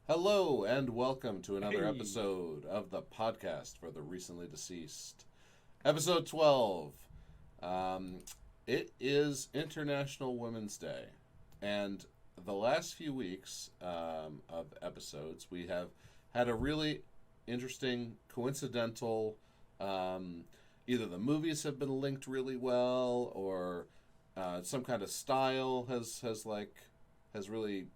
Hello and welcome to another Hey. episode of the podcast for the recently deceased. Episode 12. Um, it is International Women's Day. And the last few weeks of episodes, we have had a really interesting, coincidental. Um, Either the movies have been linked really well, or some kind of style has really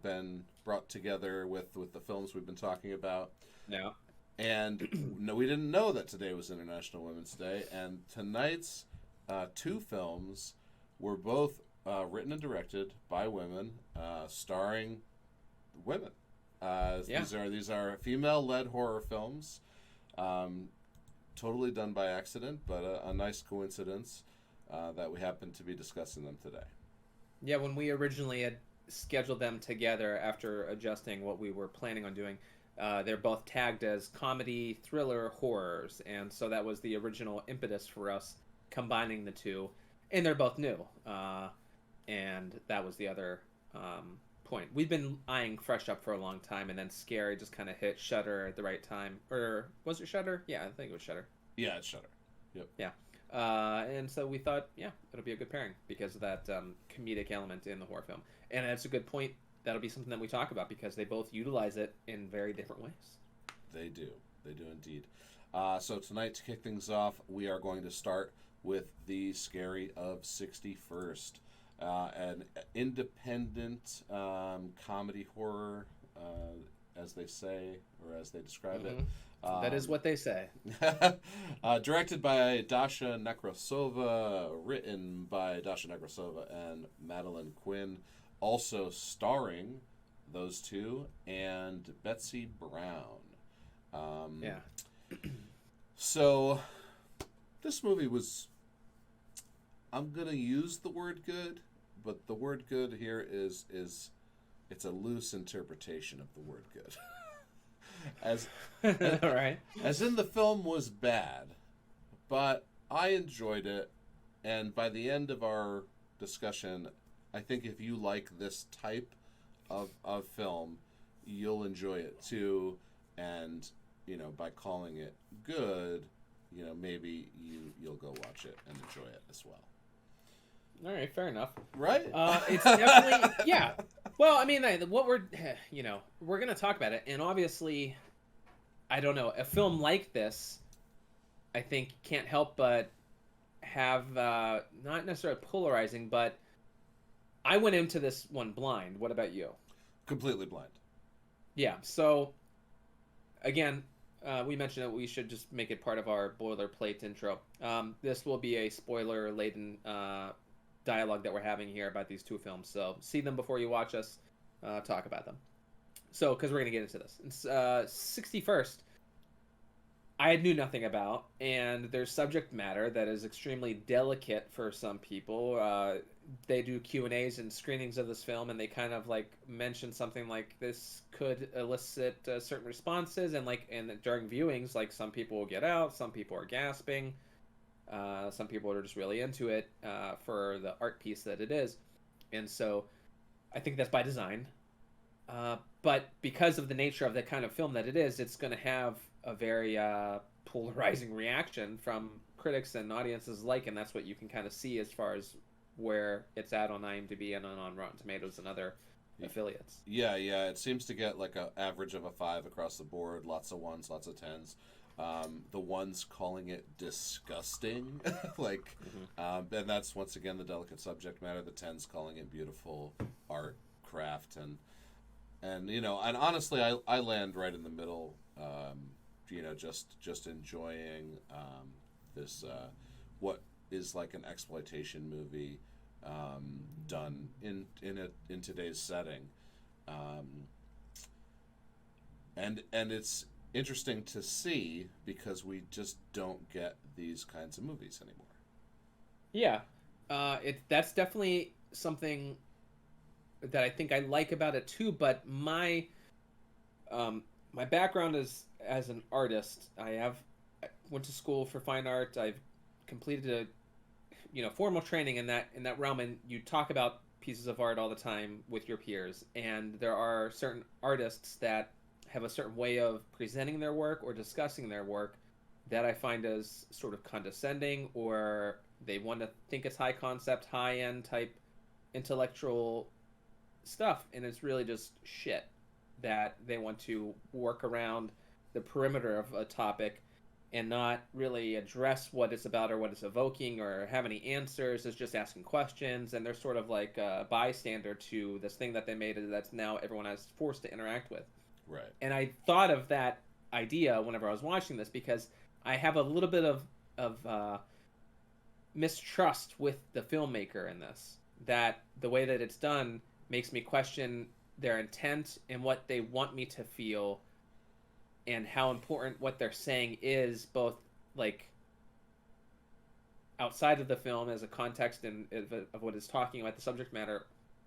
been brought together with the films we've been talking about. No. And no, we didn't know that today was International Women's Day. And tonight's two films were both written and directed by women, starring women. Yeah. These are female-led horror films, um, totally done by accident, but a nice coincidence that we happen to be discussing them today. Yeah, when we originally had scheduled them together after adjusting what we were planning on doing, they're both tagged as comedy, thriller, horrors. And so that was the original impetus for us combining the two. And they're both new. And that was the other point. We've been eyeing Fresh Up for a long time, and then Scary just kind of hit Shutter at the right time. Or was it Shutter? Yeah, I think it was Shutter. Yeah, it's Shutter. Yep. Yeah. And so we thought, yeah, it'll be a good pairing because of that comedic element in the horror film. And that's a good point. That'll be something that we talk about because they both utilize it in very different ways. They do. They do indeed. So tonight, to kick things off, we are going to start with the Scary of 61st, an independent comedy horror, as they say, or as they describe it. That is what they say. Directed by Dasha Nekrasova, written by Dasha Nekrasova and Madeline Quinn, also starring those two and Betsy Brown. Yeah. So this movie was, I'm gonna use the word good, but the word good here is it's a loose interpretation of the word good. as, as All right. as in the film was bad, but I enjoyed it, and by the end of our discussion, I think if you like this type of film, you'll enjoy it too, and by calling it good, maybe you'll go watch it and enjoy it as well. All right. Fair enough. Right? It's definitely yeah. Well, I mean, what we're gonna talk about it, and obviously, I don't know, a film like this, I think can't help but have not necessarily polarizing, but I went into this one blind. What about you? Completely blind. Yeah. So again, we mentioned that we should just make it part of our boilerplate intro. This will be a spoiler-laden dialogue that we're having here about these two films. So see them before you watch us talk about them. So, because we're going to get into this. It's 61st, I knew nothing about, and there's subject matter that is extremely delicate for some people. They do Q&As and screenings of this film, and they kind of like mention something like this could elicit certain responses, and during viewings, like some people will get out, some people are gasping, some people are just really into it for the art piece that it is, and so I think that's by design. But because of the nature of the kind of film that it is, it's going to have a very polarizing reaction from critics and audiences alike, and that's what you can kind of see as far as where it's at on IMDb and on Rotten Tomatoes and other affiliates. Yeah, yeah. It seems to get like an average of a 5 across the board. Lots of ones, lots of tens. The ones calling it disgusting, like, and that's once again the delicate subject matter. The tens calling it beautiful art, craft, and honestly, I land right in the middle. Just enjoying this what is like an exploitation movie done in today's setting, and it's interesting to see because we just don't get these kinds of movies anymore. Yeah, that's definitely something that I think I like about it too. But my background is as an artist. I went to school for fine art. I've completed a formal training in that realm. And you talk about pieces of art all the time with your peers, and there are certain artists that have a certain way of presenting their work or discussing their work that I find as sort of condescending, or they want to think it's high concept, high end type intellectual stuff, and it's really just shit that they want to work around the perimeter of a topic and not really address what it's about or what it's evoking or have any answers. It's just asking questions, and they're sort of like a bystander to this thing that they made that's now everyone has forced to interact with. Right. And I thought of that idea whenever I was watching this because I have a little bit of mistrust with the filmmaker in this. That the way that it's done makes me question their intent and what they want me to feel, and how important what they're saying is, both like outside of the film as a context and of what it's talking about, the subject matter,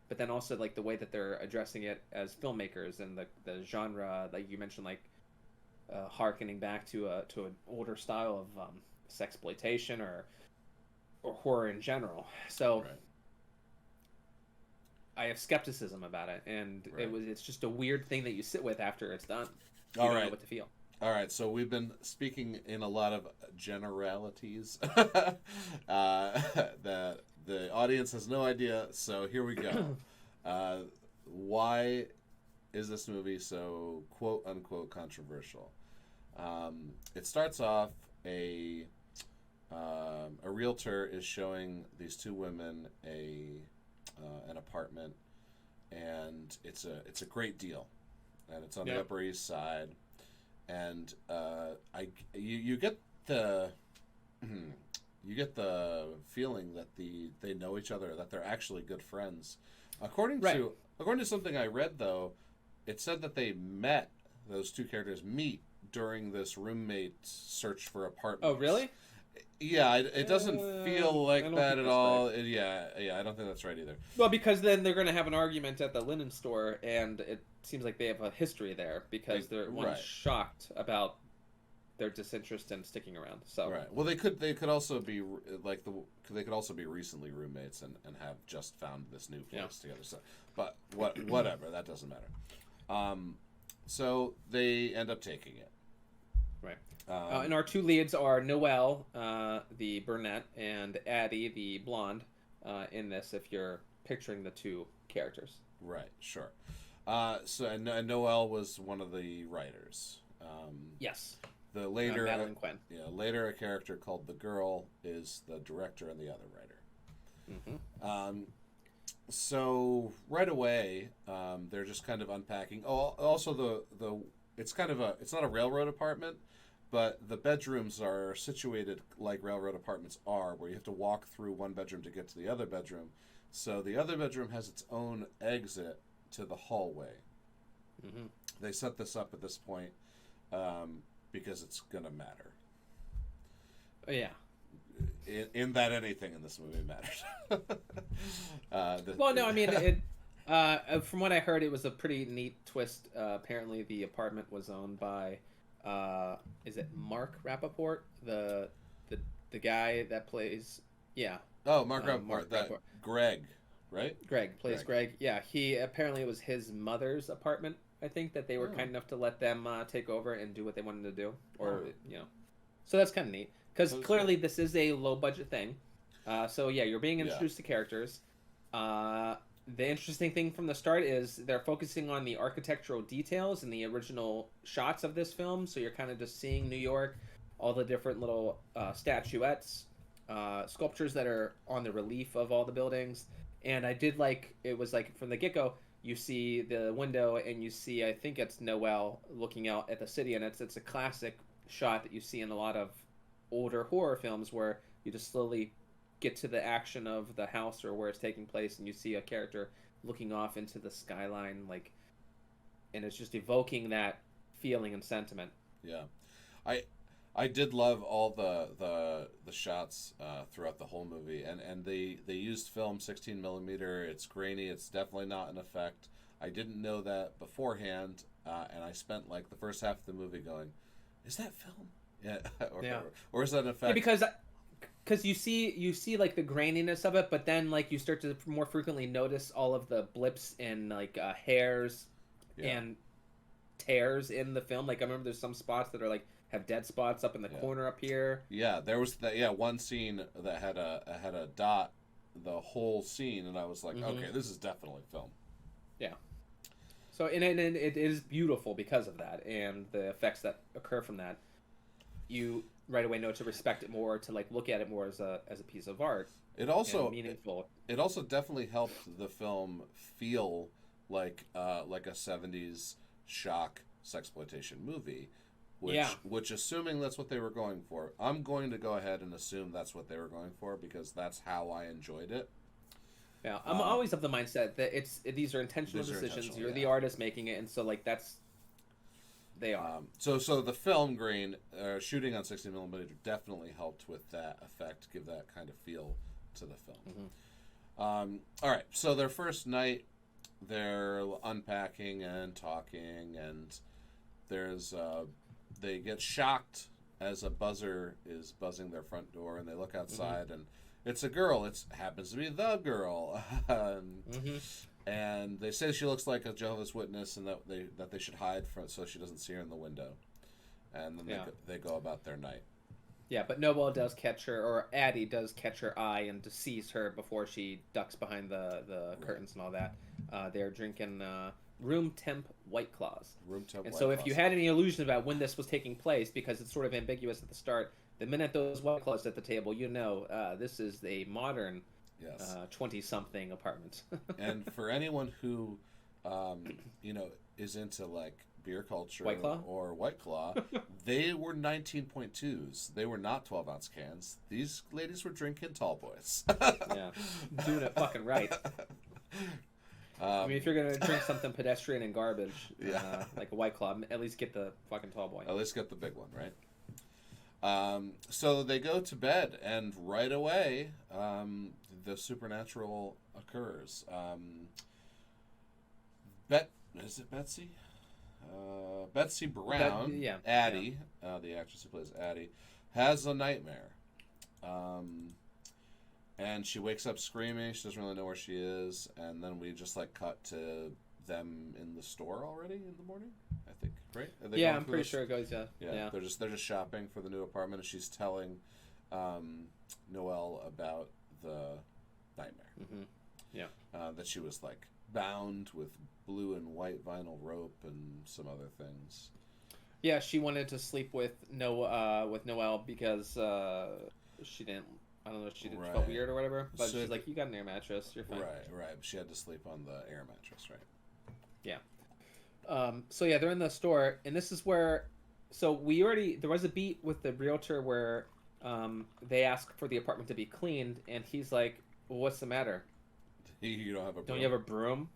but then also like the way that they're addressing it as filmmakers and the genre, like you mentioned, like harkening back to an older style of sexploitation or horror in general. So Right. I have skepticism about it, and Right. it's just a weird thing that you sit with after it's done. You All don't right. know what to feel. All right, so we've been speaking in a lot of generalities that the audience has no idea. So here we go. Why is this movie so quote unquote controversial? It starts off a realtor is showing these two women an apartment, and it's a great deal, and it's on the Upper East Side. And you get the you get the feeling that they know each other, that they're actually good friends. According to something I read, though, it said that those two characters meet during this roommate search for apartments. Oh, really? Yeah, it doesn't feel like that at all. Right. Yeah, I don't think that's right either. Well, because then they're going to have an argument at the linen store, and it seems like they have a history there because they're shocked about their disinterest in sticking around. So right. Well, they could also be like they could also be recently roommates and have just found this new place together. So, but whatever, that doesn't matter. So they end up taking it. Right. And our two leads are Noelle, the brunette, and Addie, the blonde, in this, if you're picturing the two characters. Right, sure. And Noelle was one of the writers. Yes. The later, Madeline Quinn. Yeah, later a character called the girl is the director and the other writer. Mm-hmm. So right away, they're just kind of unpacking. Oh, also it's not a railroad apartment, but the bedrooms are situated like railroad apartments are, where you have to walk through one bedroom to get to the other bedroom. So the other bedroom has its own exit to the hallway. Mm-hmm. They set this up at this point because it's going to matter. Yeah. In that anything in this movie matters. Well, no, I mean, from what I heard, it was a pretty neat twist. Apparently, the apartment was owned by, is it Mark Rappaport, the guy that plays, yeah. Oh, Mark Rappaport. Greg, right? Greg plays Greg. Yeah, apparently it was his mother's apartment. I think that they were kind enough to let them take over and do what they wanted to do, or so that's kind of neat. Because clearly this is a low-budget thing. So, yeah, you're being introduced to characters. The interesting thing from the start is they're focusing on the architectural details and the original shots of this film. So you're kind of just seeing New York, all the different little statuettes, sculptures that are on the relief of all the buildings. And I did it was like from the get-go, you see the window and you see, I think it's Noelle looking out at the city. And it's a classic shot that you see in a lot of older horror films where you just slowly get to the action of the house or where it's taking place, and you see a character looking off into the skyline, and it's just evoking that feeling and sentiment. Yeah, I did love all the shots throughout the whole movie, and they used film 16mm. It's grainy. It's definitely not an effect. I didn't know that beforehand, and I spent the first half of the movie going, "Is that film?" Yeah, or is that an effect? Yeah, because because you see like the graininess of it, but then like you start to more frequently notice all of the blips and like hairs Yeah. and tears in the film. Like I remember there's some spots that are like have dead spots up in the Yeah. corner up here. Yeah, there was that. Yeah, one scene that had a dot the whole scene, and I was like, Mm-hmm. okay, this is definitely film. Yeah. So and it is beautiful because of that and the effects that occur from that. You right away know to respect it more, to like look at it more as a piece of art It and also meaningful. it also definitely helped the film feel like a '70s shock sexploitation movie, Yeah. which assuming that's what they were going for, I'm going to go ahead and assume that's what they were going for because that's how I enjoyed it. Yeah, I'm always of the mindset that these are intentional These are decisions. intentional, You're the yeah. artist making it, and so like that's they are. So the film grain shooting on 60 millimeter definitely helped with that effect, give that kind of feel to the film. Mm-hmm. All right, so their first night, they're unpacking and talking, and there's they get shocked as a buzzer is buzzing their front door, and they look outside, and it's a girl. It happens to be the girl, and they say she looks like a Jehovah's Witness, and that they should hide from so she doesn't see her in the window, and then they go about their night. Yeah, but Noel does catch her, or Addie does catch her eye and sees her before she ducks behind the curtains and all that. They're drinking room temp White Claws. Room temp. And White so if Claws. you had any illusion about when this was taking place, because it's sort of ambiguous at the start, the minute those White Claws at the table, you know this is a modern Yes. 20-something apartment. And for anyone who, is into like beer culture White Claw? or White Claw, they were 19.2s. They were not 12-ounce cans. These ladies were drinking tall boys. Yeah, doing it fucking right. I mean, if you're gonna drink something pedestrian and garbage, like a White Claw, at least get the fucking tall boy. At least get the big one, right? So they go to bed, and right away, the supernatural occurs. Is it Betsy? Betsy Brown, Addie, the actress who plays Addie, has a nightmare. And she wakes up screaming. She doesn't really know where she is. And then we just like cut to them in the store already in the morning, I think, right? Yeah, I'm pretty sure it goes. Yeah. They're just shopping for the new apartment, and she's telling Noelle about the nightmare. Mm-hmm. Yeah. That she was like bound with blue and white vinyl rope and some other things. Yeah, she wanted to sleep with Noelle because she didn't. I don't know if she felt weird or whatever. But she's like, "You got an air mattress. You're fine." Right. She had to sleep on the air mattress, right? Yeah. So yeah, they're in the store, and this is where. So there was a beat with the realtor where they ask for the apartment to be cleaned, and he's like, well, "What's the matter? You don't have a broom? Don't you have a broom?"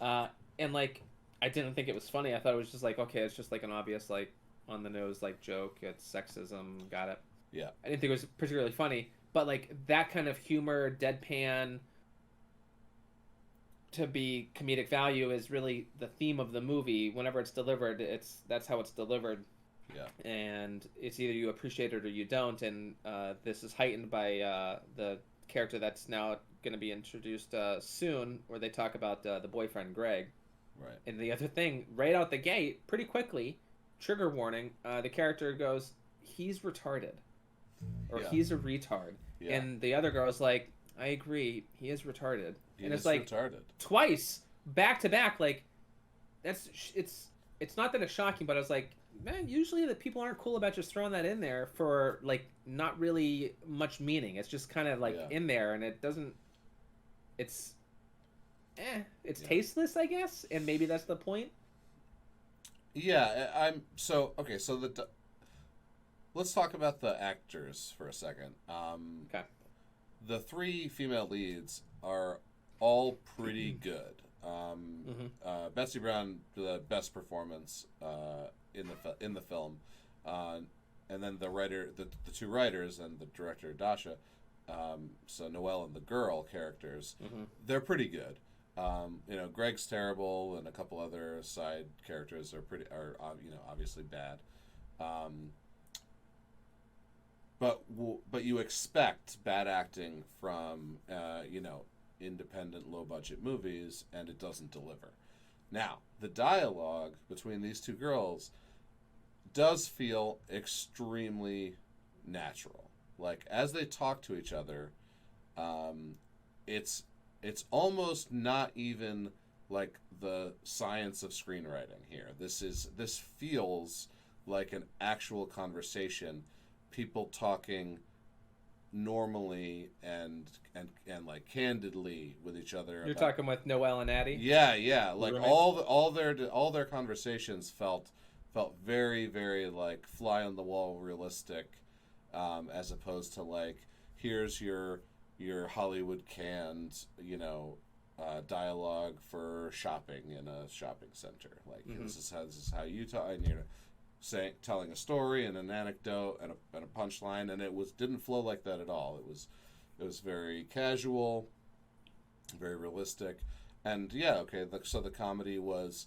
And like, I didn't think it was funny. I thought it was just like, okay, it's just like an obvious like on the nose like joke. It's sexism. Got it. Yeah. I didn't think it was particularly funny, but like that kind of humor, deadpan, to be comedic value is really the theme of the movie. Whenever it's delivered, that's how it's delivered. Yeah. And it's either you appreciate it or you don't. And this is heightened by the character that's now going to be introduced soon, where they talk about the boyfriend Greg. Right. And the other thing, right out the gate, pretty quickly, trigger warning. The character goes, "He's retarded." Or he's a retard. Yeah. And the other girl's like, I agree, he is retarded. And it's like retarded. Twice, back to back, like it's not that it's shocking, but I was like, man, usually the people aren't cool about just throwing that in there for like not really much meaning. It's just kind of like in there, and it doesn't it's tasteless, I guess, and maybe that's the point. Yeah, let's talk about the actors for a second. Okay. The three female leads are all pretty good. Betsy Brown, the best performance in the film, and then the two writers and the director Dasha. So Noelle and the girl characters, they're pretty good. Greg's terrible, and a couple other side characters are obviously bad. but you expect bad acting from independent low budget movies, and it doesn't deliver. Now, the dialogue between these two girls does feel extremely natural. Like as they talk to each other, um, it's almost not even like the science of screenwriting here. This feels like an actual conversation, people talking normally and like candidly with each other. You're talking with Noelle and Addie? Yeah, like Roommates? all their conversations felt very, very like fly on the wall realistic, as opposed to like here's your Hollywood canned dialogue for shopping in a shopping center. Like this is how you talk, and you're telling a story and an anecdote and a punchline, and didn't flow like that at all. It was very casual, very realistic, and yeah, okay. So the comedy was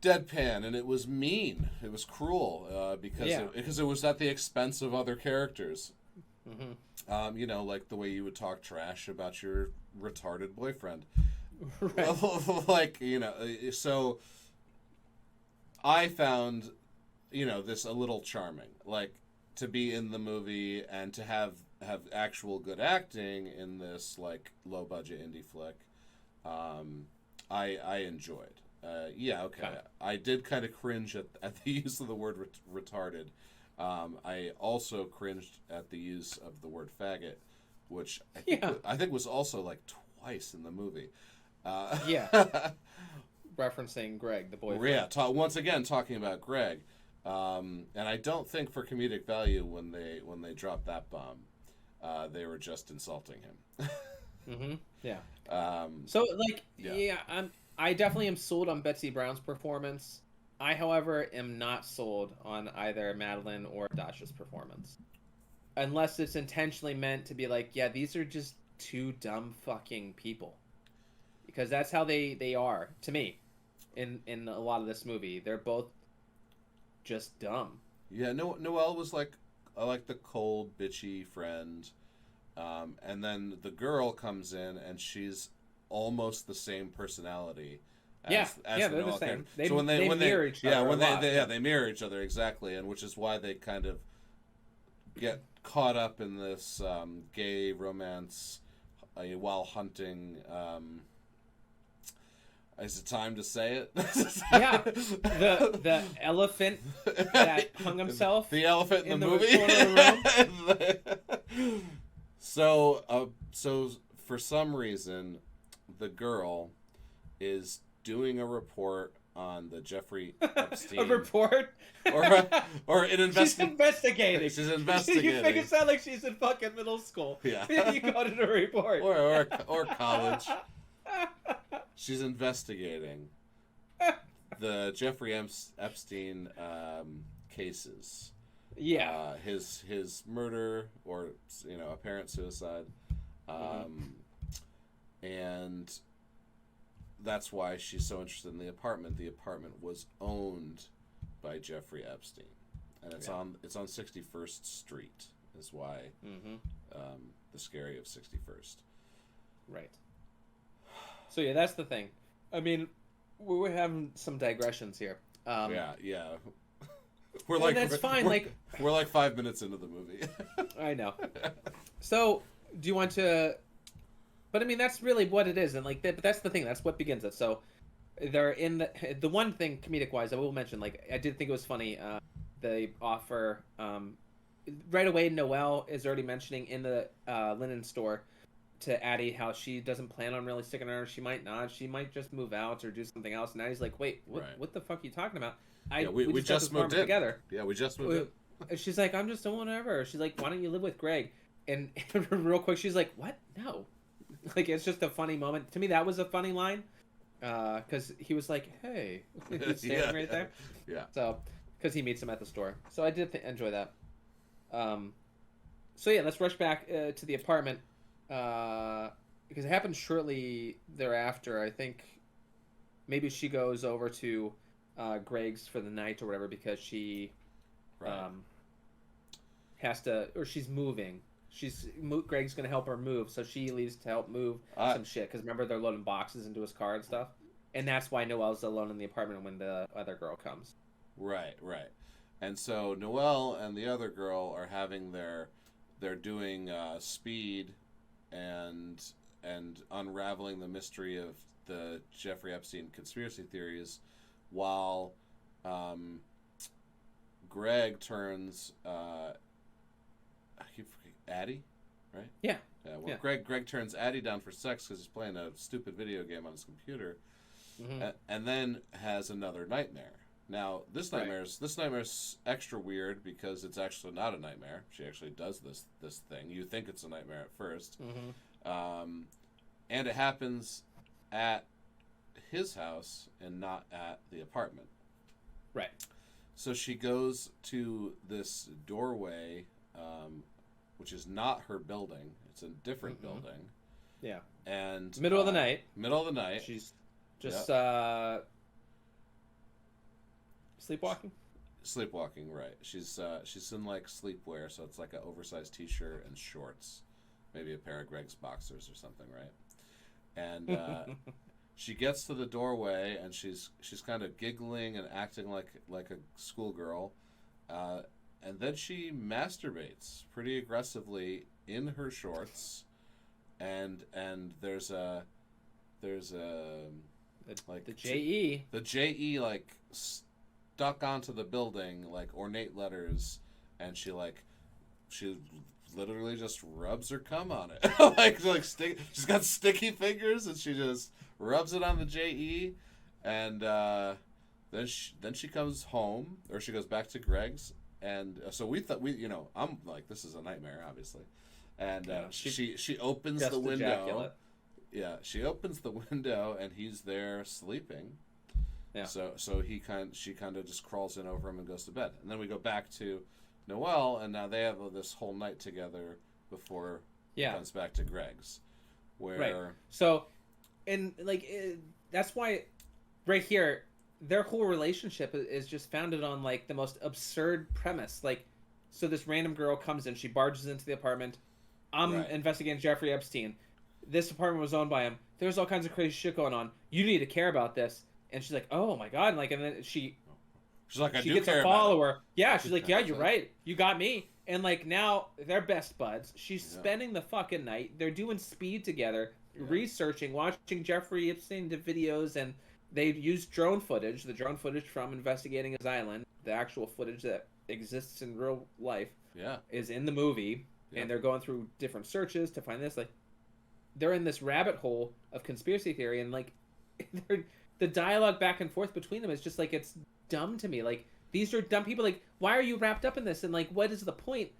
deadpan, and it was mean. It was cruel because it was at the expense of other characters. Like the way you would talk trash about your retarded boyfriend. Right. Like, so I found, this a little charming. Like, to be in the movie and to have actual good acting in this, like, low-budget indie flick, I enjoyed. Okay. I did kind of cringe at the use of the word retarded. I also cringed at the use of the word faggot, which I think was also like twice in the movie. Referencing Greg, the boyfriend. Yeah, once again talking about Greg, and I don't think for comedic value when they dropped that bomb, they were just insulting him. Yeah. I definitely am sold on Betsy Brown's performance. I, however, am not sold on either Madeline or Dasha's performance. Unless it's intentionally meant to be like, yeah, these are just two dumb fucking people. Because that's how they are, to me, in a lot of this movie. They're both just dumb. Yeah, Noelle was like the cold, bitchy friend. And then the girl comes in, and she's almost the same personality. They're the same. So they mirror each other. They mirror each other exactly, and which is why they kind of get caught up in this gay romance while hunting. Is it time to say it? The elephant that hung himself. The elephant in the movie. Corner of the room. So for some reason, the girl is doing a report on the Jeffrey Epstein. A report? or an She's investigating. She's investigating. You make it sound like she's in fucking middle school. Yeah. You called it a report. Or college. She's investigating the Jeffrey Epstein cases. Yeah. His murder or apparent suicide. And that's why she's so interested in the apartment. The apartment was owned by Jeffrey Epstein, and it's on 61st Street. Is why the scary of 61st. Right. So yeah, that's the thing. I mean, we're having some digressions here. Yeah. We're like that's fine. We're like 5 minutes into the movie. I know. So, do you want to? But I mean, that's really what it is, and but that's the thing. That's what begins it. So, they're in the one thing comedic wise I will mention. Like, I did think it was funny. They offer right away. Noelle is already mentioning in the linen store to Addie how she doesn't plan on really sticking around. She might not. She might just move out or do something else. And Addie's like, "Wait, what the fuck are you talking about? We just moved in together. Yeah, we just moved in." And she's like, "I'm just doing whatever." She's like, "Why don't you live with Greg?" And real quick, she's like, "What? No." Like, it's just a funny moment. To me, that was a funny line. Because he was like, "Hey." He's standing right there. Yeah. So, because he meets him at the store. So I did enjoy that. So yeah, let's rush back to the apartment. Because it happens shortly thereafter. I think maybe she goes over to Greg's for the night or whatever because she... Right. has to, or she's moving. Greg's gonna help her move, so she leaves to help move some shit. Because remember, they're loading boxes into his car and stuff, and that's why Noelle's alone in the apartment when the other girl comes. Right. And so Noelle and the other girl are having they're doing speed and unraveling the mystery of the Jeffrey Epstein conspiracy theories, while Greg turns I keep forgetting, Addie, right? Yeah. Well, Greg turns Addie down for sex because he's playing a stupid video game on his computer, and then has another nightmare. Now this nightmare's extra weird because it's actually not a nightmare. She actually does this thing. You think it's a nightmare at first, and it happens at his house and not at the apartment. Right. So she goes to this doorway, which is not her building. It's a different building. Yeah. And middle of the night. She's just sleepwalking. Sleepwalking, right? She's in like sleepwear, so it's like an oversized T-shirt and shorts, maybe a pair of Greg's boxers or something, right? And she gets to the doorway and she's kind of giggling and acting like a schoolgirl, and then she masturbates pretty aggressively in her shorts, and there's a like the JE like stuck onto the building like ornate letters, and she literally just rubs her cum on it. She's got sticky fingers and she just rubs it on the JE, and then she comes home, or she goes back to Greg's, and so I'm like, this is a nightmare, obviously, and she opens the window. Ejaculate. Yeah, she opens the window and he's there sleeping. Yeah. So she kind of just crawls in over him and goes to bed, and then we go back to Noelle, and now they have this whole night together before he comes back to Greg's, where right. So, and that's why right here their whole relationship is just founded on like the most absurd premise. Like, so this random girl comes in, she barges into the apartment. I'm investigating Jeffrey Epstein. This apartment was owned by him. There's all kinds of crazy shit going on. You need to care about this. And she's like, oh my god, and then she's like, she gets a follower. Yeah, she's like, yeah, you're right. You got me. And like now they're best buds. She's spending the fucking night. They're doing speed together, researching, watching Jeffrey Epstein videos, and they use drone footage. The drone footage from investigating his island, the actual footage that exists in real life, is in the movie. Yeah. And they're going through different searches to find this. Like, they're in this rabbit hole of conspiracy theory, and like, the dialogue back and forth between them is just like, it's dumb to me. Like, these are dumb people. Like, why are you wrapped up in this? And like, what is the point?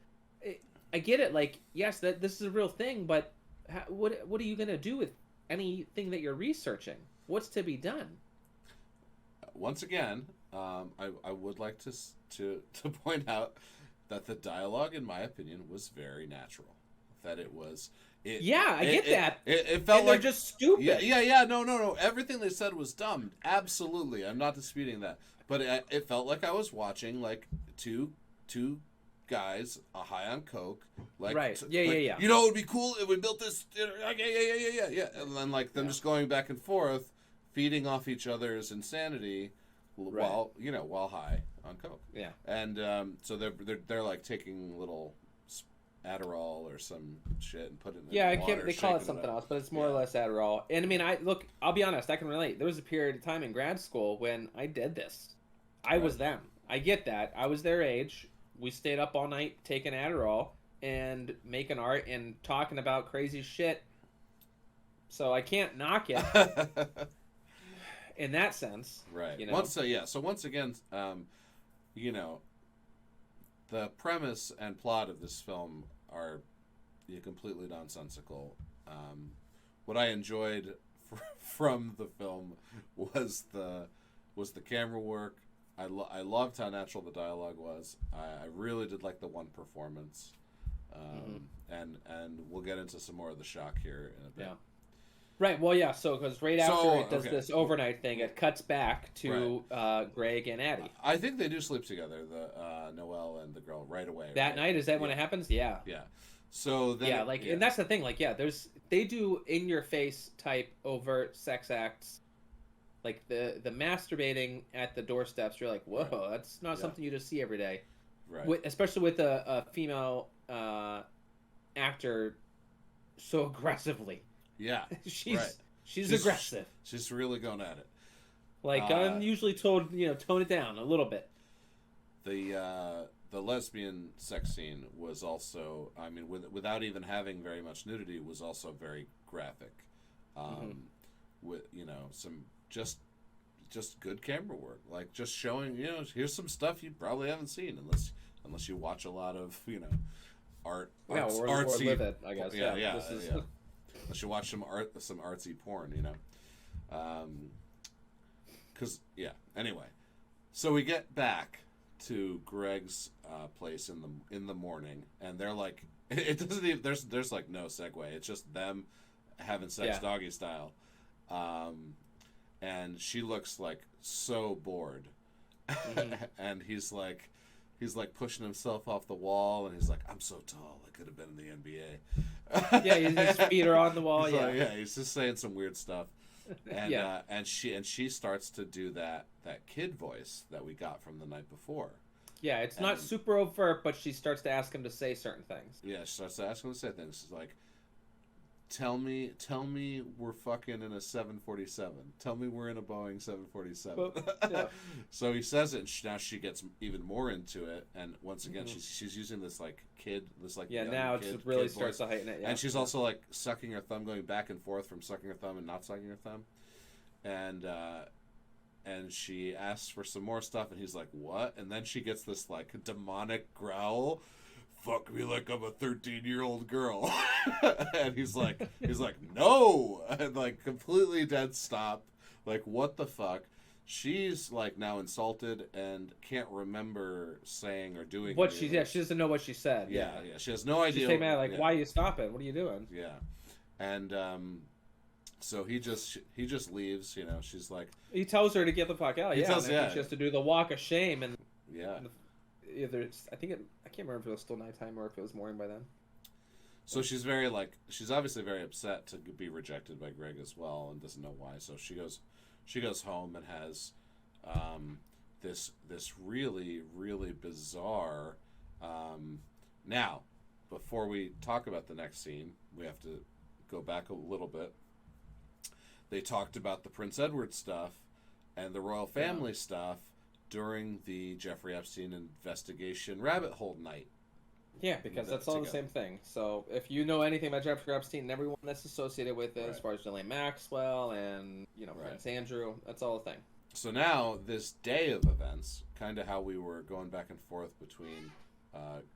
I get it. Like, yes, that this is a real thing, but what are you gonna do with anything that you're researching? What's to be done? Once again, I would like to point out that the dialogue, in my opinion, was very natural. That it was. I get that. It felt and like they're just stupid. Yeah. No. Everything they said was dumb. Absolutely, I'm not disputing that. But it felt like I was watching like two guys high on coke. Like, right. Yeah. You know, it would be cool if we built this. Yeah. And then like them just going back and forth, feeding off each other's insanity, while high on coke. Yeah. And so they're like taking little Adderall or some shit and put it in water. They call it something else, but it's more or less Adderall. And I mean, I'll be honest, I can relate. There was a period of time in grad school when I did this. I was them. I get that. I was their age. We stayed up all night taking Adderall and making art and talking about crazy shit. So I can't knock it in that sense. Right. So once again, the premise and plot of this film are completely nonsensical. What I enjoyed from the film was the camera work. I loved how natural the dialogue was. I really did like the one performance, and we'll get into some more of the shock here in a bit. Right. Well, yeah. So because right after So it does okay, this overnight thing, it cuts back to Greg and Addie. I think they do sleep together, the Noelle and the girl, right away. That Right? night, is that when Yeah, it happens? Yeah. yeah. So then, Yeah. Like, and that's the thing. Like, yeah, they do in your face type overt sex acts. Like the masturbating at the doorsteps. You're like, whoa, Right. that's not something you just see every day. Right. Especially with a female actor so aggressively. Yeah. she's right. she's aggressive. She's really going at it. Like I'm usually told, tone it down a little bit. The lesbian sex scene was also, I mean, without even having very much nudity, was also very graphic. With some just good camera work, like just showing, here's some stuff you probably haven't seen unless you watch a lot of art, or artsy, live it, I guess. yeah. Yeah. Unless you watch some artsy porn, because anyway, so we get back to Greg's place in the morning, and they're like, it doesn't even, there's like no segue, it's just them having sex doggy style, and she looks like so bored, and he's like pushing himself off the wall, and he's like, I'm so tall, I could have been in the NBA. Yeah, his feet are on the wall. He's just saying some weird stuff. And and she starts to do that kid voice that we got from the night before. Yeah, it's not super overt, but she starts to ask him to say certain things. Yeah, she starts to ask him to say things. She's like, tell me we're fucking in a 747. Tell me we're in a Boeing 747. Yeah. So he says it, and now she gets even more into it. And once again, she's using this like kid, this like now it really starts to heighten it. Yeah. And she's also like sucking her thumb, going back and forth from sucking her thumb and not sucking her thumb. And she asks for some more stuff, and he's like, what? And then she gets this like demonic growl, fuck me like I'm a 13-year-old girl. And he's like no, and like completely dead stop, like what the fuck. She's like now insulted and can't remember saying or doing what she doesn't know what she said. Yeah, she has no idea. She's mad, like, why are you stopping? What are you doing? Yeah. And so he just leaves, she's like, he tells her to get the fuck out. He tells, she has to do the walk of shame, and yeah. I can't remember if it was still nighttime or if it was morning by then. So she's obviously very upset to be rejected by Greg as well, and doesn't know why. So she goes home and has this really, really bizarre. Now, before we talk about the next scene, we have to go back a little bit. They talked about the Prince Edward stuff and the royal family stuff during the Jeffrey Epstein investigation rabbit hole night. Yeah, because that's all the same thing. So if you know anything about Jeffrey Epstein and everyone that's associated with it, as far as Ghislaine Maxwell and Prince Andrew, that's all a thing. So now this day of events, kind of how we were going back and forth between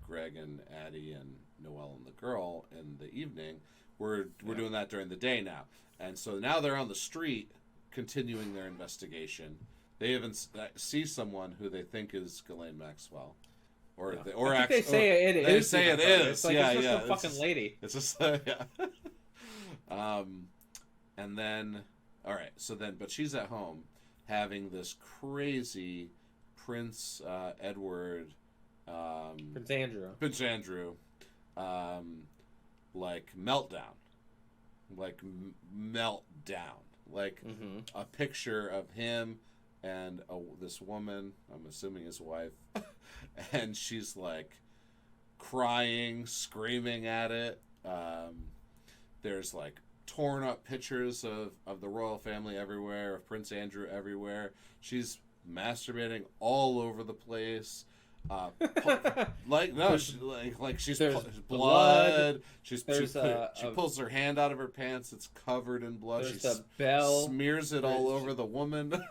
Greg and Addie and Noelle and the girl in the evening, we're doing that during the day now. And so now they're on the street continuing their investigation. They even see someone who they think is Ghislaine Maxwell. They say it is. They say it is. It's like, it's just a fucking lady. It's just, and then, all right, but she's at home having this crazy Prince Edward... Prince Andrew. Like meltdown. Like meltdown. Like a picture of him and this woman, I'm assuming his wife, and she's like crying, screaming at it. There's like torn up pictures of the royal family everywhere, of Prince Andrew everywhere. She's masturbating all over the place. She's blood. She pulls her hand out of her pants. It's covered in blood. She smears it all over the woman.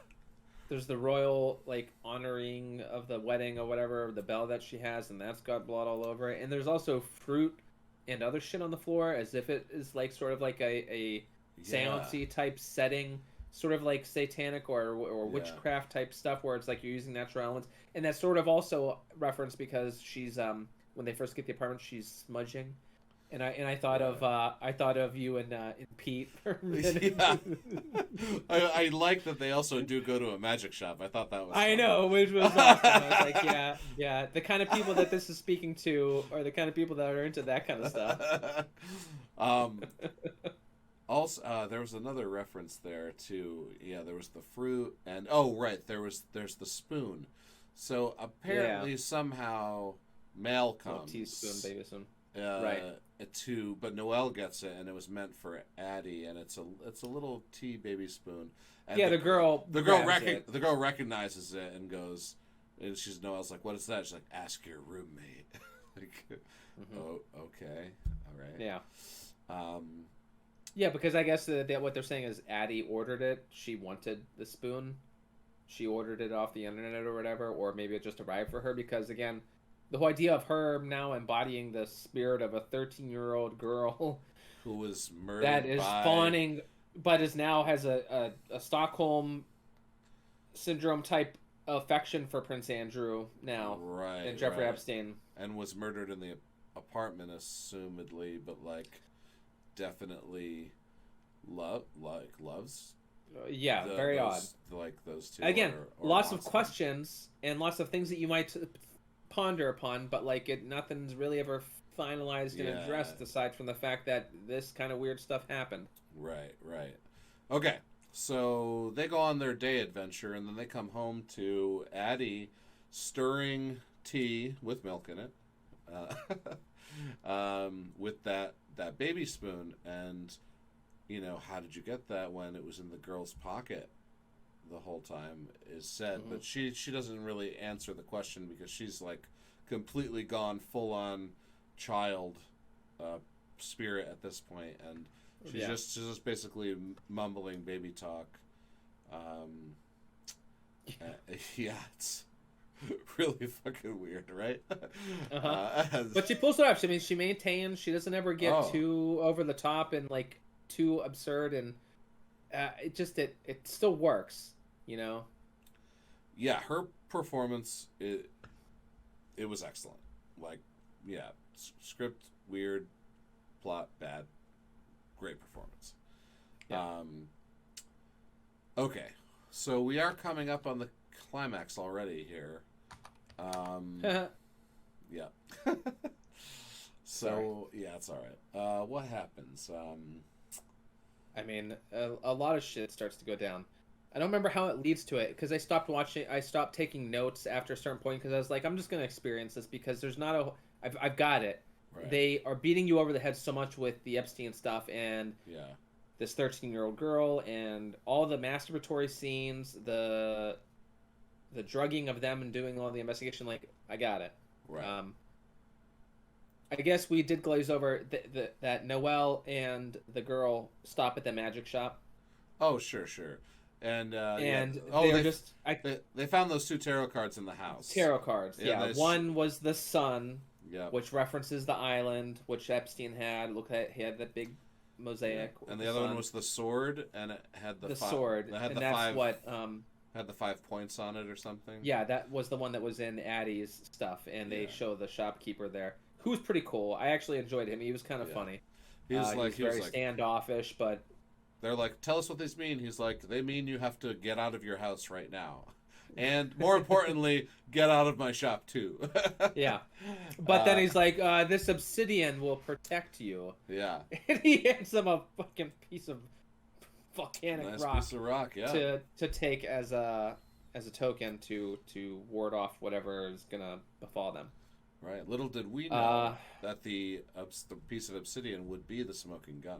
There's the royal honoring of the wedding or whatever, the bell that she has, and that's got blood all over it. And there's also fruit and other shit on the floor, as if it is sort of like a seance-y type setting, sort of like satanic or witchcraft type stuff, where it's like you're using natural elements. And that's sort of also referenced because she's when they first get the apartment, she's smudging I thought of you and Pete for a minute. Yeah. I like that they also do go to a magic shop. I thought that was I funny. know, which was awesome. I was like, yeah, yeah. The kind of people that this is speaking to are the kind of people that are into that kind of stuff. um, Also, there was another reference there to, yeah, there was the fruit, and oh right, there's the spoon. So Yeah. apparently somehow mail Little teaspoon, comes baby spoon. Right. uh, but Noelle gets it, and it was meant for Addie, and it's a little tea baby spoon, and Yeah, the girl grabs it. the girl recognizes it and goes, and Noelle's like, what is that? She's like, ask your roommate. Like, oh, okay, all right. Yeah. Um, Yeah, because I guess what they're saying is Addie ordered it. She wanted the spoon. She ordered it off the internet or whatever, or maybe it just arrived for her. Because again, the whole idea of her now embodying the spirit of a 13-year-old girl who was that murdered is by fawning, but is now has a Stockholm syndrome type affection for Prince Andrew now, right, and Jeffrey right, Epstein. and was murdered in the apartment, assumedly, but like definitely loves Yeah, very odd. like those two Again, or lots of wants them. questions and lots of things that you might ponder upon, but like nothing's really ever finalized and Yeah. addressed aside from the fact that this kind of weird stuff happened. Right, right. Okay, so they go on their day adventure, and then they come home to Addie stirring tea with milk in it, with that baby spoon. And how did you get that when it was in the girl's pocket the whole time? Is said, but she doesn't really answer the question because she's like completely gone full on child spirit at this point, and she's just basically mumbling baby talk. Yeah, it's really fucking weird, right? But she pulls it off. I mean, she maintains. She doesn't ever get Oh. too over the top and like too absurd, and it still works, you know. Yeah, her performance it was excellent. Like, yeah, script weird, plot bad, great performance. Yeah. Okay, so we are coming up on the climax already here. Yeah. So yeah, it's all right. What happens? I mean, a lot of shit starts to go down. I don't remember how it leads to it because I stopped watching. I stopped taking notes after a certain point because I was like, I'm just gonna experience this because there's not a. I've got it. Right. They are beating you over the head so much with the Epstein stuff and this 13-year-old girl and all the masturbatory scenes, the drugging of them and doing all the investigation. Like, I got it. Right. I guess we did glaze over that Noelle and the girl stop at the magic shop. Oh, sure. And they found those two tarot cards in the house. Tarot cards, yeah. One was the sun, which references the island, which Epstein had. Look at he had that big mosaic. Yeah. And the other one was the sword, and it had the sword. It had and that's five, what had the 5 points on it or something. Yeah, that was the one that was in Addie's stuff, and they show the shopkeeper there, who's pretty cool. I actually enjoyed him. He was kind of funny. He was very standoffish, but they're like, tell us what these mean. He's like, they mean you have to get out of your house right now. And more importantly, get out of my shop too. Yeah. But then he's like, this obsidian will protect you. Yeah. And he hands them a fucking piece of volcanic rock. Piece of rock, yeah. To take as a token to ward off whatever is gonna befall them. Right. Little did we know that the piece of obsidian would be the smoking gun.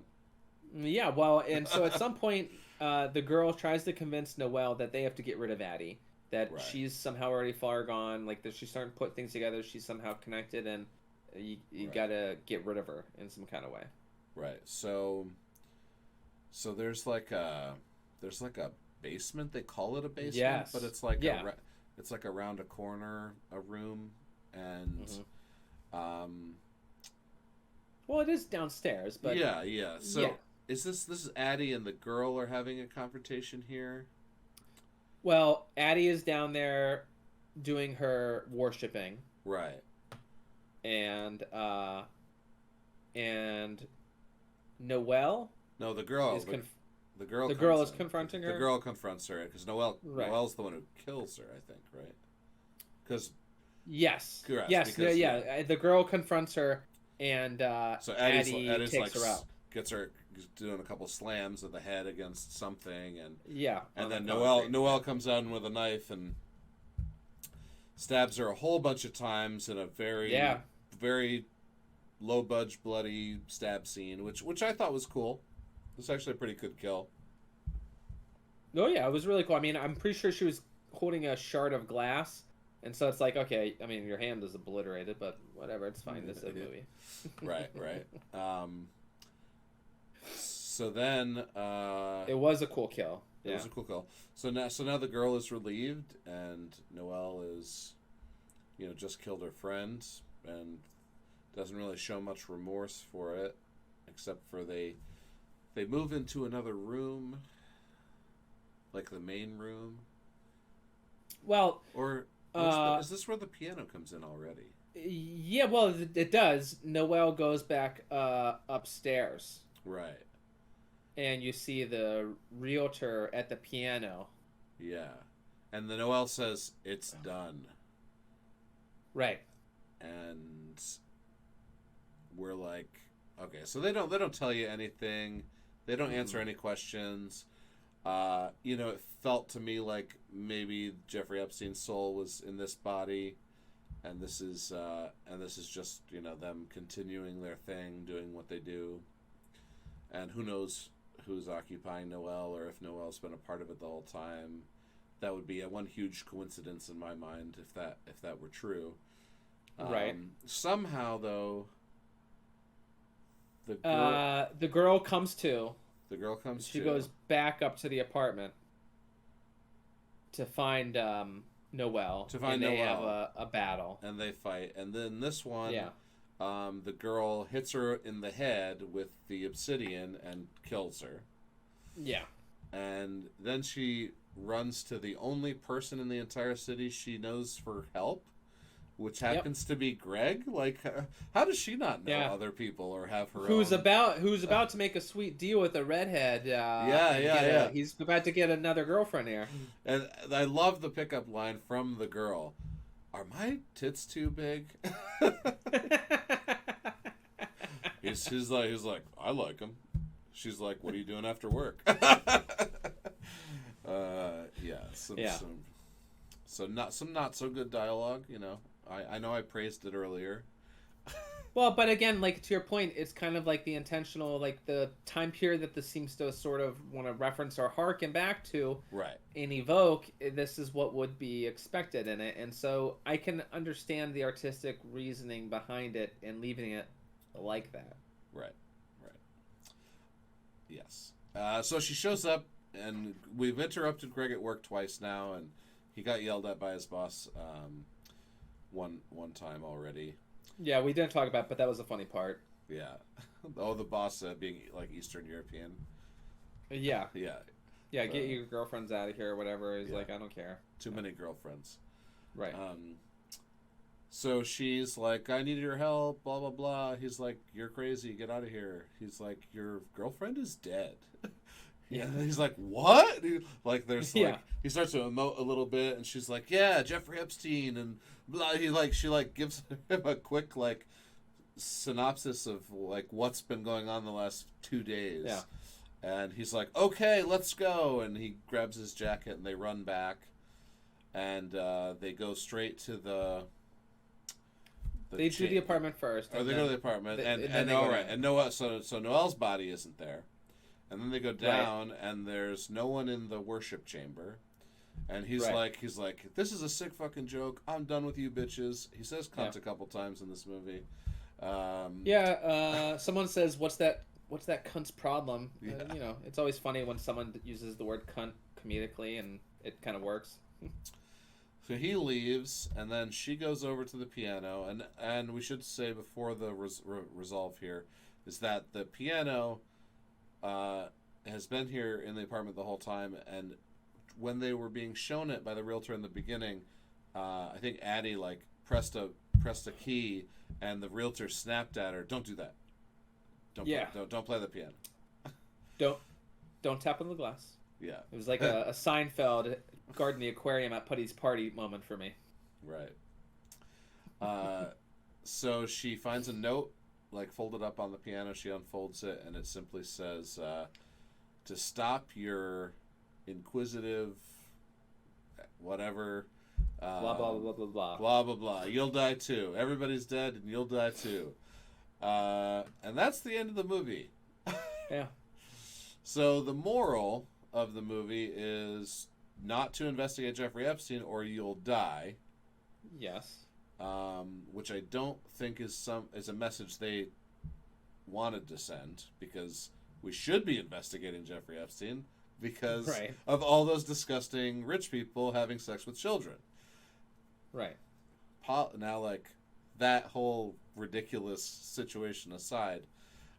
Yeah, well, and so at some point, the girl tries to convince Noelle that they have to get rid of Addie. That she's somehow already far gone. Like, that she's starting to put things together. She's somehow connected, and you gotta get rid of her in some kind of way. Right. So there's like a basement. They call it a basement, but it's like it's like around a corner, a room, and well, it is downstairs, but yeah. So is this is Addie and the girl are having a confrontation here? Well, Addie is down there doing her worshipping. Right. And and Noelle No, the girl. is The girl. the Comes girl is in. confronting The her. girl confronts her because Right. Noelle's the one who kills her. I think, right? Because Yes. correct. Yes. Because yeah. The girl confronts her, and So Addie Addie's takes her out. gets her doing a couple slams of the head against something, Yeah. and On the then concrete. Noelle comes out with a knife and stabs her a whole bunch of times in a Yeah. very low budge bloody stab scene, which I thought was cool. It was actually a pretty good kill. Oh yeah, it was really cool. I mean, I'm pretty sure she was holding a shard of glass, and so it's like, okay, I mean, your hand is obliterated, but whatever, it's fine. This is a movie. Right. So then It was a cool kill. it Yeah. was a cool kill. So now the girl is relieved, and Noelle is, just killed her friend, and doesn't really show much remorse for it, except for they move into another room, like the main room. Well, Or is this where the piano comes in already? yeah. Well, it does. Noelle goes back upstairs, Right. and you see the realtor at the piano. Yeah. And the Noelle says it's done, Right. and we're like, okay, so they don't tell you anything. They don't answer any questions. It felt to me like maybe Jeffrey Epstein's soul was in this body, and this is just them continuing their thing, doing what they do, and who knows who's occupying Noelle, or if Noelle's been a part of it the whole time. That would be one huge coincidence in my mind if that were true. Right. Somehow though, the girl comes to. the girl comes She to. goes back up to the apartment to find Noelle. To find and they have Noelle. a battle. And they fight, and then this one, Yeah. the girl hits her in the head with the obsidian and kills her. Yeah. And then she runs to the only person in the entire city she knows for help, which happens to be Greg. Like, how does she not know other people or have her who's own? Who's about to make a sweet deal with a redhead? He's about to get another girlfriend here. And I love the pickup line from the girl. Are my tits too big? he's like, I like them. She's like, what are you doing after work? Some not so good dialogue. I know I praised it earlier. Well, but again, like to your point, it's kind of like the intentional, like the time period that this seems to sort of want to reference or harken back to, right? And evoke. This is what would be expected in it, and so I can understand the artistic reasoning behind it and leaving it like that. Right. Yes. So she shows up, and we've interrupted Greg at work twice now, and he got yelled at by his boss one time already. Yeah, we didn't talk about it, but that was a funny part. Yeah. Oh, the boss being like Eastern European. Yeah. Yeah. Yeah, get your girlfriends out of here or whatever. He's like, I don't care. Too many girlfriends. Right. So she's like, I need your help, blah, blah, blah. He's like, you're crazy, get out of here. He's like, your girlfriend is dead. Yeah. He's like, what? He starts to emote a little bit, and she's like, yeah, Jeffrey Epstein, and blah. She gives him a quick synopsis of what's been going on the last 2 days. Yeah. And he's like, okay, let's go. And he grabs his jacket, and they run back, and they go straight to the they do the apartment first. Or they go to the apartment, and Noelle. So Noelle's body isn't there, and then they go down, and there's no one in the worship chamber, and he's like, this is a sick fucking joke. I'm done with you bitches. He says cunt a couple times in this movie. Someone says, what's that cunt's problem? It's always funny when someone uses the word cunt comedically, and it kind of works. So he leaves, and then she goes over to the piano, and we should say before the resolve here is that the piano has been here in the apartment the whole time, and when they were being shown it by the realtor in the beginning, I think Addie pressed a key, and the realtor snapped at her, "Don't do that." Yeah. Don't play the piano. Don't don't tap on the glass. Yeah. It was like a Seinfeld guarding the aquarium at Putty's party moment for me. Right. So she finds a note like folded up on the piano. She unfolds it, and it simply says, "To stop your inquisitive, whatever, Blah blah blah blah blah. blah blah blah. You'll die too. Everybody's dead, and you'll die too." And that's the end of the movie. Yeah. So the moral of the movie is not to investigate Jeffrey Epstein, or you'll die. Yes. Which I don't think is a message they wanted to send, because we should be investigating Jeffrey Epstein because Right. of all those disgusting rich people having sex with children. Right. Now, like, that whole ridiculous situation aside,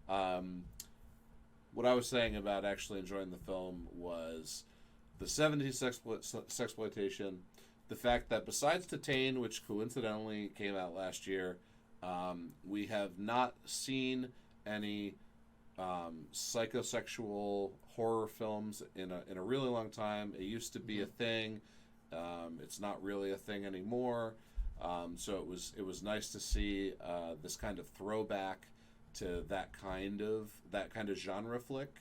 what I was saying about actually enjoying the film was the 70s sexploitation. The fact that besides Titane, which coincidentally came out last year, we have not seen any psychosexual horror films in a really long time. It used to be a thing. It's not really a thing anymore. So it was nice to see this kind of throwback to that kind of genre flick.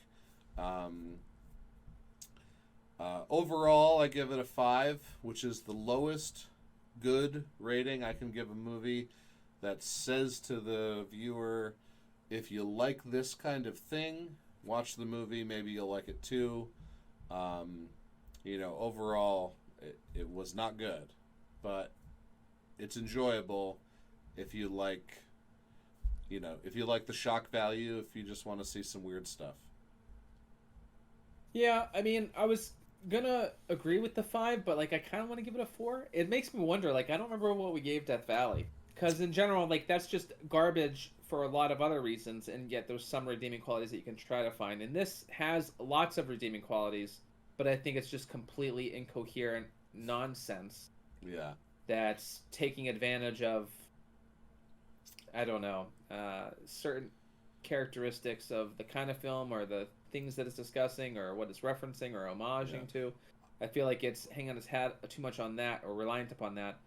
Overall, I give it a 5, which is the lowest good rating I can give a movie that says to the viewer, if you like this kind of thing, watch the movie. Maybe you'll like it too. Overall, it was not good, but it's enjoyable if you like, if you like the shock value, if you just want to see some weird stuff. Yeah, I mean, I was gonna agree with the 5, but like I kind of want to give it a 4. It makes me wonder. Like I don't remember what we gave Death Valley, because in general, like that's just garbage for a lot of other reasons, and yet there's some redeeming qualities that you can try to find. And this has lots of redeeming qualities, but I think it's just completely incoherent nonsense. Yeah. That's taking advantage of, I don't know, certain characteristics of the kind of film or the things that it's discussing or what it's referencing or homaging to. I feel like it's hanging its hat too much on that or reliant upon that.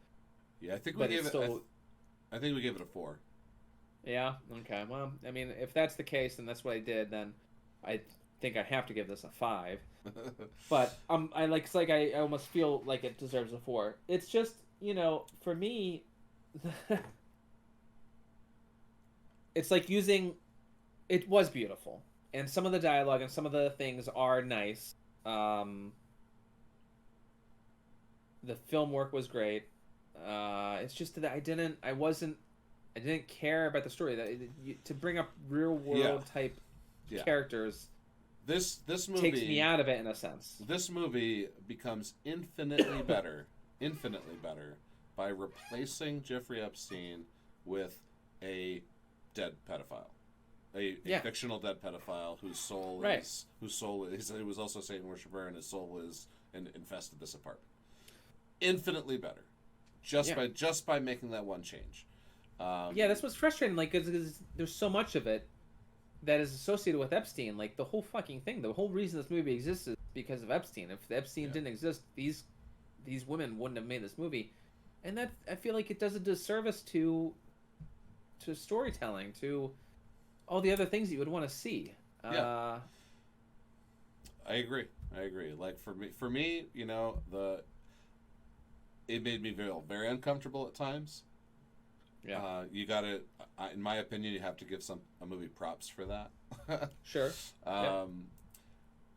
Yeah, I think we gave it. Still... I think we gave it a 4. Yeah. Okay. Well, I mean, if that's the case, and that's what I did, then I think I have to give this a 5. But I almost feel like it deserves a 4. It's just, for me, it's like it was beautiful, and some of the dialogue and some of the things are nice. The film work was great. It's just that I didn't care about the story. To bring up real world type characters, this movie takes me out of it in a sense. This movie becomes infinitely better by replacing Jeffrey Epstein with a dead pedophile. A fictional dead pedophile whose soul is he was also a Satan worshiper, and his soul is infested this apartment. Infinitely better, just by making that one change. That's what's frustrating. Like, cause there's so much of it that is associated with Epstein. Like the whole fucking thing, the whole reason this movie exists is because of Epstein. If Epstein didn't exist, these women wouldn't have made this movie, and that I feel like it does a disservice to storytelling, to all the other things you would want to see. I agree. Like for me, it made me feel very uncomfortable at times. Yeah. You gotta, in my opinion, you have to give a movie props for that. Sure.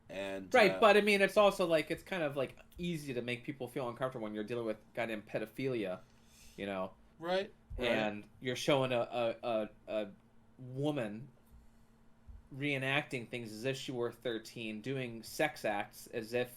And but I mean, it's also like it's kind of like easy to make people feel uncomfortable when you're dealing with goddamn pedophilia, Right. And you're showing a woman reenacting things as if she were 13, doing sex acts as if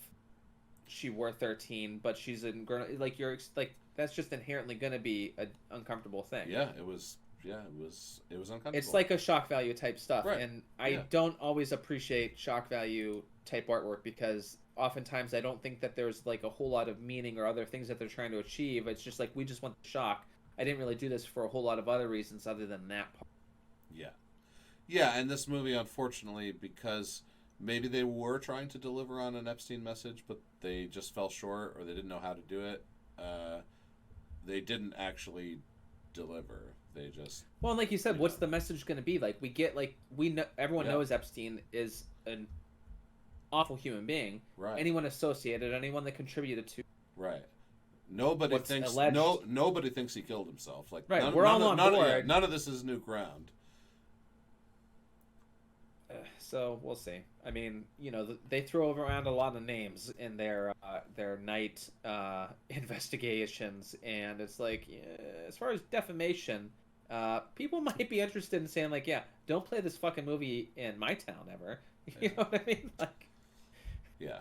she were 13, but she's a grown, like you're like that's just inherently going to be an uncomfortable thing. It was uncomfortable. It's like a shock value type stuff, right. And I don't always appreciate shock value type artwork because oftentimes I don't think that there's like a whole lot of meaning or other things that they're trying to achieve. It's just like we just want the shock. I didn't really do this for a whole lot of other reasons other than that part. Yeah, and this movie, unfortunately, because maybe they were trying to deliver on an Epstein message, but they just fell short or they didn't know how to do it. They didn't actually deliver. They just Well, and like you said, what's the message going to be? Like we know everyone knows Epstein is an awful human being. Right. Anyone associated, anyone that contributed to right. Nobody what's thinks alleged. Nobody thinks he killed himself. Like right, we're all on board. Yeah, none of this is new ground. So we'll see. I mean, you know, they throw around a lot of names in their night investigations, and it's like, as far as defamation, people might be interested in saying like, yeah, don't play this fucking movie in my town ever. You know what I mean? Like, yeah.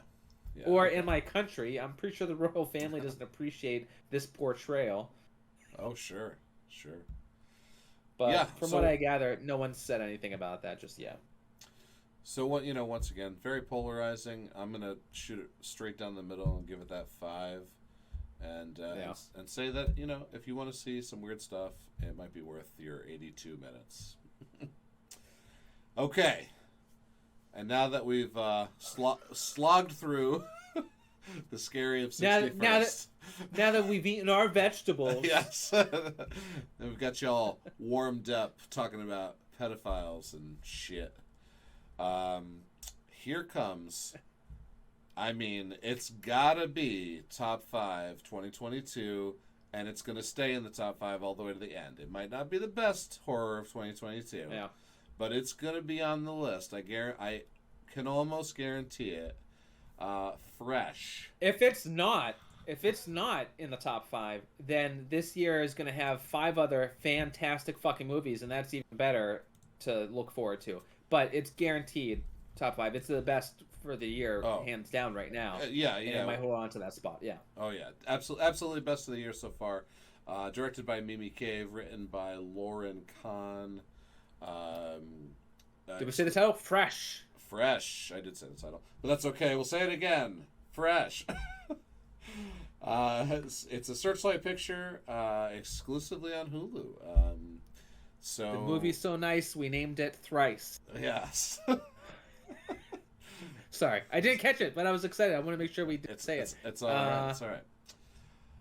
Or in my country, I'm pretty sure the royal family doesn't appreciate this portrayal. Oh, sure. But from what I gather, no one said anything about that just yet. So what once again, very polarizing. I'm gonna shoot it straight down the middle and give it that 5, and say that if you want to see some weird stuff, it might be worth your 82 minutes. Okay, and now that we've slogged through the scary of 61st. Now that we've eaten our vegetables, yes, we've got y'all warmed up talking about pedophiles and shit. Here comes, I mean, it's gotta be top 5 2022, and it's gonna stay in the top 5 all the way to the end. It might not be the best horror of 2022, but it's gonna be on the list. I can almost guarantee it. Fresh. If it's not in the top 5, then this year is gonna have 5 other fantastic fucking movies, and that's even better to look forward to. But it's guaranteed top 5. It's the best for the year, hands down, right now. Yeah. And it might hold on to that spot. Yeah. Oh yeah, absolutely best of the year so far. Directed by Mimi Cave, written by Lauren Kahn. Did we say the title? Fresh. I did say the title, but that's okay. We'll say it again. Fresh. It's a Searchlight picture, exclusively on Hulu. So the movie's so nice, we named it Thrice. Yes. Sorry, I didn't catch it, but I was excited. I want to make sure we did say it. It's all right. It's all right.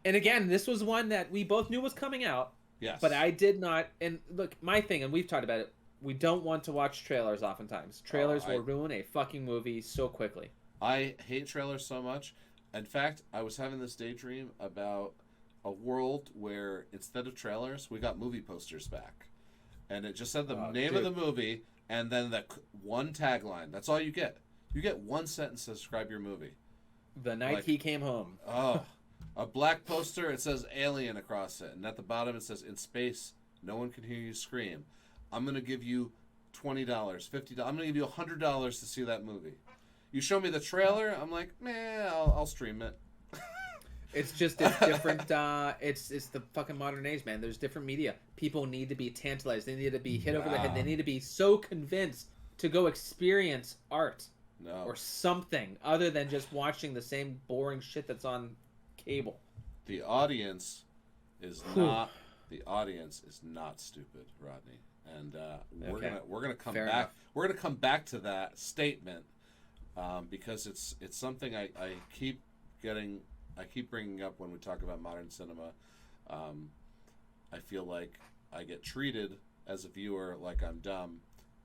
And again, this was one that we both knew was coming out. Yes. But I did not. And look, my thing, and we've talked about it, we don't want to watch trailers oftentimes. Trailers will ruin a fucking movie so quickly. I hate trailers so much. In fact, I was having this daydream about a world where instead of trailers, we got movie posters back. And it just said the name of the movie and then the one tagline. That's all you get. You get one sentence to describe your movie. The night he came home. Oh, a black poster. It says alien across it. And at the bottom it says, in space, no one can hear you scream. I'm going to give you $20, $50. I'm going to give you $100 to see that movie. You show me the trailer, I'm like, man, I'll stream it. It's different. It's the fucking modern age, man. There's different media. People need to be tantalized. They need to be hit over the head. They need to be so convinced to go experience art or something other than just watching the same boring shit that's on cable. The audience is not stupid, Rodney. And we're gonna come back. Enough. We're gonna come back to that statement because it's something I keep bringing up when we talk about modern cinema. I feel like I get treated as a viewer like I'm dumb,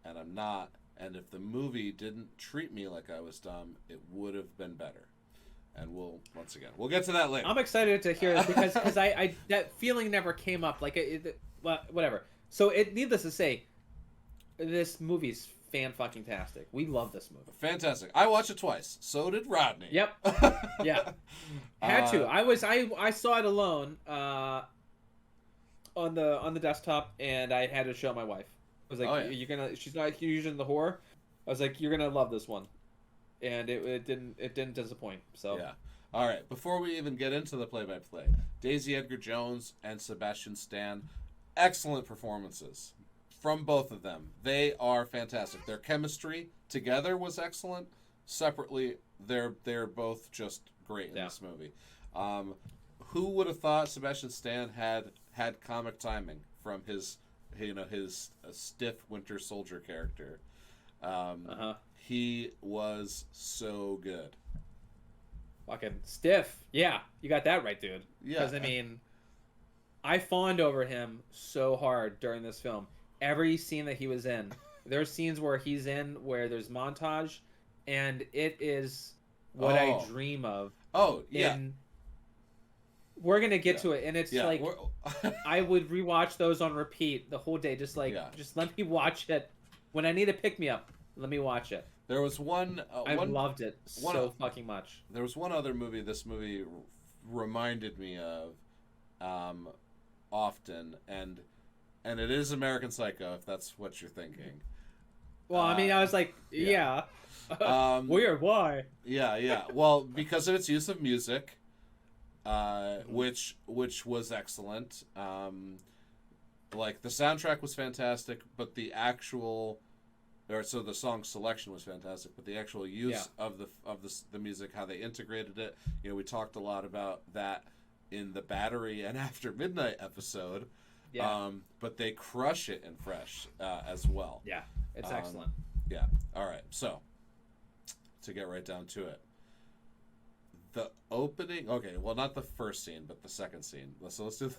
and I'm not. And if the movie didn't treat me like I was dumb, it would have been better. And we'll get to that later. I'm excited to hear it because I that feeling never came up. Like whatever. So needless to say, this movie's fan-fucking-tastic. We love this movie. Fantastic. I watched it twice. So did Rodney. Yep. Yeah. Had to. I saw it alone on the desktop, and I had to show my wife. I was like, she's not using the horror. I was like, you're gonna love this one, and it didn't disappoint. So yeah. All right. Before we even get into the play-by-play, Daisy Edgar Jones and Sebastian Stan, excellent performances from both of them. They are fantastic. Their chemistry together was excellent. Separately, they're both just great in this movie. Who would have thought Sebastian Stan had comic timing from his his stiff Winter Soldier character. Uh-huh. He was so good. Fucking stiff. Yeah, you got that right, dude. Yeah. Because, I mean, I fawned over him so hard during this film. Every scene that he was in, there's scenes where he's in where there's montage, and it is what I dream of. Oh, yeah. We're gonna get to it, and it's like I would rewatch those on repeat the whole day, just just let me watch it. When I need a pick me up, let me watch it. There was one. I loved it so fucking much. There was one other movie this movie reminded me of often, and it is American Psycho, if that's what you're thinking. Well, I mean, I was like, yeah. Weird, why? Yeah. Well, because of its use of music, which was excellent. Like, the soundtrack was fantastic, but the actual... So the song selection was fantastic, but the actual use of the music, how they integrated it, we talked a lot about that in the Battery and After Midnight episode. Yeah. But they crush it in Fresh as well. Yeah, it's excellent. Yeah. All right. So to get right down to it, the opening. Okay, well, not the first scene, but the second scene. So let's do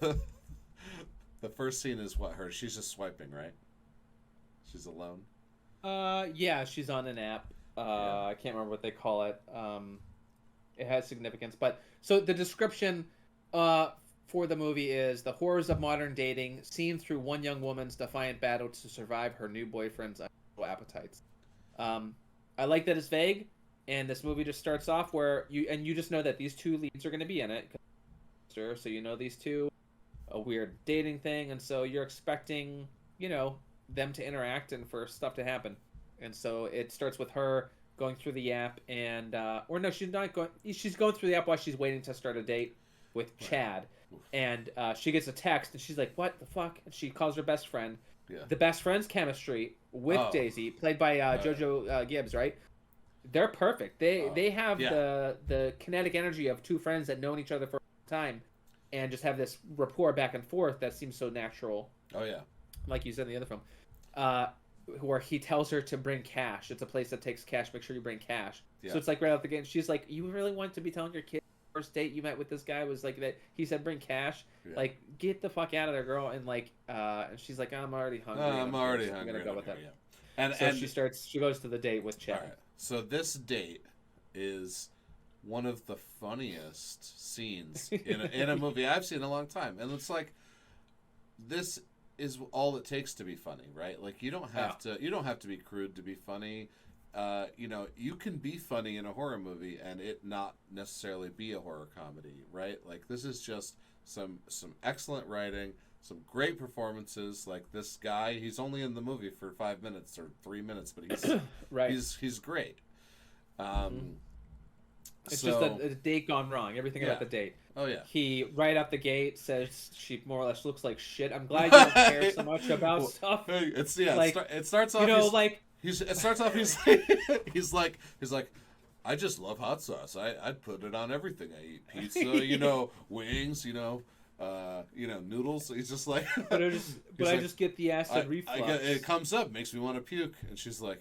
the first scene is what she's just swiping, right? She's alone. Yeah, she's on an app. I can't remember what they call it. It has significance, but so the description for the movie is the horrors of modern dating seen through one young woman's defiant battle to survive her new boyfriend's unusual appetites. I like that it's vague, and this movie just starts off where you just know that these two leads are going to be in it, so these two, a weird dating thing, and so you're expecting them to interact and for stuff to happen. And so it starts with her going through the app and or no, she's not going, she's going through the app while she's waiting to start a date with Chad. And she gets a text and she's like, what the fuck? And she calls her best friend. The best friend's chemistry with Daisy, played by Jojo Gibbs, right? They're perfect. They have the kinetic energy of two friends that known each other for a time and just have this rapport back and forth that seems so natural. Oh yeah. Like you said in the other film, where he tells her to bring cash. It's a place that takes cash. Make sure you bring cash. Yeah. So it's like right out the gate. She's like, you really want to be telling your kid the first date you met with this guy was like that? He said bring cash. Yeah. Like, get the fuck out of there, girl. And like, and she's like, I'm already hungry. I'm already hungry. I'm gonna go with that. Yeah. And she goes to the date with Chad. Right. So this date is one of the funniest scenes in a movie I've seen in a long time, and it's like this is all it takes to be funny, right? Like you don't have to be crude to be funny. You can be funny in a horror movie and it not necessarily be a horror comedy, right? Like this is just some excellent writing, some great performances. Like this guy, he's only in the movie for 5 minutes or 3 minutes, but he's right. He's great. It's just a date gone wrong. Everything about the date. Oh yeah. He right out the gate says she more or less looks like shit. I'm glad you don't care so much about stuff. It's like, it starts off. He's like I just love hot sauce. I'd put it on everything I eat. Pizza, wings, noodles. He's just like. But I just get the acid reflux. It comes up, makes me want to puke, and she's like.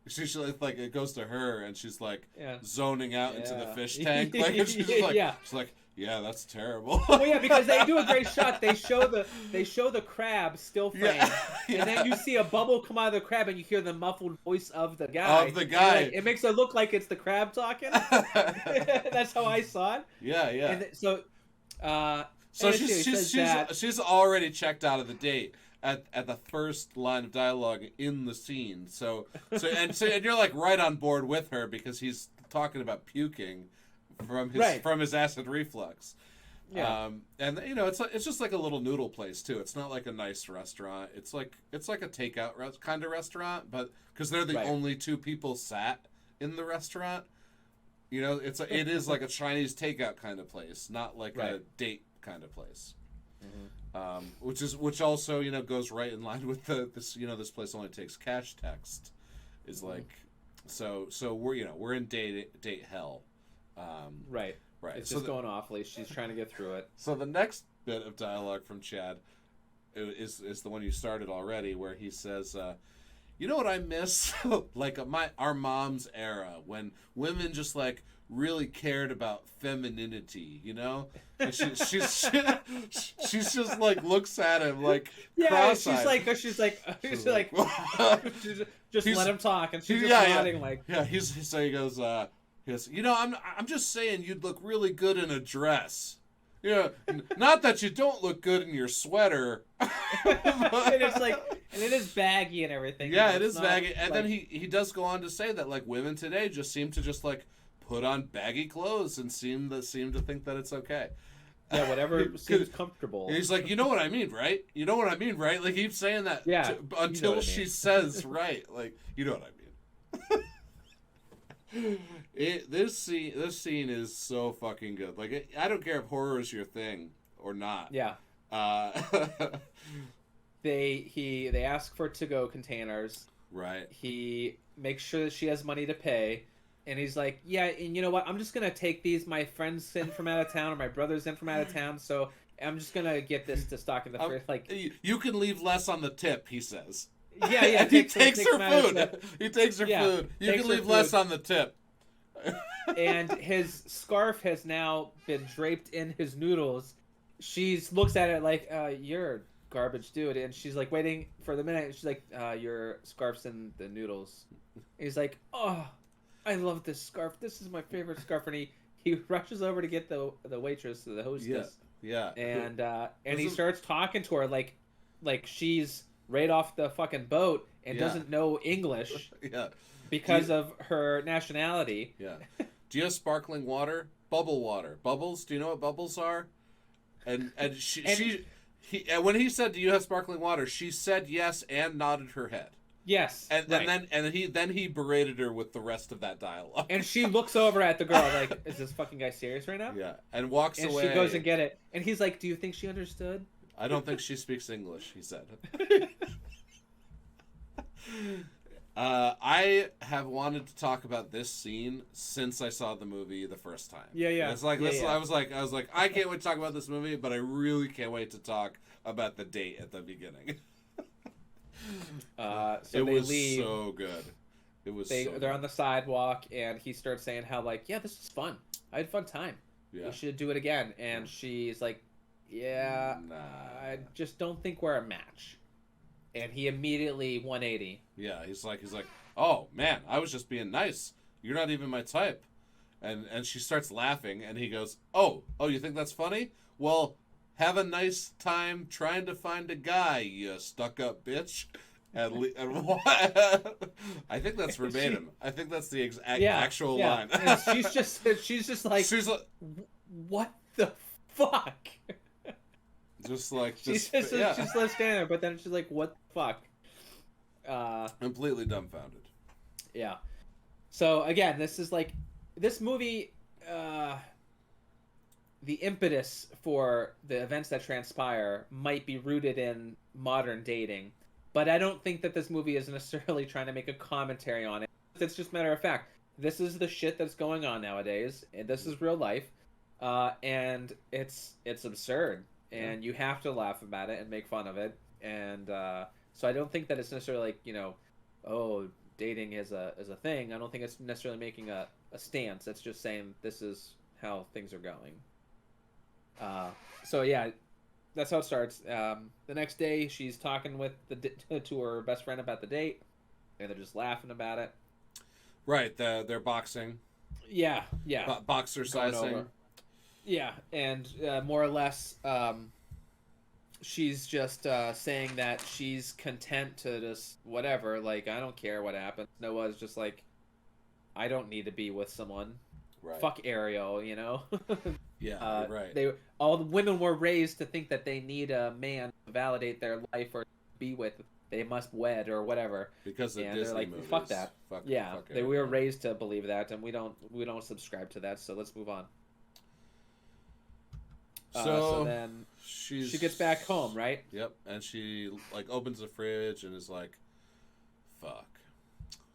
She's like it goes to her and she's like zoning out into the fish tank like and she's like she's like that's terrible. Well, yeah, because they do a great shot. They show the crab still frame, and then you see a bubble come out of the crab, and you hear the muffled voice of the guy. Like, it makes it look like it's the crab talking. That's how I saw it. Yeah. And so she's already checked out of the date. At the first line of dialogue in the scene, and you're like right on board with her because he's talking about puking from his acid reflux, and it's just like a little noodle place too. It's not like a nice restaurant. It's like a takeout kind of restaurant, but because they're the only two people sat in the restaurant, it is like a Chinese takeout kind of place, not like a date kind of place. Mm-hmm. Which also goes right in line with this place only takes cash text is like so we're in date hell. Right. It's just going awfully. She's trying to get through it. So the next bit of dialogue from Chad is the one you started already, where he says, "You know what I miss? Like our mom's era when women just like really cared about femininity, you know." And she's just like looks at him like cross-eyed. she's like just He's- let him talk, and she's just yeah, nodding like, yeah. So he goes, you know, I'm just saying you'd look really good in a dress. Yeah, not that you don't look good in your sweater. and it's like, and it is baggy and everything. Yeah, and it it's is not, baggy. And like, then he does go on to say that like women today just seem to just like put on baggy clothes and seem to think that it's okay. yeah, whatever seems comfortable. And he's like, you know what I mean, right? You know what I mean, right? Like he keeps saying that until she says right. Like, you know what I mean. This scene is so fucking good. Like, I don't care if horror is your thing or not. Yeah. They ask for to-go containers. Right. He makes sure that she has money to pay, and he's like, yeah, and you know what? I'm just gonna take these. My friends in from out of town, or my brother's in from out of town, so I'm just gonna get this to stock in the fridge. Like, you can leave less on the tip, he says. Yeah, yeah. He takes her food. He takes her food. You can leave less on the tip. And his scarf has now been draped in his noodles. She looks at it like, you're a garbage dude. And she's like waiting for the minute. She's like, your scarf's in the noodles. And he's like, oh, I love this scarf. This is my favorite scarf. And he rushes over to get the waitress, the hostess. Yeah. And he starts talking to her like she's right off the fucking boat and doesn't know English. Yeah. Because of her nationality. Yeah. Do you have sparkling water? Bubble water. Bubbles? Do you know what bubbles are? And when he said, "Do you have sparkling water?" she said yes and nodded her head. Yes. And then he berated her with the rest of that dialogue. And she looks over at the girl like, "Is this fucking guy serious right now?" Yeah. And walks away. And she goes and get it. And he's like, "Do you think she understood?" I don't think she speaks English, he said. I have wanted to talk about this scene since I saw the movie the first time. Yeah. It's like I was like, I can't wait to talk about this movie, but I really can't wait to talk about the date at the beginning. So it they was leave. so good. It was. They're on the sidewalk, and he starts saying how like, yeah, this is fun. I had a fun time. Yeah. We should do it again. And she's like, yeah, nah. I just don't think we're a match. And he immediately 180. Yeah, he's like, oh man, I was just being nice. You're not even my type. And she starts laughing, and he goes, oh, you think that's funny? Well, have a nice time trying to find a guy, you stuck-up bitch. And I think that's verbatim. I think that's the actual line. And she's just like, what the fuck? Just like she's left standing there, but then she's like, "What the fuck?" Completely dumbfounded. Yeah. So again, this is like this movie. The impetus for the events that transpire might be rooted in modern dating, but I don't think that this movie is necessarily trying to make a commentary on it. It's just matter of fact. This is the shit that's going on nowadays, and this is real life, and it's absurd. And you have to laugh about it and make fun of it. And so I don't think that it's necessarily like, you know, oh, dating is a thing. I don't think it's necessarily making a stance. It's just saying this is how things are going. So yeah, that's how it starts. The next day, she's talking with to her best friend about the date, and they're just laughing about it. Right, they're boxing. Yeah. Boxercising. Yeah, and more or less, she's just saying that she's content to just whatever. Like, I don't care what happens. Noah's just like, I don't need to be with someone. Right. Fuck Ariel, you know. Yeah, right. All the women were raised to think that they need a man to validate their life or be with. They must wed or whatever. Because of Disney they're like, movies. fuck that. Fuck we were raised to believe that, and we don't subscribe to that. So let's move on. So then she gets back home, right? Yep, and she like opens the fridge and is like, "Fuck."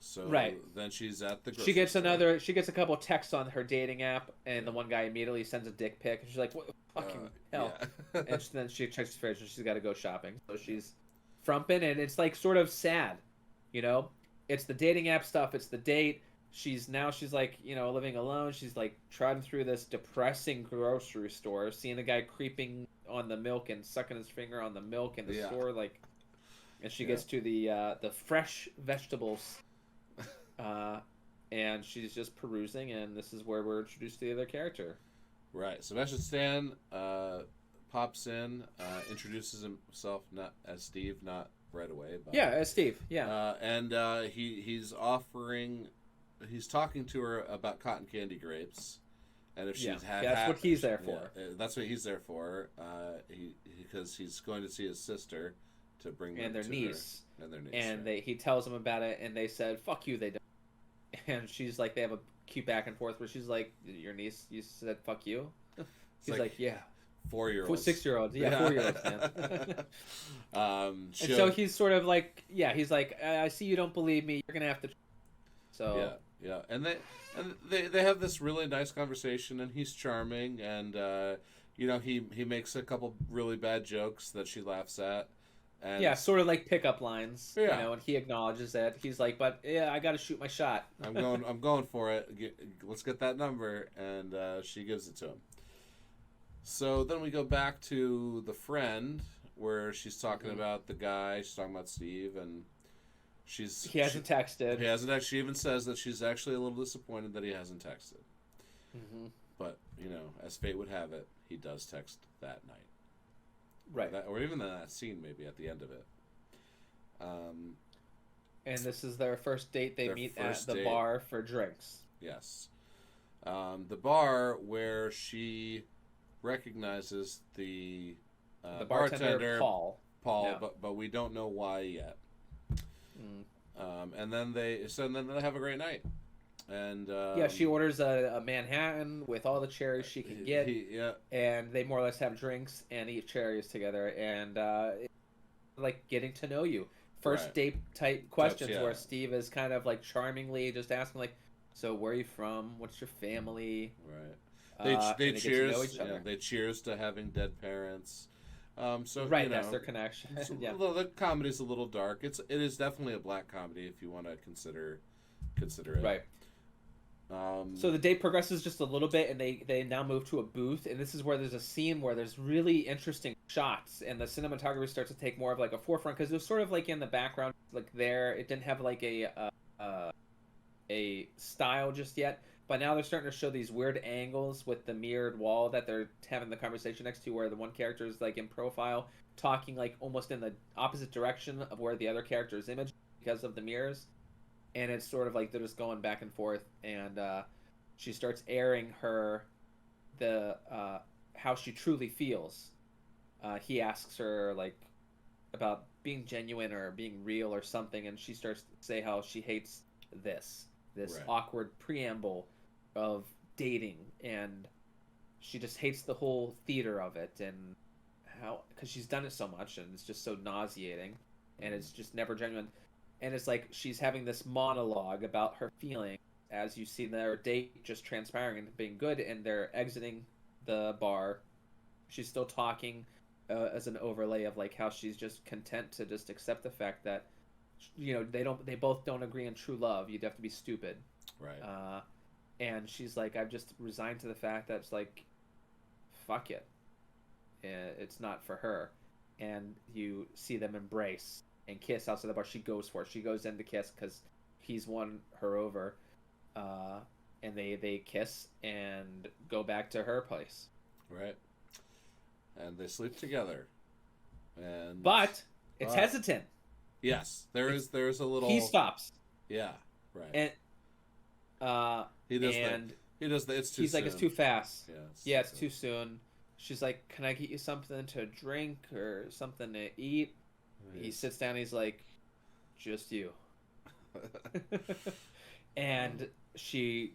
So Right. then she's at the She grocery gets store. another. She gets a couple texts on her dating app, and the one guy immediately sends a dick pic. And she's like, "What the fucking hell?" Yeah. And then she checks the fridge, and she's got to go shopping. So she's frumping, and it's like sort of sad, you know. It's the dating app stuff. It's the date. She's like living alone. She's like trotting through this depressing grocery store, seeing a guy creeping on the milk and sucking his finger on the milk in the Yeah. store, like. And she Yeah. gets to the fresh vegetables, uh, and she's just perusing, and this is where we're introduced to the other character. Right. Sebastian Stan pops in, introduces himself not as Steve, not right away. But, Yeah, Steve. Yeah. And he's talking to her about cotton candy grapes, and if she's had that's what he's there for. that's what he's there for. Because he's going to see his sister to bring them And their to niece. her. And their niece. And right. he tells them about it, and they said, "Fuck you, they don't." And she's like, they have a cute back and forth where she's like, "Your niece, you said fuck you." He's like, "Yeah." 4-year-olds. 6-year-olds. Yeah, 4-year-olds, man. And so he's sort of like, he's like, "I see you don't believe me. You're gonna have to." So yeah, and they have this really nice conversation, and he's charming, and he makes a couple really bad jokes that she laughs at. And yeah, sort of like pickup lines, Yeah. and he acknowledges it. He's like, "But yeah, I got to shoot my shot." I'm going for it. Let's get that number, and she gives it to him. So then we go back to the friend where she's talking about the guy. She's talking about Steve, and he hasn't texted. He hasn't actually. She even says that she's actually a little disappointed that he hasn't texted. Mm-hmm. But as fate would have it, he does text that night. Right. Or even in that scene, maybe at the end of it. And this is their first date. They meet at the bar for drinks. Yes. The bar where she recognizes the bartender Paul, yeah. but we don't know why yet. And then they have a great night. And she orders a Manhattan with all the cherries she can get. And they more or less have drinks and eat cherries together, and like getting to know you. First date type questions where Steve is kind of like charmingly just asking like, "So where are you from? What's your family?" Right. They cheers. They cheers to having dead parents. That's their connection. The comedy's a little dark. It is definitely a black comedy if you want to consider it. Right. So the date progresses just a little bit, and they now move to a booth, and this is where there's a scene where there's really interesting shots, and the cinematography starts to take more of like a forefront because it was sort of like in the background, like there. It didn't have like a style just yet, but now they're starting to show these weird angles with the mirrored wall that they're having the conversation next to, where the one character is like in profile talking like almost in the opposite direction of where the other character is imaged because of the mirrors. And it's sort of like they're just going back and forth, and she starts airing how she truly feels. He asks her like about being genuine or being real or something, and she starts to say how she hates this awkward preamble of dating, and she just hates the whole theater of it, and how because she's done it so much, and it's just so nauseating, and it's just never genuine. And it's like she's having this monologue about her feelings as you see their date just transpiring and being good, and they're exiting the bar. She's still talking as an overlay of like how she's just content to just accept the fact that they both don't agree on true love. You'd have to be stupid. Right. And she's like, I've just resigned to the fact that it's like, fuck it. It's not for her. And you see them embrace and kiss outside the bar. She goes for it. She goes in to kiss because he's won her over. And they kiss and go back to her place. Right. And they sleep together. But it's hesitant. Yes, there is a little. He stops. Yeah. Right. And he does it's too he's soon. Like, it's too fast. Yeah, it's too soon. She's like, can I get you something to drink or something to eat? Yes. He sits down. He's like, just you. And she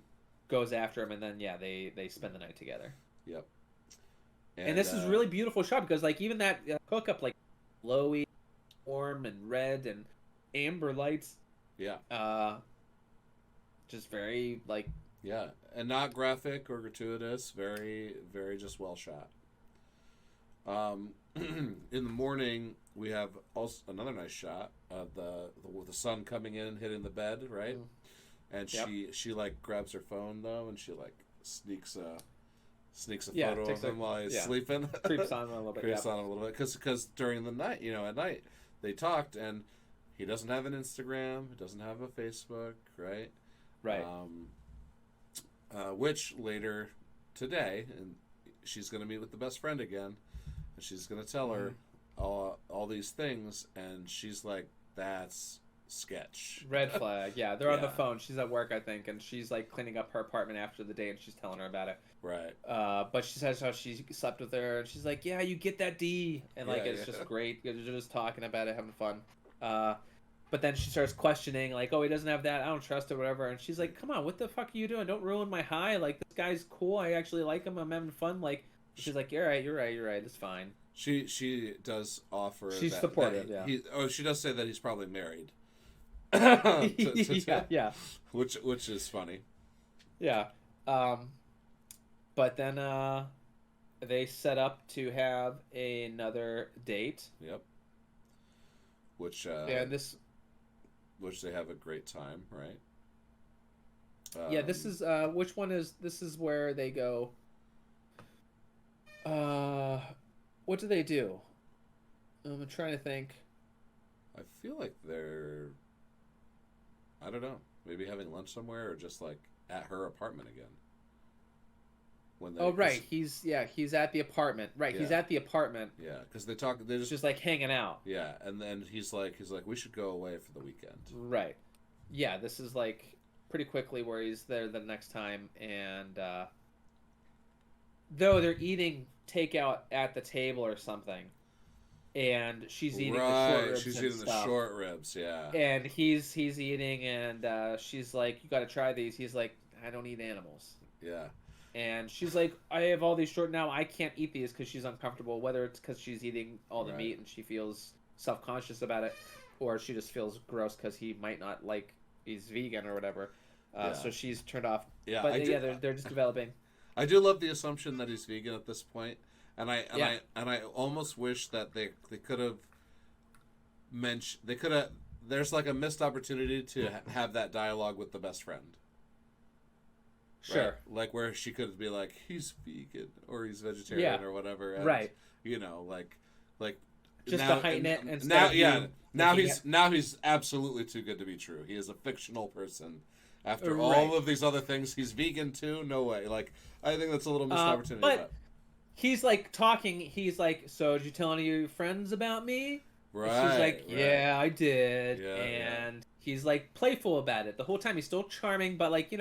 goes after him, and then they spend the night together. Yep. And this is really beautiful shot because like even that hookup, like glowy, warm and red and amber lights. Yeah. just very like Yeah, and not graphic or gratuitous. Very, very just well shot. In the morning, we have also another nice shot of the sun coming in, hitting the bed, right? mm, And yep. she like grabs her phone though, and she like sneaks a Yeah, photo of takes a him while he's yeah. sleeping. Creeps on him a little bit, Creeps yep. on him a little bit because during the night, at night they talked, and he doesn't have an Instagram, he doesn't have a Facebook, right? Right. Which later today, and she's going to meet with the best friend again, and she's going to tell Mm-hmm. her all these things, and she's like, "That's sketch." Red flag. Yeah, they're on the Yeah. phone. She's at work, I think, and she's like cleaning up her apartment after the day, and she's telling her about it. Right. But she says how she slept with her, and she's like, "Yeah, you get that D," and like Yeah, it's yeah. just great. They're just talking about it, having fun. But then she starts questioning, like, "Oh, he doesn't have that. I don't trust it, whatever." And she's like, "Come on, what the fuck are you doing? Don't ruin my high. Like, this guy's cool. I actually like him. I'm having fun." Like, she's like, "You're right. You're right. You're right. It's fine." She does offer She's that, supportive, that yeah. she does say that he's probably married. Yeah, yeah, Which is funny. yeah. But then they set up to have another date, Yep. Which and this, which they have a great time, right? yeah, this is which one is this is where they go. What do they do? I'm trying to think. I feel like they're, I don't know, maybe having lunch somewhere or just like at her apartment again. When they, Oh, right, he's at the apartment. Right, he's Yeah. at the apartment, yeah, because they talk, they just like hanging out. yeah, and then he's like, we should go away for the weekend. Right. Yeah, this is like pretty quickly where he's there the next time, and though they're eating takeout at the table or something, and she's eating the short ribs She's and eating stuff, the short ribs, yeah. and he's eating, and she's like, "You got to try these." He's like, "I don't eat animals." Yeah. And she's like, "I have all these short now. I can't eat these," because she's uncomfortable. Whether it's because she's eating all the Right. meat and she feels self-conscious about it, or she just feels gross because he might not like he's vegan or whatever. Yeah. So she's turned off. Yeah, But yeah, they're just developing. I do love the assumption that he's vegan at this point, and Yeah. I almost wish that they could have mentioned, they could have, there's like a missed opportunity to have that dialogue with the best friend. Sure. Right? Like where she could be like, he's vegan or he's vegetarian Yeah. or whatever, and, Right. like Just now, to heighten it instead now, of yeah. you Now making he's absolutely too good to be true. He is a fictional person. After Right. all of these other things, he's vegan too. No way. Like I think that's a little missed opportunity. but he's like talking. He's like, "So did you tell any of your friends about me?" right. And she's like, right. "Yeah, I did." Yeah, and he's like playful about it the whole time. He's still charming, but like we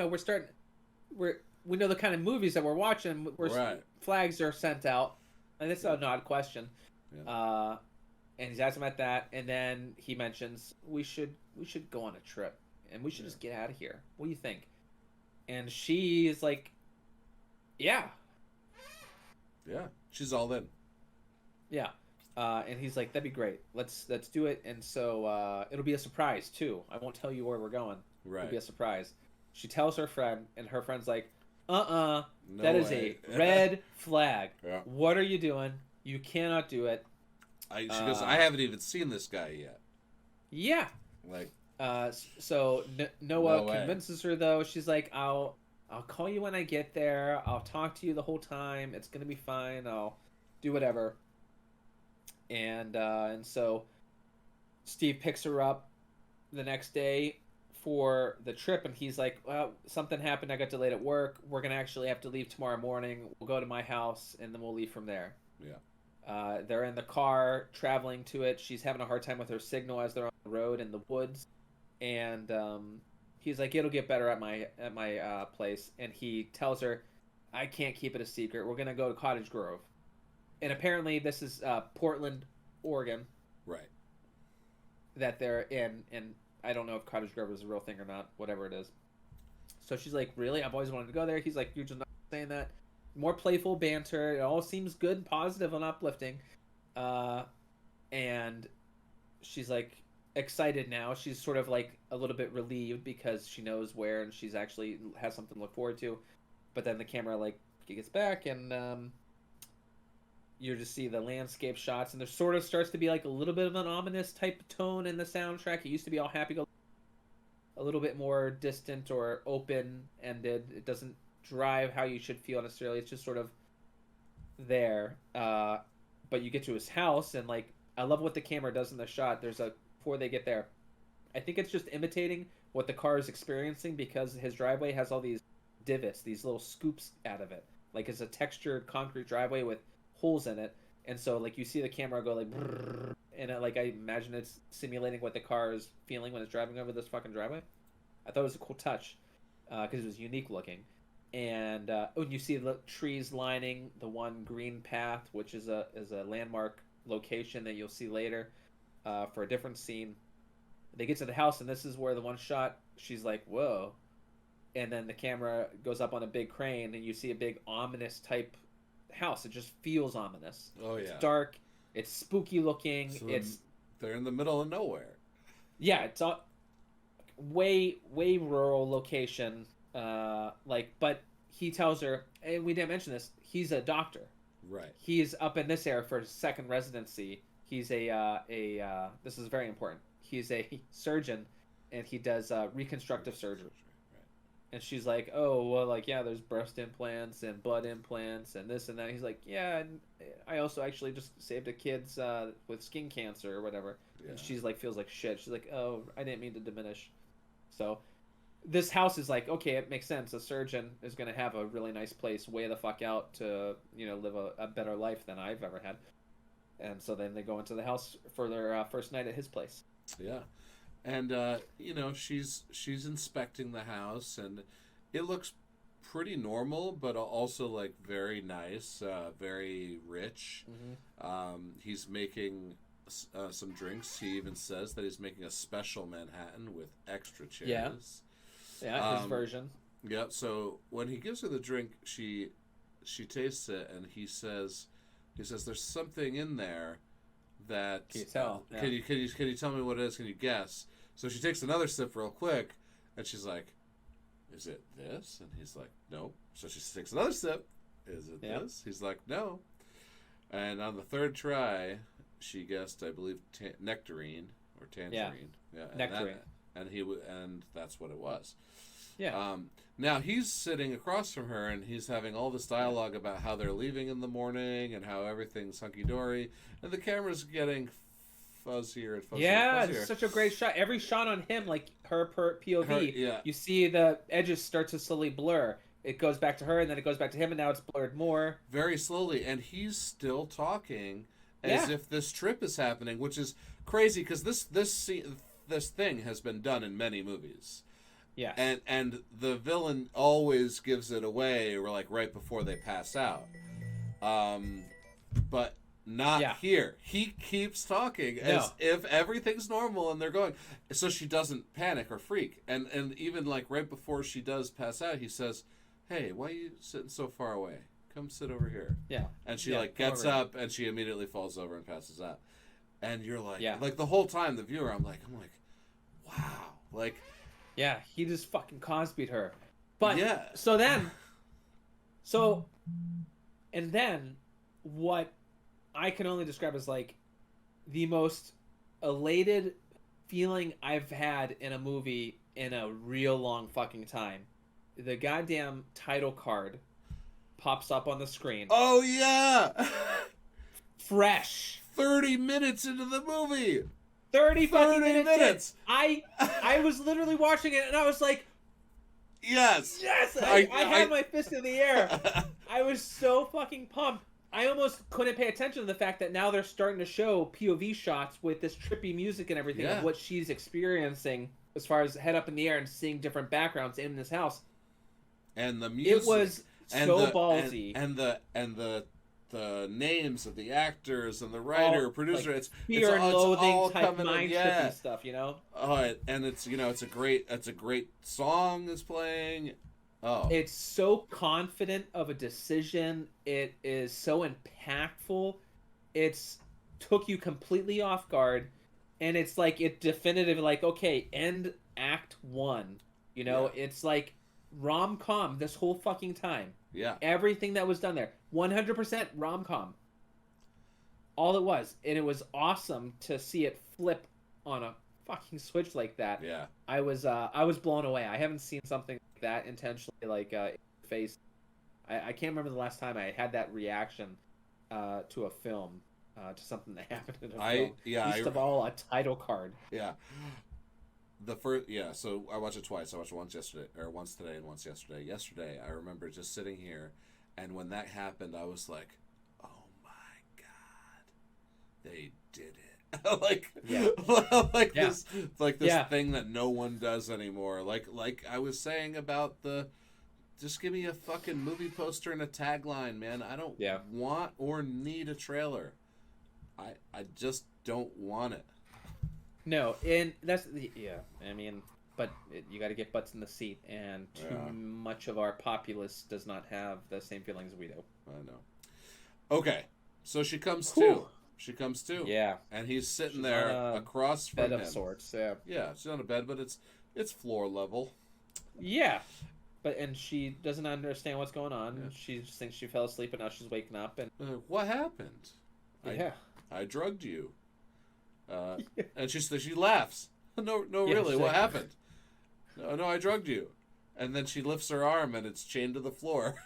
know the kind of movies that we're watching. Where Right. flags are sent out, and that's an odd question. Yeah. And he's asking about that, and then he mentions we should go on a trip, and we should just get out of here. What do you think? And she's like, "Yeah, Yeah. She's all in. yeah." And he's like, "That'd be great. Let's do it." And so it'll be a surprise too. I won't tell you where we're going. Right. It'll be a surprise. She tells her friend, and her friend's like, No that is way. a red flag. Yeah. What are you doing? You cannot do it." She goes, I haven't even seen this guy yet. Yeah. Like, So No Noah way. convinces her though. She's like, I'll call you when I get there. I'll talk to you the whole time. It's gonna be fine. I'll do whatever." And so Steve picks her up the next day for the trip, and he's like, "Well, something happened. I got delayed at work. We're gonna actually have to leave tomorrow morning. We'll go to my house, and then we'll leave from there." yeah. They're in the car traveling to it. She's having a hard time with her signal as they're on the road in the woods, and he's like, "It'll get better at my place." And he tells her, "I can't keep it a secret. We're gonna go to Cottage Grove," and apparently this is Portland, Oregon, Right. that they're in. And I don't know if Cottage Grove is a real thing or not. Whatever it is. So she's like, "Really? I've always wanted to go there." He's like, "You're just not saying that." More playful banter. It all seems good and positive and uplifting. And she's like, excited now. She's sort of like a little bit relieved because she knows where and she's actually has something to look forward to. But then the camera like gets back and you just see the landscape shots and there sort of starts to be like a little bit of an ominous type tone in the soundtrack. It used to be all happy go, a little bit more distant or open ended. It doesn't drive how you should feel necessarily. It's just sort of there. But you get to his house and like I love what the camera does in the shot. There's a before they get there. I think it's just imitating what the car is experiencing because his driveway has all these divots, these little scoops out of it. Like it's a textured concrete driveway with holes in it. And so like you see the camera go like brrr, and like I imagine it's simulating what the car is feeling when it's driving over this fucking driveway. I thought it was a cool touch because it was unique looking. And when you see the trees lining the one green path, which is a landmark location that you'll see later for a different scene. They get to the house, and this is where the one shot, she's like, whoa. And then the camera goes up on a big crane, and you see a big ominous type house. It just feels ominous. Oh, yeah. It's dark. It's spooky looking. So it's they're in the middle of nowhere. Yeah, it's a way rural location. But he tells her, and we didn't mention this, he's a doctor. Right. He's up in this area for his second residency. He's this is very important. He's a surgeon, and he does reconstructive surgery. Right. And she's like, oh, well, like, yeah, there's breast implants and butt implants and this and that. He's like, yeah, and I also actually just saved a kid's with skin cancer or whatever. Yeah. And she's like, feels like shit. She's like, oh, I didn't mean to diminish. So this house is like, okay, it makes sense. A surgeon is going to have a really nice place way the fuck out to, live a better life than I've ever had. And so then they go into the house for their first night at his place. Yeah. And, she's inspecting the house, and it looks pretty normal, but also, like, very nice, very rich. Mm-hmm. He's making some drinks. He even says that he's making a special Manhattan with extra cherries. Yeah, his version. Yep. So when he gives her the drink, she tastes it, and he says, "There's something in there that can you tell? Can you tell me what it is? Can you guess?" So she takes another sip real quick, and she's like, "Is it this?" And he's like, "No." So she takes another sip. "Is it this?" He's like, "No." And on the third try, she guessed, I believe, nectarine or tangerine. Yeah, nectarine. And that's what it was. Yeah. Now he's sitting across from her, and he's having all this dialogue about how they're leaving in the morning and how everything's hunky dory, and the camera's getting fuzzier and fuzzier. Yeah, it's such a great shot. Every shot on him, like her per POV, you see the edges start to slowly blur. It goes back to her, and then it goes back to him, and now it's blurred more. Very slowly, and he's still talking as if this trip is happening, which is crazy because this thing has been done in many movies. Yeah. And the villain always gives it away, or like right before they pass out. But not here. He keeps talking as if everything's normal and they're going. So she doesn't panic or freak. And even like right before she does pass out, he says, "Hey, why are you sitting so far away? Come sit over here." Yeah. And she like gets up and she immediately falls over and passes out. And you're like, like the whole time, the viewer, I'm like, wow, like, yeah, he just fucking Cosby'd her. But and then what I can only describe as like the most elated feeling I've had in a movie in a real long fucking time. The goddamn title card pops up on the screen. Oh yeah. Fresh. 30 minutes into the movie. 30 fucking minutes. I was literally watching it and I was like, yes. I had my fist in the air. I was so fucking pumped. I almost couldn't pay attention to the fact that now they're starting to show POV shots with this trippy music and everything of what she's experiencing as far as head up in the air and seeing different backgrounds in this house. And the music. It was so ballsy. And the names of the actors and the writer, producer, like it's fear and loathing all type coming mind trippy stuff, Oh, and it's it's a great song is playing. Oh, it's so confident of a decision. It is so impactful. It's took you completely off guard. and it's like it definitive like okay, end act 1. You know, Yeah. it's like rom-com this whole fucking time. Yeah. Everything that was done there, 100% rom-com. All it was, and it was awesome to see it flip on a fucking switch like that. Yeah. I was blown away. I haven't seen something like that intentionally like in the face. I can't remember the last time I had that reaction to a film, to something that happened in a film. Least of all, a title card. Yeah. The first, yeah. So I watched it twice. I watched it once yesterday, or once today, and once yesterday. Yesterday, I remember just sitting here, and when that happened, I was like, "Oh my god, they did it!" like, Yeah. like Yeah. this, like this Yeah. thing that no one does anymore. Like I was saying about the, just give me a fucking movie poster and a tagline, man. I don't Yeah. want or need a trailer. I just don't want it. No, and that's yeah. I mean, but you got to get butts in the seat, and too Yeah. much of our populace does not have the same feelings we do. I know. Okay, so she comes Whew. to. She comes to. Yeah, And he's sitting She's there on a across from bed him. of sorts. Yeah, Yeah, she's on a bed, but it's floor level. yeah. But and she doesn't understand what's going on. Yeah. She just thinks she fell asleep, and now she's waking up. And What happened? yeah, I drugged you. And she laughs. No, Yeah, really. she's What like- happened? No, I drugged you. And then she lifts her arm, and it's chained to the floor.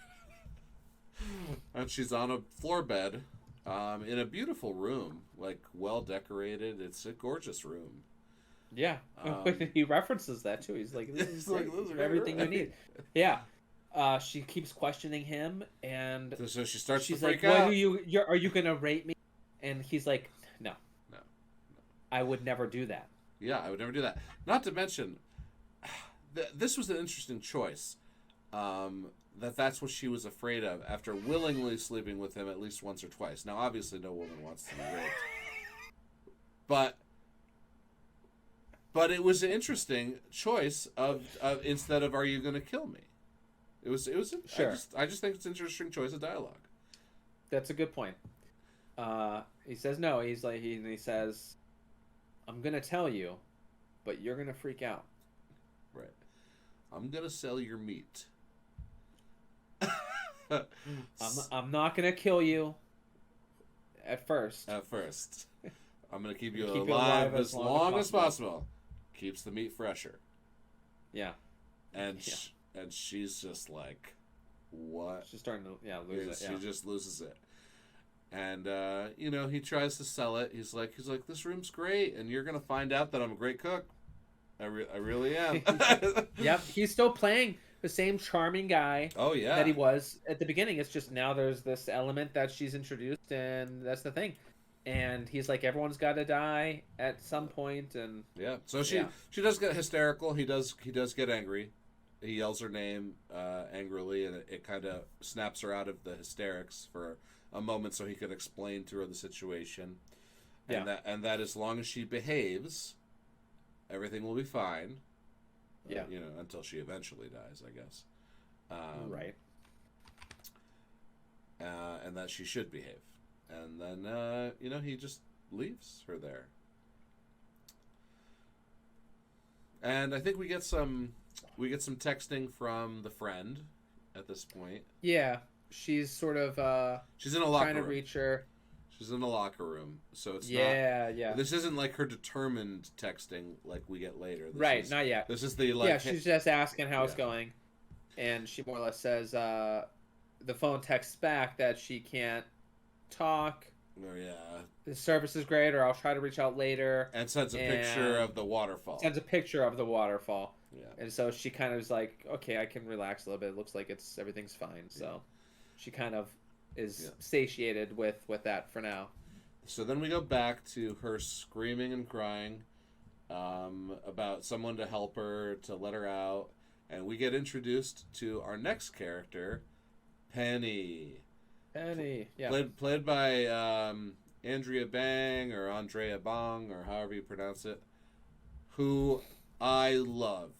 And she's on a floor bed, in a beautiful room, like well decorated. It's a gorgeous room. yeah. He references that too. He's like, "This is It's like, great. "This is Everything you great." need." Yeah. She keeps questioning him, and So she starts she's to like, freak "What out. are you gonna rape me?" And he's like, "No, No. I would never do that." Yeah, I would never do that. Not to mention, this was an interesting choice. That's what she was afraid of after willingly sleeping with him at least once or twice. Now, obviously, no woman wants to be raped, but it was an interesting choice of instead of "Are you going to kill me?" It was. Sure. I just think it's an interesting choice of dialogue. That's a good point. He says no. He's like he says, "I'm gonna tell you, but you're gonna freak out." Right. I'm gonna sell your meat. I'm not gonna kill you. At first. At first, I'm gonna keep you Keep you alive as long as possible. Keeps the meat fresher. Yeah. And Yeah. and she's just like, what? She's starting to lose it. She Yeah. just loses it. And he tries to sell it. He's like, this room's great, and you're gonna find out that I'm a great cook. I really am. Yep. He's still playing the same charming guy Oh yeah. that he was at the beginning. It's just now there's this element that she's introduced, and that's the thing. And he's like, everyone's got to die at some point, and Yeah. So she does get hysterical. He does get angry. He yells her name angrily, and it kind of snaps her out of the hysterics for a moment, so he could explain to her the situation. And that as long as she behaves, everything will be fine. Yeah. Until she eventually dies, I guess. right. And that she should behave. And then he just leaves her there. And I think we get some texting from the friend at this point. Yeah, she's sort of She's in a locker trying to room. reach her. She's in a locker room, so it's Yeah. This isn't like her determined texting like we get later. Not yet. This is the Yeah, she's just asking how it's Yeah. going, and she more or less says the phone texts back that she can't talk. Oh yeah. The service is great, or I'll try to reach out later. And sends a picture of the waterfall. Sends a picture of the waterfall. Yeah. And so she kind of is like, okay, I can relax a little bit. It looks like everything's fine. So she kind of is satiated with that for now. So then we go back to her screaming and crying about someone to help her, to let her out. And we get introduced to our next character, Penny. Penny, yeah. Played by Andrea Bang or Andrea Bong or however you pronounce it, who I love.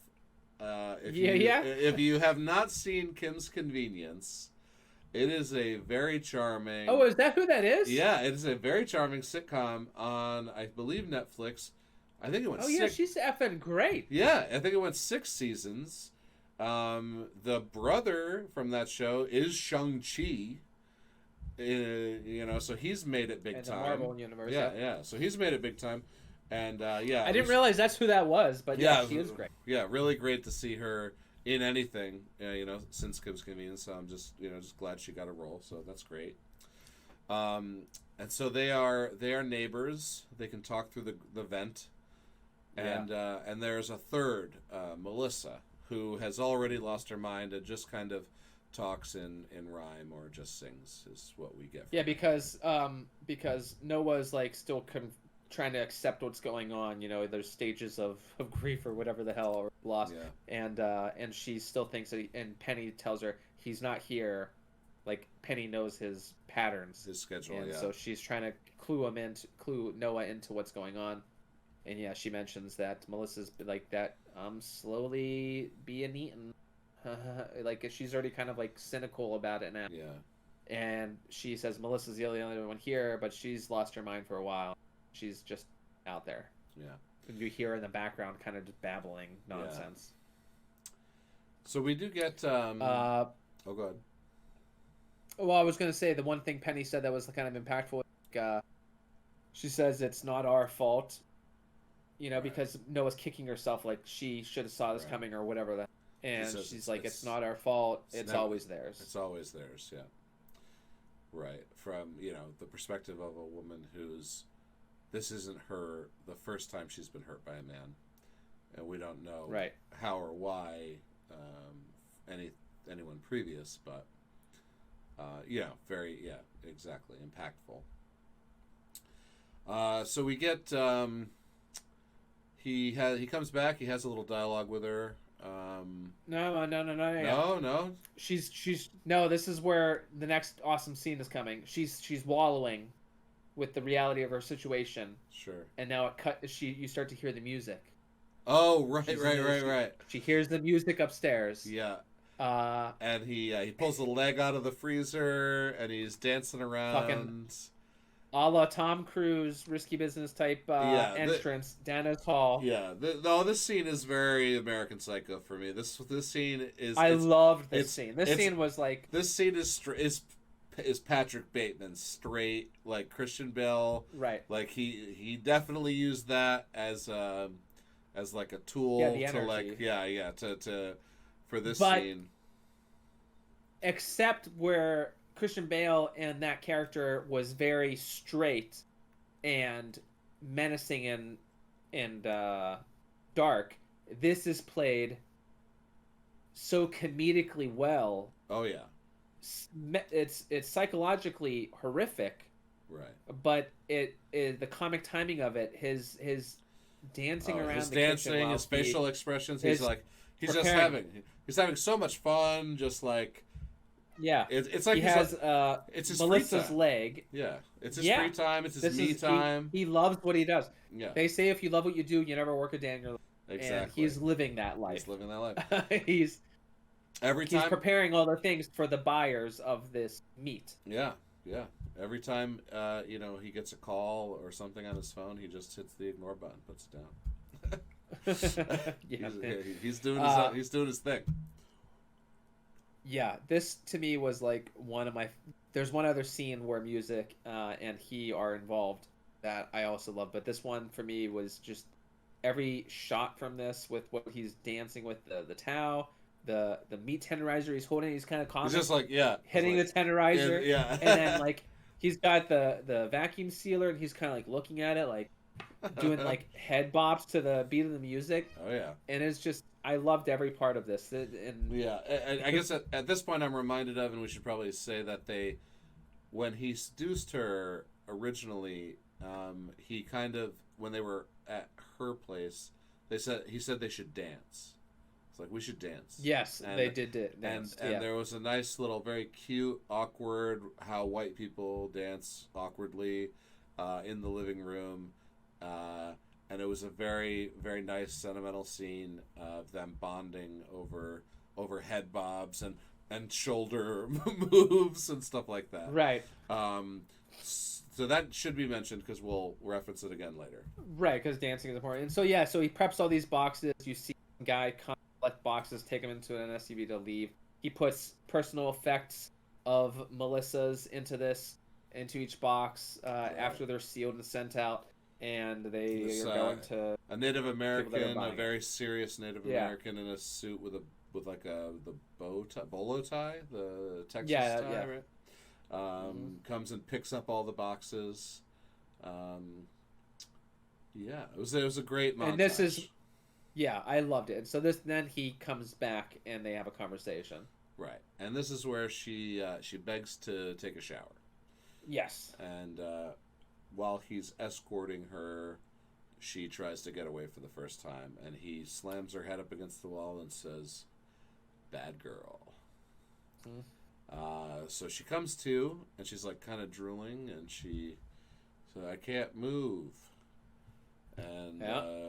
If you have not seen Kim's Convenience, It is a very charming. Oh, is that who that is? Yeah, it is a very charming sitcom on, I believe, Netflix. I think it went Oh yeah, six. she's effing great. Yeah, I think it went 6 seasons. The brother from that show is Shang-Chi. So he's made it big In the time. Marvel universe. Yeah, yeah. So he's made it big time, and yeah, I didn't realize that's who that was, but yeah, she is great. Yeah, really great to see her in anything. Since Kim's Convenience. So I'm just glad she got a role. So that's great. And so they are neighbors. They can talk through the vent, and there's a third, Melissa, who has already lost her mind and just kind of talks in rhyme or just sings is what we get. Yeah, because Noah's like still trying to accept what's going on. There's stages of grief or whatever the hell, or loss, and she still thinks that. And Penny tells her he's not here. Like Penny knows his patterns, his schedule, and so she's trying to clue Noah into what's going on. And yeah, she mentions that Melissa's like that. Slowly being eaten. Like she's already kind of like cynical about it now. Yeah. And she says Melissa's the only one here, but she's lost her mind for a while. She's just out there. Yeah. And you hear her in the background kind of just babbling nonsense. Yeah. So we do get oh, go ahead. Well, I was going to say the one thing Penny said that was kind of impactful. She says it's not our fault, right. Because Noah's kicking herself like she should have saw this coming or whatever. And she's like, it's not our fault. It's always theirs. It's always theirs, yeah. Right. From, the perspective of a woman this isn't the first time she's been hurt by a man. And we don't know how or why anyone previous, but exactly, impactful. So we get he comes back. He has a little dialogue with her. No. She's no. This is where the next awesome scene is coming. She's wallowing with the reality of her situation. Sure. And now you start to hear the music. Oh, right. She hears the music upstairs. Yeah. And he pulls the leg out of the freezer and he's dancing around. A la Tom Cruise, Risky Business type entrance, Dana's Hall. Yeah, this scene is very American Psycho for me. This scene is. I loved this scene. This scene was like. This scene is Patrick Bateman straight, like Christian Bale. Right. Like he definitely used that as like a tool to like for this scene. Except where Christian Bale and that character was very straight and menacing and dark. This is played so comedically well. Oh yeah. It's psychologically horrific. Right. But the comic timing of it, his dancing around his the dancing, kitchen, his facial expressions, he's having so much fun, just like. Yeah, it's like he has it's his Melissa's leg. Yeah, it's his free time. It's his me time. He loves what he does. Yeah, they say if you love what you do, you never work a day in your life. Exactly. And he's living that life. He's living that life. He's preparing all the things for the buyers of this meat. Yeah. Every time he gets a call or something on his phone, he just hits the ignore button, puts it down. He's doing his thing. Yeah, this to me was like one of my. There's one other scene where music and he are involved that I also love, but this one for me was just every shot from this with what he's dancing with the towel, the meat tenderizer he's holding. He's kind of calm. He's just like hitting the tenderizer, and then like he's got the vacuum sealer and he's kind of like looking at it like doing like head bops to the beat of the music. Oh yeah, and it's just. I loved every part of this. I guess at this point I'm reminded of, and we should probably say that when he seduced her originally, he kind of, when they were at her place, he said they should dance. It's like, we should dance. Yes, they did dance. And there was a nice little, very cute, awkward, how white people dance awkwardly in the living room. And it was a very, very nice sentimental scene of them bonding over head bobs. And and shoulder moves and stuff like that. Right. So that should be mentioned because we'll reference it again later. Right, because dancing is important. And so yeah, so he preps all these boxes. You see a guy collect boxes, take them into an SUV to leave. He puts personal effects of Melissa's into each box after they're sealed and sent out, and they are going to a Native American, a it. very serious Native American in a suit with the bolo tie, the Texas tie, right? Comes and picks up all the boxes. It was a great montage. And this is, I loved it. And so then he comes back and they have a conversation. Right, and this is where she begs to take a shower. Yes. And while he's escorting her, she tries to get away for the first time, and he slams her head up against the wall and says, "Bad girl." So she comes to, and she's like kind of drooling, and she said, "I can't move." And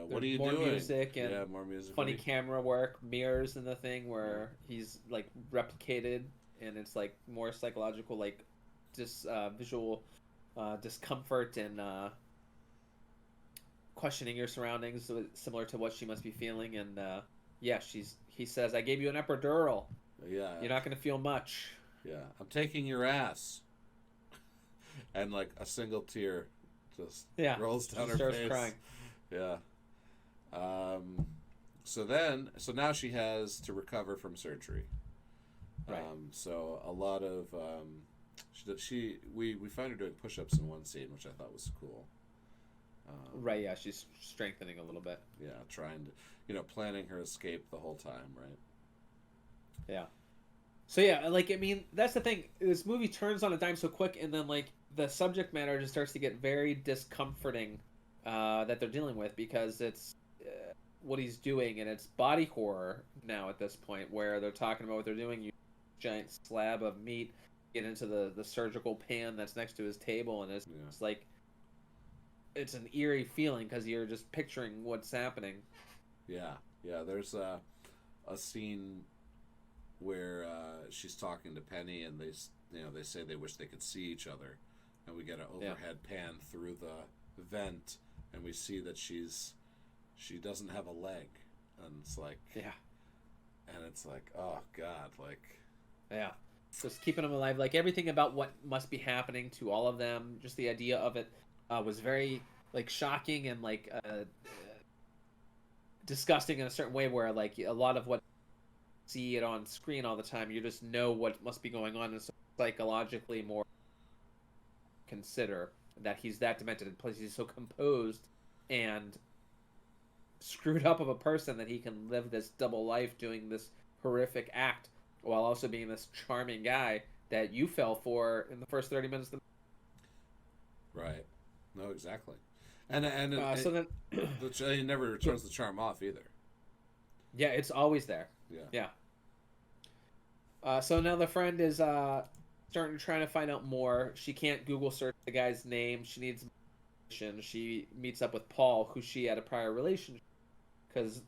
what are you doing? More music and more music. Funny camera work, mirrors in the thing where he's like replicated, and it's like more psychological, like just visual discomfort and questioning your surroundings, similar to what she must be feeling. And he says, "I gave you an epidural. Yeah, you're not going to feel much." Yeah, "I'm taking your ass," and like a single tear just rolls down her face. Crying. Yeah. So now she has to recover from surgery. Right. So a lot of we find her doing push-ups in one scene, which I thought was cool. Right. Yeah, she's strengthening a little bit. Yeah, trying to, planning her escape the whole time, right? Yeah. So yeah, like, I mean, that's the thing. This movie turns on a dime so quick, and then like the subject matter just starts to get very discomforting that they're dealing with, because it's what he's doing, and it's body horror now at this point, where they're talking about what they're doing. You giant slab of meat get into the surgical pan that's next to his table, and it's like it's an eerie feeling because you're just picturing what's happening. Yeah. There's a scene where she's talking to Penny, and they say they wish they could see each other, and we get an overhead pan through the vent, and we see that she doesn't have a leg, and it's like oh god, like just keeping them alive, like everything about what must be happening to all of them, just the idea of it was very like shocking and like disgusting in a certain way, where like a lot of what see it on screen all the time, you just know what must be going on, and so psychologically more consider that he's that demented, and plus he's so composed and screwed up of a person that he can live this double life doing this horrific act while also being this charming guy that you fell for in the first 30 minutes of the right. No, exactly. so then he never turns the charm off either. Yeah, it's always there. Yeah. So now the friend is starting to try to find out more. She can't Google search the guy's name. She needs information. She meets up with Paul, who she had a prior relationship, because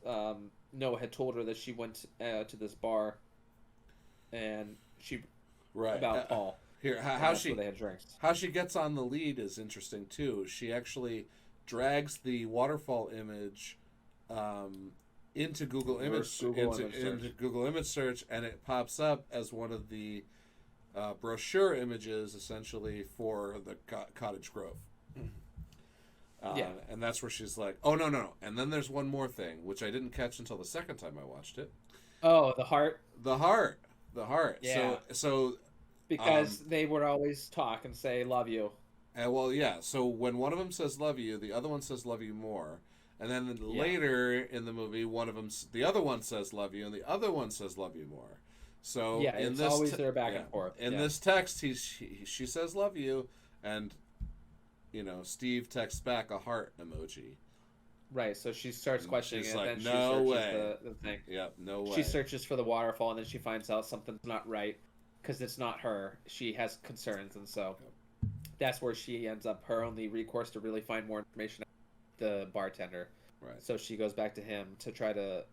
Noah had told her that she went to this bar, and she about Paul. Here, how they had drinks. How she gets on the lead is interesting too. She actually drags the waterfall image into Google Image Search, and it pops up as one of the brochure images, essentially, for the Cottage Grove. And that's where she's like, "Oh no!" And then there's one more thing, which I didn't catch until the second time I watched it. Oh, the heart. The heart. Yeah. So because they would always talk and say "love you." So when one of them says "love you," the other one says "love you more." And then later in the movie, the other one says "love you," and the other one says "love you more." So it's always their back and forth. In this text, she says "love you," and Steve texts back a heart emoji. Right. So she starts questioning it, like, and then no she searches way. the thing. Yeah, no way. She searches for the waterfall, and then she finds out something's not right because it's not her. She has concerns, and so that's where she ends up. Her only recourse to really find more information. The bartender. Right. So she goes back to him to try to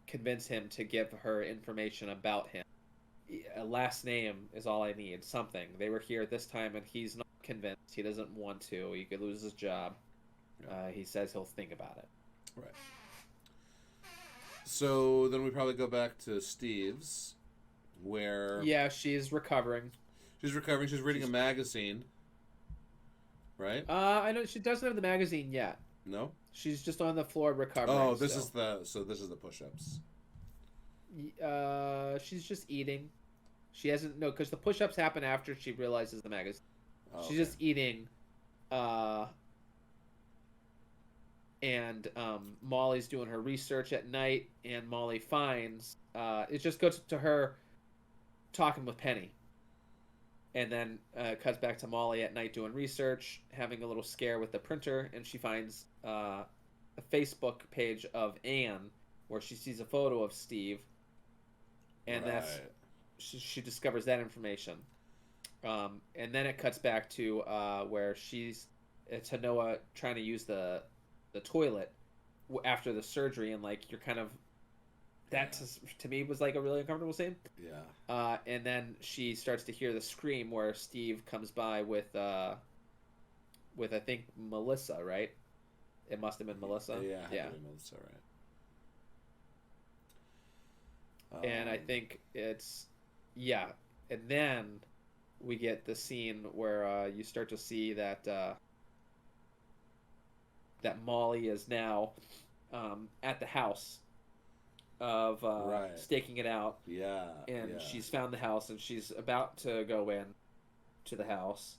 convince him to give her information about him. a last name is all I need. Something. They were here at this time, and he's not convinced. He doesn't want to. He could lose his job. Yeah. He says he'll think about it. Right. So then we probably go back to Steve's, where Yeah, she's recovering. she's recovering. She's reading a magazine, right? I know she doesn't have the magazine yet. No. She's just on the floor recovering. Oh, this still. is the push-ups. She's just eating. She hasn't no, because the push-ups happen after she realizes the magazine. Oh, She's just eating. And Molly's doing her research at night, and Molly finds it just goes to her talking with Penny, and then cuts back to Molly at night doing research, having a little scare with the printer, and she finds a Facebook page of Anne where she sees a photo of Steve, and that's she discovers that information, and then it cuts back to where it's Noah trying to use the toilet after the surgery, and like you're kind of to me was like a really uncomfortable scene. Yeah. And then she starts to hear the scream where Steve comes by with I think Melissa, right? It must have been Melissa. Yeah. Had to be Melissa, right? And I think it's and then we get the scene where you start to see that that Molly is now at the house of staking it out. Yeah. And she's found the house, and she's about to go in to the house.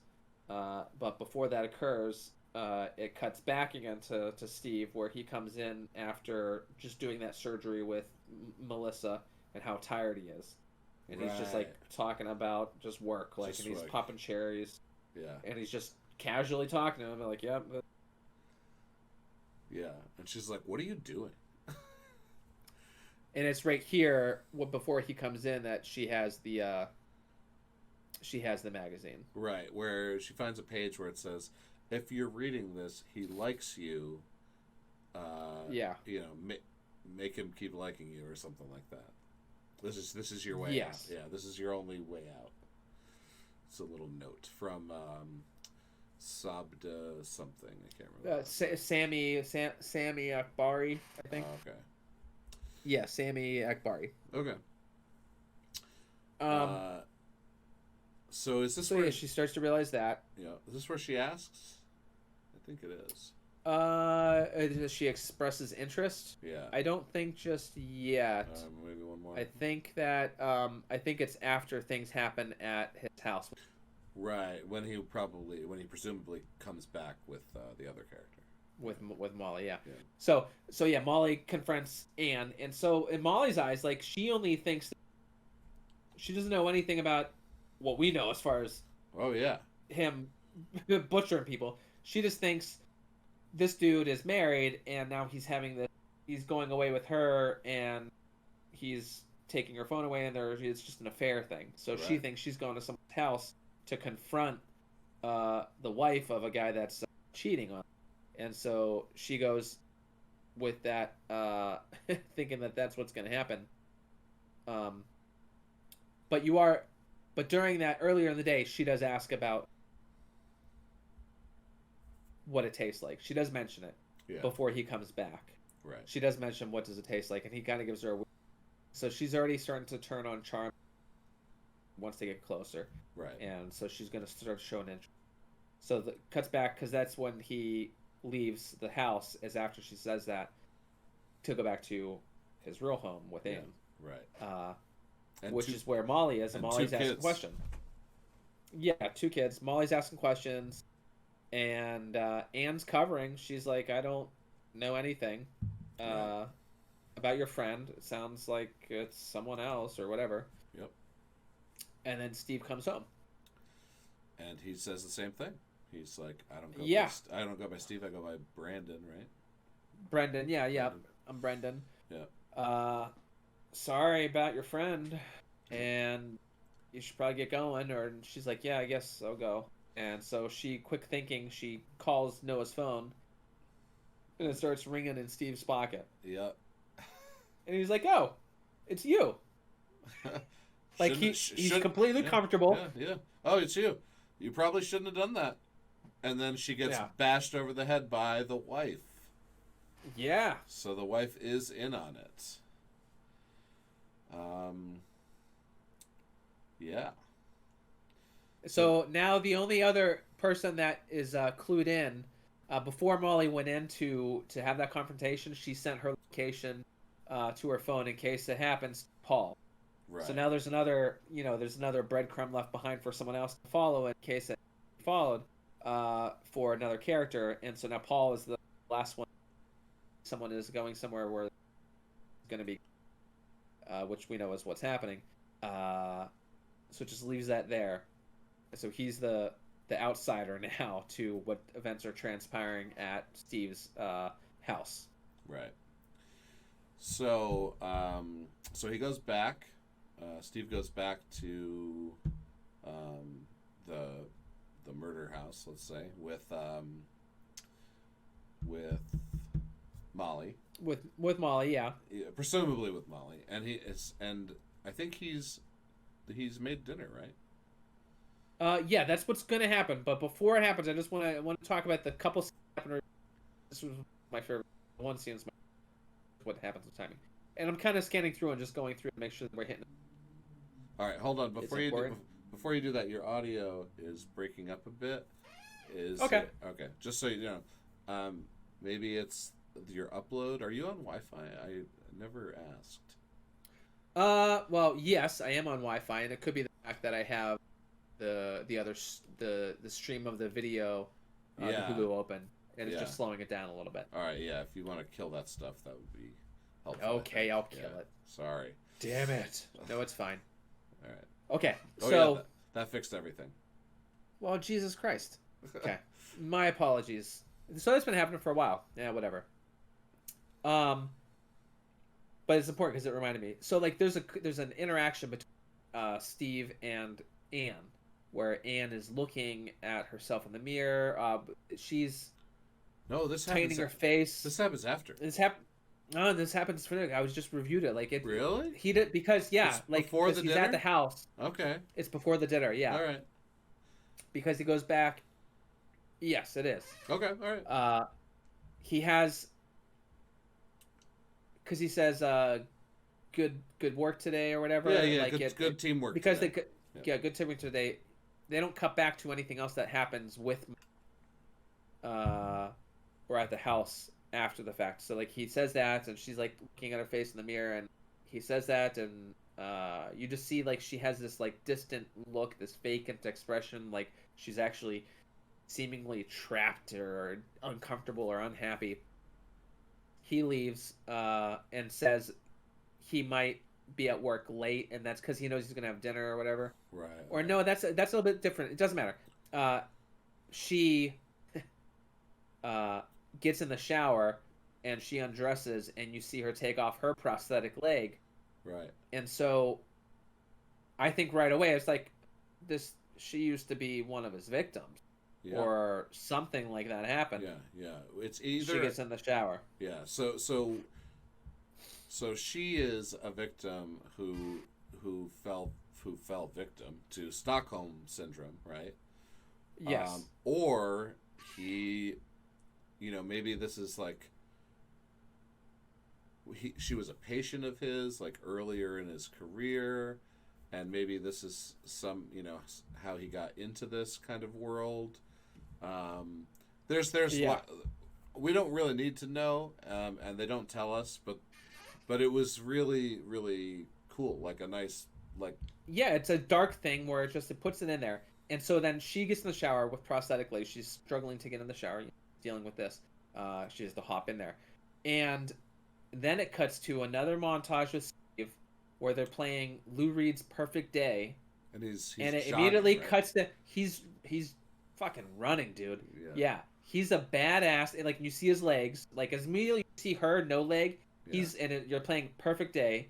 But before that occurs, it cuts back again to Steve, where he comes in after just doing that surgery with Melissa and how tired he is. And he's just like talking about just work, like, and he's popping cherries. Yeah. And he's just casually talking to him, like, yep. Yeah, yeah, and she's like, "What are you doing?" And it's right here, before he comes in, that she has the magazine. Right, where she finds a page where it says, "If you're reading this, he likes you. Yeah, you know, make him keep liking you, or something like that. This is your way out. Yeah, this is your only way out." It's a little note from Sabda something. I can't remember. Sami Akbari, I think. Oh, okay. Yeah, Sami Akbari. Okay. So is this where she starts to realize that? Yeah. Is this where she asks? I think it is. She expresses interest. Yeah. I don't think just yet. Maybe one more. I think that I think it's after things happen at his house. Right, when he presumably comes back with the other character. With Molly, yeah. So yeah, Molly confronts Anne, and so in Molly's eyes, like, she only thinks she doesn't know anything about what we know as far as him butchering people. She just thinks this dude is married, and now he's going away with her, and he's taking her phone away, and it's just an affair thing. So she thinks she's going to someone's house to confront the wife of a guy that's cheating on her. And so she goes with that, thinking that that's what's going to happen. But during that, earlier in the day, she does ask about what it tastes like. She does mention it before he comes back. Right. She does mention what does it taste like, and he kind of gives her a... So she's already starting to turn on charm once they get closer. Right. And so she's going to start showing interest. So the cuts back, because that's when he leaves the house, is after she says that, to go back to his real home with Anne. Right. Which is where Molly is, and Molly's asking a question. Yeah, 2 kids. Molly's asking questions, and Anne's covering. She's like, I don't know anything about your friend. It sounds like it's someone else or whatever. Yep. And then Steve comes home. And he says the same thing. He's like, I don't go by Steve, I go by Brandon, right? Brendan, yeah. I'm Brendan. Yeah. Sorry about your friend, and you should probably get going. Or she's like, yeah, I guess I'll go. And so she, quick thinking, she calls Noah's phone, and it starts ringing in Steve's pocket. Yep. And he's like, oh, it's you. Like Shouldn't he's should completely yeah, comfortable. yeah. Oh, it's you. You probably shouldn't have done that. And then she gets Yeah. bashed over the head by the wife. Yeah. So the wife is in on it. Um, yeah. So So now the only other person that is clued in, before Molly went in to have that confrontation, she sent her location to her phone in case it happens to Paul. So right, now there's another breadcrumb left behind for someone else to follow in case it followed for another character. And so now Paul is the last one. Someone is going somewhere where it's going to be, which we know is what's happening. So it just leaves that there. So he's the outsider now to what events are transpiring at Steve's house. right. So he goes back. Steve goes back to um, the the murder house, let's say, with Molly, With Molly, yeah. presumably with Molly, and I think he's made dinner, right? Yeah, that's what's gonna happen. But before it happens, I want to talk about the couple scenes that happened. This was my favorite. One scene is what happens with timing, and I'm kind of scanning through and just going through to make sure that we're hitting. All right, hold on. It's important. Before you do that, your audio is breaking up a bit. Okay. Okay? Just so you know, maybe it's your upload. Are you on Wi-Fi? I never asked. Well, yes, I am on Wi-Fi, and it could be the fact that I have the stream of the video, the Yeah. Hulu open, and it's Yeah. just slowing it down a little bit. All right. Yeah. If you want to kill that stuff, that would be helpful. Okay, I'll kill it. Sorry. Damn it! No, it's fine. All right. Okay, Oh so yeah, that fixed everything. well, Jesus Christ. Okay, my apologies. So that's been happening for a while. Yeah, whatever. Um, but it's important because it reminded me. So like, there's an interaction between Steve and Anne, where Anne is looking at herself in the mirror. She's No, this tightening happens. her face. This happens after. This happens for. I was just reviewed it. Like it. Really? He did because It's like before because the he's dinner? at the house. Okay. It's before the dinner. Yeah. All right. Because he goes back. Yes, it is. Okay. All right. He has because he says good work today or whatever. Yeah. Yeah. Like Good teamwork. because today. good teamwork today. They don't cut back to anything else that happens with or at the house after the fact. So like he says that, and she's like looking at her face in the mirror, and he says that, and you just see like she has this like distant look, this vacant expression, like she's actually seemingly trapped or uncomfortable or unhappy. He leaves and says he might be at work late, and that's because he knows he's gonna have dinner or whatever. Right. Or no, that's a little bit different. It doesn't matter. She gets in the shower and she undresses, and you see her take off her prosthetic leg. Right. And so, I think right away it's like this. She used to be one of his victims, Yeah. or something like that happened. Yeah. Yeah. It's either. She gets in the shower. Yeah. So she is a victim who fell victim to Stockholm syndrome, right? Yes. Or he, maybe this is like she was a patient of his like earlier in his career, and maybe this is some how he got into this kind of world. There's Yeah. we don't really need to know, and they don't tell us, but it was really really cool, like a nice like. Yeah, it's a dark thing where it puts it in there. And so then she gets in the shower with prosthetic legs. She's struggling to get in the shower, dealing with this. She has to hop in there. And then it cuts to another montage with Steve where they're playing Lou Reed's Perfect Day. And he's and it jogging, immediately right? cuts to he's fucking running, dude. Yeah. He's a badass. And like you see his legs. Like as immediately you see her, no leg. Yeah. You're playing Perfect Day.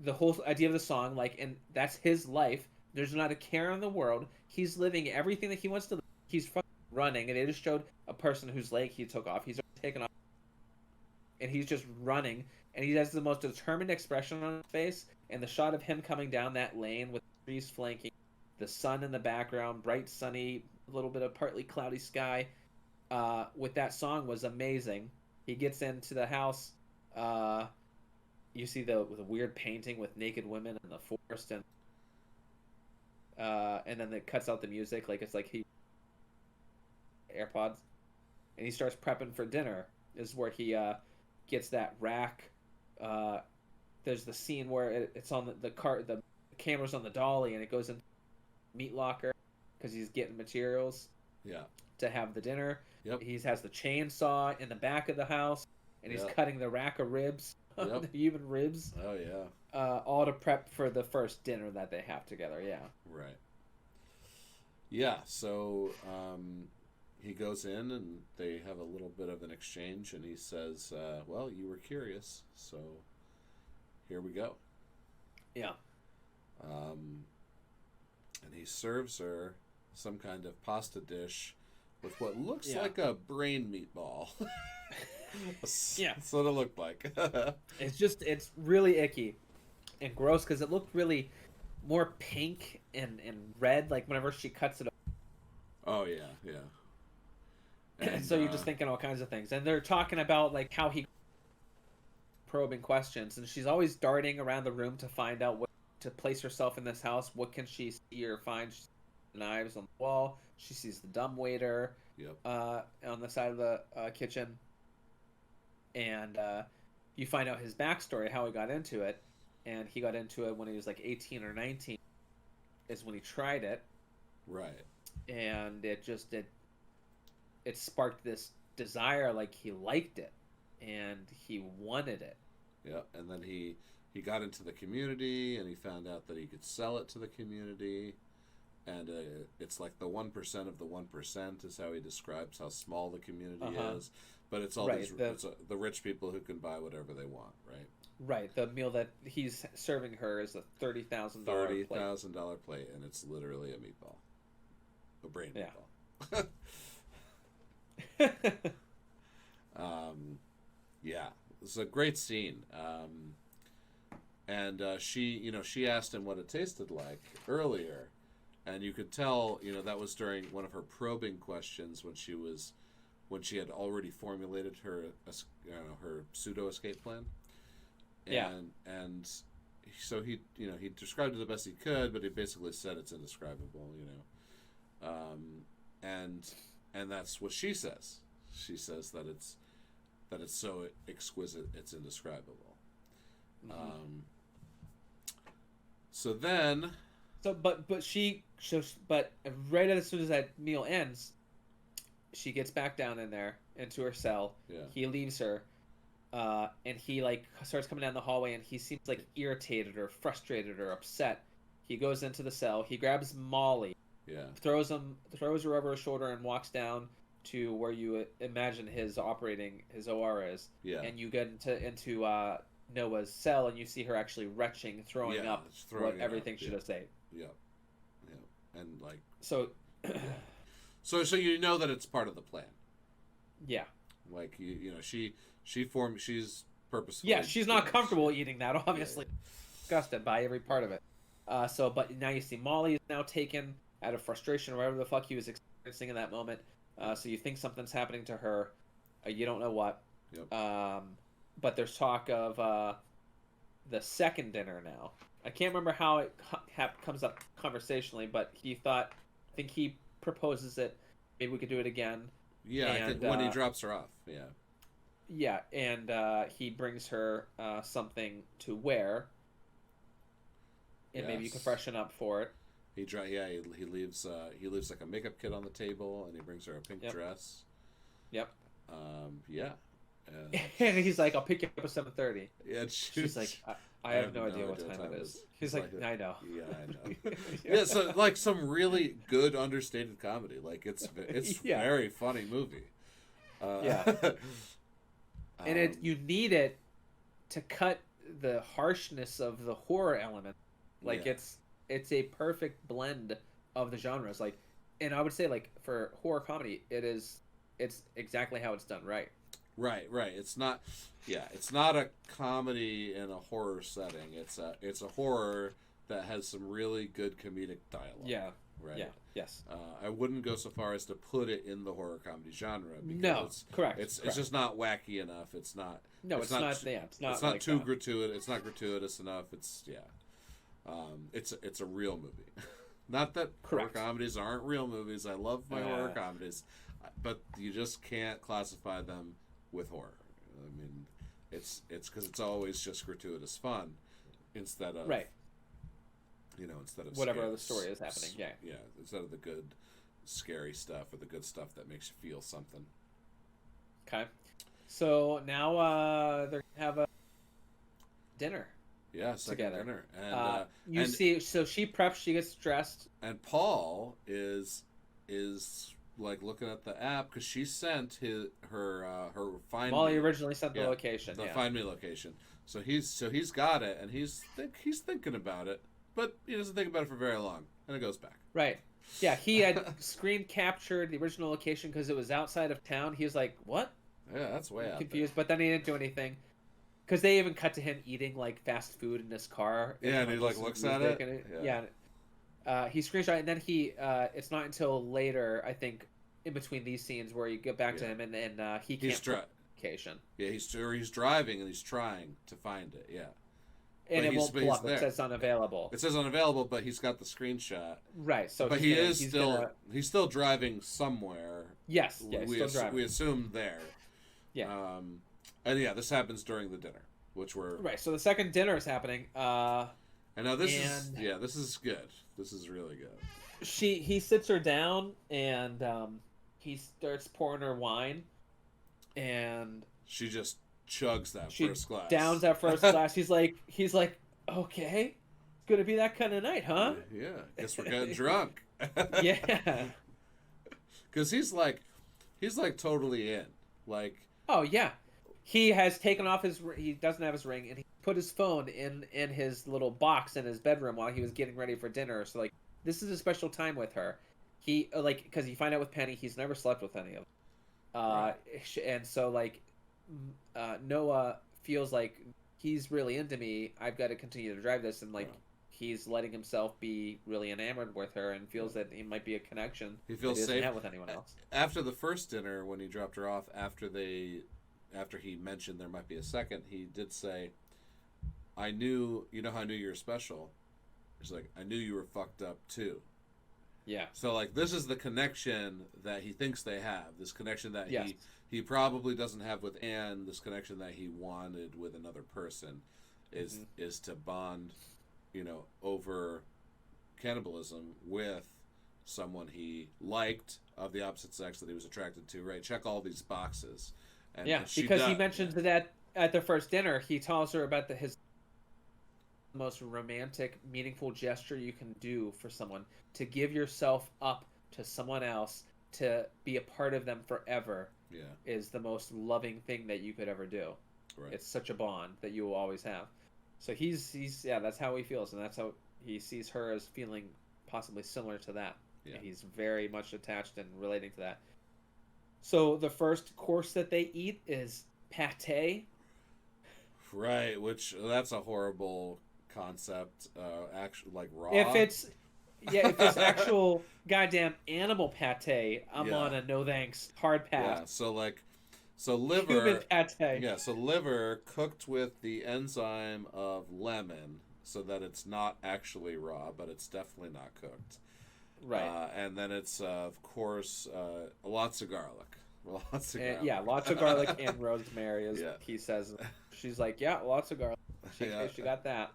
The whole idea of the song, like, and that's his life. There's not a care in the world. He's living everything that he wants to live. He's fucking running, and they just showed a person whose leg he took off. He's already taken off. and he's just running, and he has the most determined expression on his face. And the shot of him coming down that lane with the trees flanking, the sun in the background, bright sunny, a little bit of partly cloudy sky, with that song was amazing. He gets into the house. You see the weird painting with naked women in the forest, and then it cuts out the music, like it's like he AirPods, and he starts prepping for dinner. This is where he gets that rack. There's the scene where it's on the cart, the camera's on the dolly, and it goes into the meat locker because he's getting materials. Yeah. To have the dinner. Yep. He has the chainsaw in the back of the house, and he's cutting the rack of ribs, the human ribs. Oh yeah. All to prep for the first dinner that they have together. Yeah. Right. Yeah. So he goes in and they have a little bit of an exchange, and he says, "Well, you were curious, so here we go." Yeah. And he serves her some kind of pasta dish with what looks like a brain meatball. Yeah. That's what it looked like. It's really icky and gross because it looked really more pink and red, like whenever she cuts it up. Oh, yeah, yeah. And so you're just thinking all kinds of things. And they're talking about like how he probing questions, and she's always darting around the room to find out what to place herself in this house. What can she see or find? She sees knives on the wall. She sees the dumbwaiter on the side of the kitchen. And you find out his backstory, how he got into it. And he got into it when he was like 18 or 19 is when he tried it. Right. And it sparked this desire, like he liked it and he wanted it. Yeah, and then he got into the community and he found out that he could sell it to the community. And it's like the 1% of the 1% is how he describes how small the community is. But it's all the rich people who can buy whatever they want, right? Right. The meal that he's serving her is a $30,000 plate. $30,000 plate, and it's literally a meatball. A brain meatball. Yeah. It's a great scene. And she asked him what it tasted like earlier. And you could tell, that was during one of her probing questions when she had already formulated her pseudo escape plan. And so he described it the best he could, but he basically said it's indescribable, and that's what she says. She says that it's so exquisite, it's indescribable. Mm-hmm. So then. But right as soon as that meal ends, she gets back down in there into her cell. Yeah. He leaves her, and he like starts coming down the hallway, and he seems like irritated or frustrated or upset. He goes into the cell. He grabs Molly. Yeah. Throws her over his shoulder and walks down to where you imagine his OR is. Yeah. And you get into Noah's cell, and you see her actually retching, throwing up everything she does say. Yeah, and like so. So you know that it's part of the plan. Yeah. Like she's purposefully. Yeah, she's not comfortable eating that. Obviously, disgusted by every part of it. But now you see Molly is now taken out of frustration or whatever the fuck he was experiencing in that moment. So you think something's happening to her. You don't know what. Yep. But there's talk of the second dinner now. I can't remember how it comes up conversationally, but I think he proposes it. Maybe we could do it again. Yeah, I think when he drops her off. Yeah. Yeah, and he brings her something to wear, and maybe you can freshen up for it. He leaves like a makeup kit on the table, and he brings her a pink dress. Yep. Yeah. And he's like, "I'll pick you up at 7:30." Yeah, she's like, "I have no idea what time it is." He's like, "I know." Yeah, I know. Yeah, so like some really good understated comedy. Like it's very funny movie. And you need it to cut the harshness of the horror element. Like it's a perfect blend of the genres. And I would say for horror comedy, it's exactly how it's done right. Right, right. It's not. Yeah, it's not a comedy in a horror setting. It's a horror that has some really good comedic dialogue. Yeah. Right. Yeah. Yes. I wouldn't go so far as to put it in the horror comedy genre because No. Correct. it's correct. just not wacky enough. It's not. No, it's not. Yeah, it's not. It's not like too that. gratuitous. It's not gratuitous enough. It's yeah. It's a real movie. Not that Correct. horror comedies aren't real movies. I love my horror comedies, but you just can't classify them with horror. I mean, it's because it's always just gratuitous fun instead of Right. instead of Whatever other story is happening. Yeah. yeah, instead of the good scary stuff or the good stuff that makes you feel something. Okay. So now they're gonna have a dinner. Yeah, second Together. dinner, and You see, so she preps, she gets dressed. and Paul is like looking at the app because she sent her find Molly me, originally sent the yeah, location. the Yeah. find me location. So he's got it, and he's thinking about it, but he doesn't think about it for very long, and it goes back. Right. Yeah, he had screen captured the original location because it was outside of town. He was like, "What?" Yeah, that's way out Confused, but then he didn't do anything. Because they even cut to him eating like fast food in his car. Yeah, and he like looks at it. He screenshot, and then he. It's not until later, I think, in between these scenes where you get back to him, and he can't find location. Yeah, he's driving and he's trying to find it. Yeah, And but it won't pull up. there. It says unavailable. It says unavailable, but he's got the screenshot. Right. So, but he's still driving somewhere. Yes. Yeah. He's still driving. We assume there. Yeah. And yeah, this happens during the dinner, which we're right. So the second dinner is happening. And now this is good. This is really good. He sits her down and he starts pouring her wine, and she just chugs that first glass. Downs that first glass. He's like, okay, it's gonna be that kind of night, huh? Yeah. Guess we're getting drunk. Yeah. Because he's like totally in. Like. Oh yeah. He has taken off he doesn't have his ring, and he put his phone in his little box in his bedroom while he was getting ready for dinner. So like, this is a special time with her. He because you find out with Penny, he's never slept with any of them. Right. And so like, Noah feels like he's really into me. I've got to continue to drive this, and like, he's letting himself be really enamored with her, and feels that it might be a connection. He feels that he safe have with anyone else. After the first dinner, when he dropped her off, after he mentioned there might be a second, he did say, I knew how I knew you were special? He's like, I knew you were fucked up too. Yeah. So like, this is the connection that he thinks they have. This connection that yes. he probably doesn't have with Anne. This connection that he wanted with another person is to bond, over cannibalism with someone he liked of the opposite sex that he was attracted to. Right? Check all these boxes. And because he mentions that at their first dinner, he tells her about his most romantic, meaningful gesture you can do for someone, to give yourself up to someone else, to be a part of them forever. Yeah, is the most loving thing that you could ever do. Right. It's such a bond that you will always have. So he's that's how he feels, and that's how he sees her as feeling possibly similar to that. Yeah. He's very much attached and relating to that. So the first course that they eat is pate. Right, which that's a horrible concept. Actually, like raw. If it's actual goddamn animal pate, I'm on a no thanks hard pass. Yeah, so liver. Human pate. Yeah, so liver cooked with the enzyme of lemon, so that it's not actually raw, but it's definitely not cooked. Right. And then it's, of course, lots of garlic. Lots of garlic. Yeah, lots of garlic and rosemary, as he says. She's like, yeah, lots of garlic. She got that.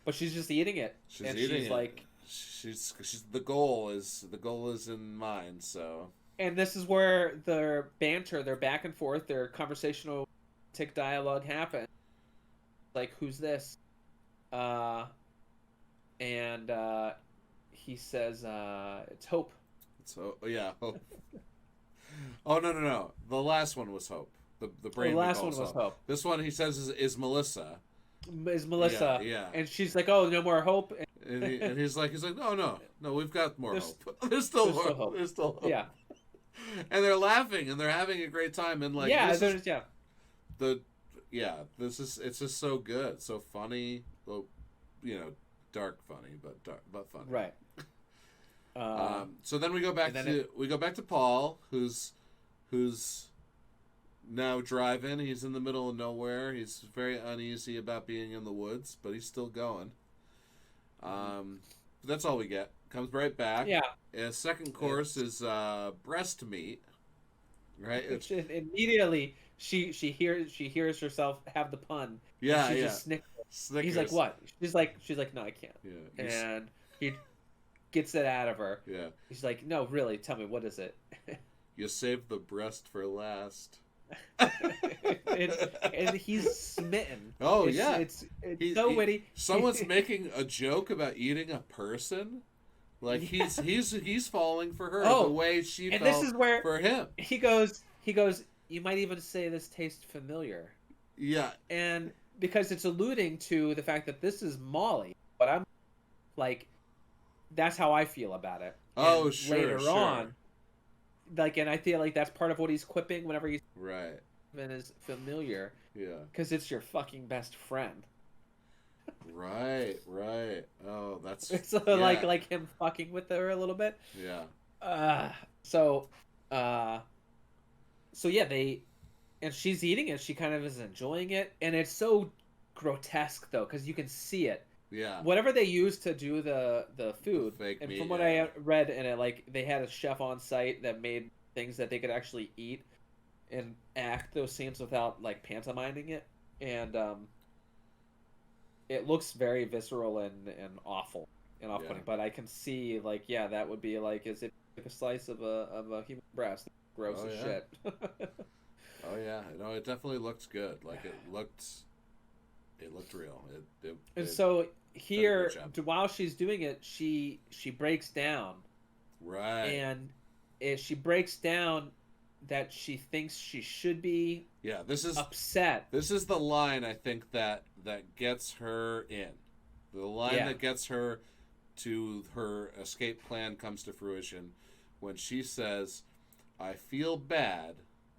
But she's just eating it. She's like, the goal is in mind, so. And this is where their banter, their back and forth, their conversational dialogue happens. Like, who's this? And he says, it's Hope. Hope. Oh, no. The last one was Hope. The brain. The last one was Hope. This one, he says, is Melissa. Is Melissa. Yeah. And she's like, oh, no more Hope. And he's like, no, we've got more Hope. There's still hope. Yeah. and they're laughing and they're having a great time and like Yeah, this is yeah. the this is it's just so good, so funny, well, dark funny, but funny. Right. So then we go back to Paul, who's now driving. He's in the middle of nowhere. He's very uneasy about being in the woods, but he's still going. That's all we get. Comes right back. Yeah. Second course is breast meat. Right. Which immediately she hears herself have the pun. Yeah. And she Yeah. just snickers. Snickers. He's like, what? She's like, no, I can't. Yeah. And he gets it out of her. Yeah. He's like, no, really, tell me, what is it? You saved the breast for last. and he's smitten. Oh, it's so witty. Someone's making a joke about eating a person. Like he's falling for her the way she fell this is where for him. He goes, you might even say this tastes familiar. Yeah. And because it's alluding to the fact that this is Molly, but I'm like, that's how I feel about it. Oh, and sure. Later on, like, and I feel like that's part of what he's quipping whenever he's right. And is familiar. Yeah. Because it's your fucking best friend. Right. Oh, that's so like him fucking with her a little bit. Yeah. So yeah, and she's eating it. She kind of is enjoying it, and it's so grotesque though, because you can see it. Yeah. Whatever they used to do the food, the fake and meat, from what I read in it, like they had a chef on site that made things that they could actually eat and act those scenes without like pantomiming it, and it looks very visceral and awful and off-putting. But I can see like that would be like, is it like a slice of a human breast? Gross as shit. Oh yeah, no, it definitely looked good. Like it looked real. So here, while she's doing it, she breaks down. Right. And she breaks down that she thinks she should be. Yeah, this is upset. This is the line I think that gets her in. The line that gets her to her escape plan comes to fruition when she says, "I feel bad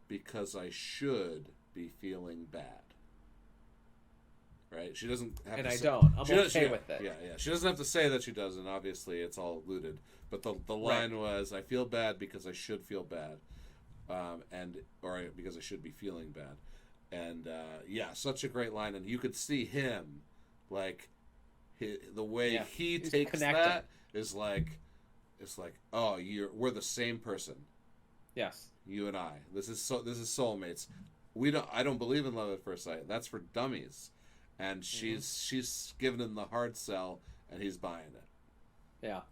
because I should be feeling bad." Right? She doesn't have and to I say, don't. I'm okay with it. Yeah. She doesn't have to say that she does, and obviously it's all alluded. But the line was, "I feel bad because I should feel bad." Or because I should be feeling bad. And such a great line. And you could see him, like, the way he takes connecting. That is like, it's like, oh, we're the same person. Yes. You and I. This is soulmates. I don't believe in love at first sight. That's for dummies. And she's giving him the hard sell, and he's buying it. Yeah.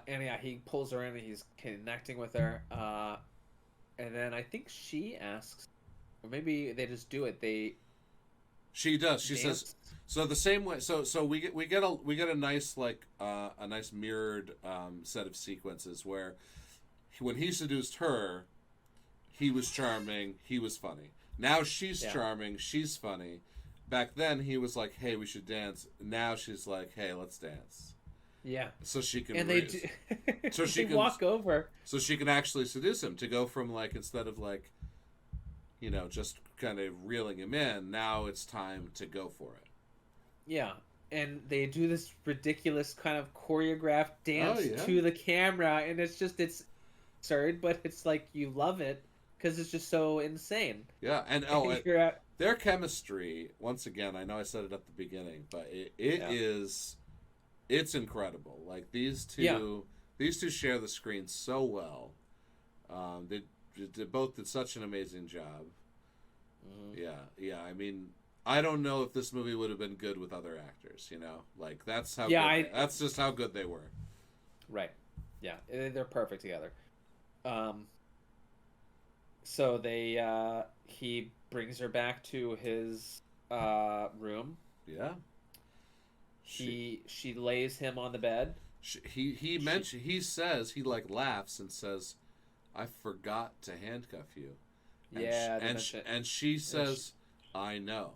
And he pulls her in, and he's connecting with her. And then I think she asks, or maybe they just do it. She does. She says so the same way. So we get a nice a nice mirrored set of sequences where when he seduced her, he was charming. He was funny. Now she's charming. She's funny. Back then he was like, "Hey, we should dance." Now she's like, "Hey, let's dance." Yeah. So she can. And they do. So she can walk over. So she can actually seduce him to go from instead of just kind of reeling him in. Now it's time to go for it. Yeah, and they do this ridiculous kind of choreographed dance to the camera, and it's absurd, but it's like you love it because it's just so insane. Yeah, and their chemistry. Once again, I know I said it at the beginning, but it's incredible. Like these two share the screen so well. They both did such an amazing job. Mm-hmm. Yeah. I mean, I don't know if this movie would have been good with other actors. That's how. That's just how good they were. Right. Yeah, they're perfect together. So he brings her back to his room. Yeah. She lays him on the bed. He says he laughs and says, "I forgot to handcuff you." And she says, "I know."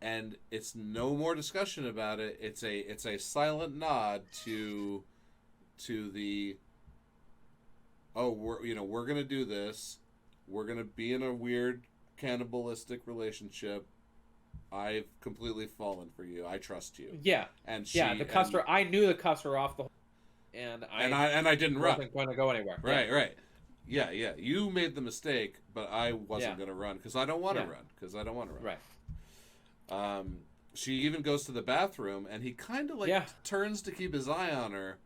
And it's no more discussion about it. It's a silent nod to the oh, we're gonna do this. We're gonna be in a weird cannibalistic relationship. I've completely fallen for you. I trust you. Yeah. And The cuffs were. I knew the cuffs were off the. And I didn't run. Wasn't going to go anywhere. Right. Yeah. You made the mistake, but I wasn't going to run because I don't want to run. Right. She even goes to the bathroom, and he kind of turns to keep his eye on her.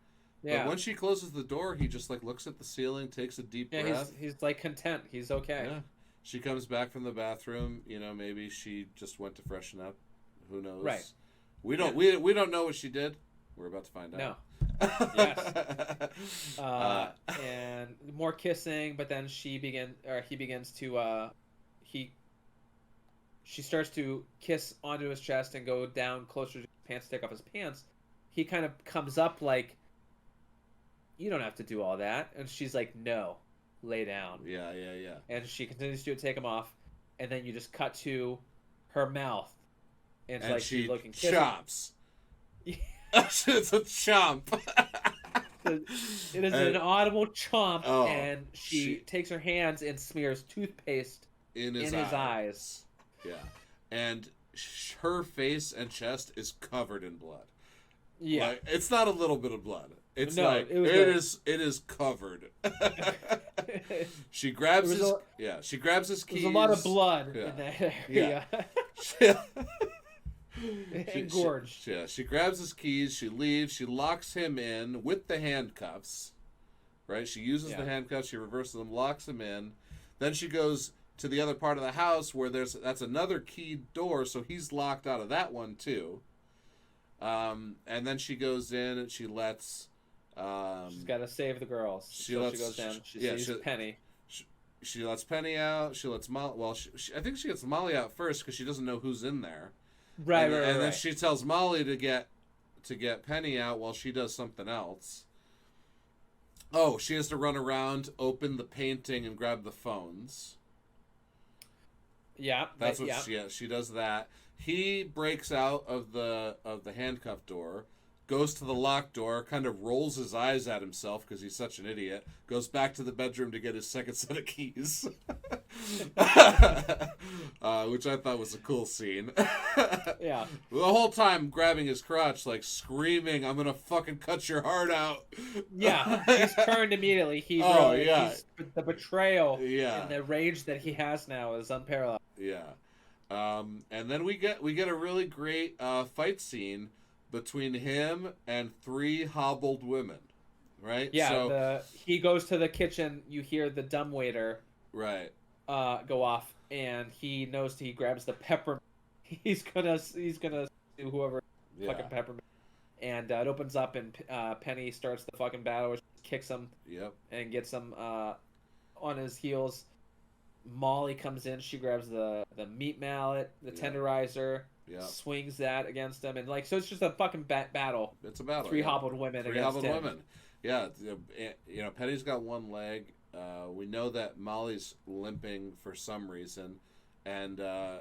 Yeah. But when she closes the door, he just looks at the ceiling, takes a deep breath. He's content. He's okay. Yeah. She comes back from the bathroom. Maybe she just went to freshen up. Who knows? Right. We don't know what she did. We're about to find out. No. Yes. And more kissing, but then he begins to she starts to kiss onto his chest and go down closer to his pants, take off his pants. He kind of comes up like, you don't have to do all that. And she's like, no, lay down. Yeah. And she continues to take him off. And then you just cut to her mouth. And it's she looking chops. It's a chomp. It is an audible chomp, and she takes her hands and smears toothpaste in his eyes. Yeah, and her face and chest is covered in blood. Yeah, it's not a little bit of blood. It's it is covered. She grabs she grabs his keys. There's a lot of blood in that area. Yeah. Engorged. She grabs his keys. She leaves. She locks him in with the handcuffs. Right. She uses the handcuffs. She reverses them, locks him in. Then she goes to the other part of the house where that's another keyed door, so he's locked out of that one too. And then she goes in and she lets. She's got to save the girls. She goes down. She sees Penny. She lets Penny out. She lets Molly. Well, I think she gets Molly out first because she doesn't know who's in there. Right. And then she tells Molly to get Penny out while she does something else. Oh, she has to run around, open the painting, and grab the phones. Yeah, that's what she does. That he breaks out of the handcuff door, goes to the locked door, kind of rolls his eyes at himself because he's such an idiot, goes back to the bedroom to get his second set of keys, which I thought was a cool scene. Yeah. The whole time grabbing his crotch, screaming, "I'm gonna fucking cut your heart out." Yeah, he's turned immediately. The betrayal and the rage that he has now is unparalleled. Yeah. And then we get a really great fight scene between him and 3 hobbled women, right? Yeah, so, he goes to the kitchen. You hear the dumbwaiter go off, and he knows he grabs the peppermint. He's gonna do whoever fucking peppermint, and it opens up, and Penny starts the fucking battle. She kicks him, and gets him on his heels. Molly comes in. She grabs the meat mallet, the tenderizer. Yeah. Swings that against him, and so it's just a fucking battle. It's a battle. 3 hobbled women against him. Yeah, Penny's got one leg. We know that Molly's limping for some reason, and no,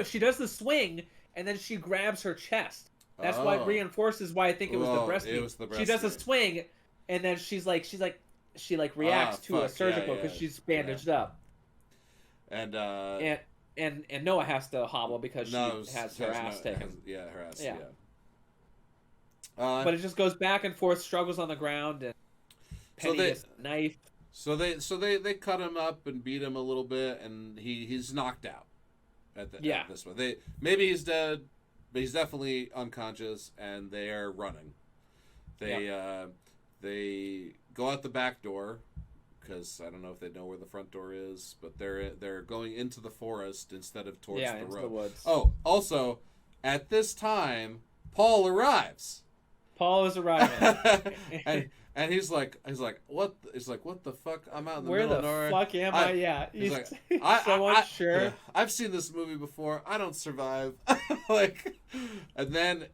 she does the swing, and then she grabs her chest. That's why it reinforces why I think it was the breast. It was the breast. She does a swing, and then she reacts to a surgical because she's bandaged up. And Noah has to hobble because she has her ass taken. Her ass. Yeah. But it just goes back and forth, struggles on the ground, and Penny gets a knife. So they cut him up and beat him a little bit, and he's knocked out. At this one, maybe he's dead, but he's definitely unconscious, and they are running. They go out the back door. Because I don't know if they know where the front door is, but they're going into the forest instead of towards the road. The woods. Oh, also, at this time, Paul arrives. Paul is arriving, and he's like, what? He's like, what the fuck? I'm out in the middle of nowhere. Where the fuck am I? Yeah, he's like, so unsure. I've seen this movie before. I don't survive. and then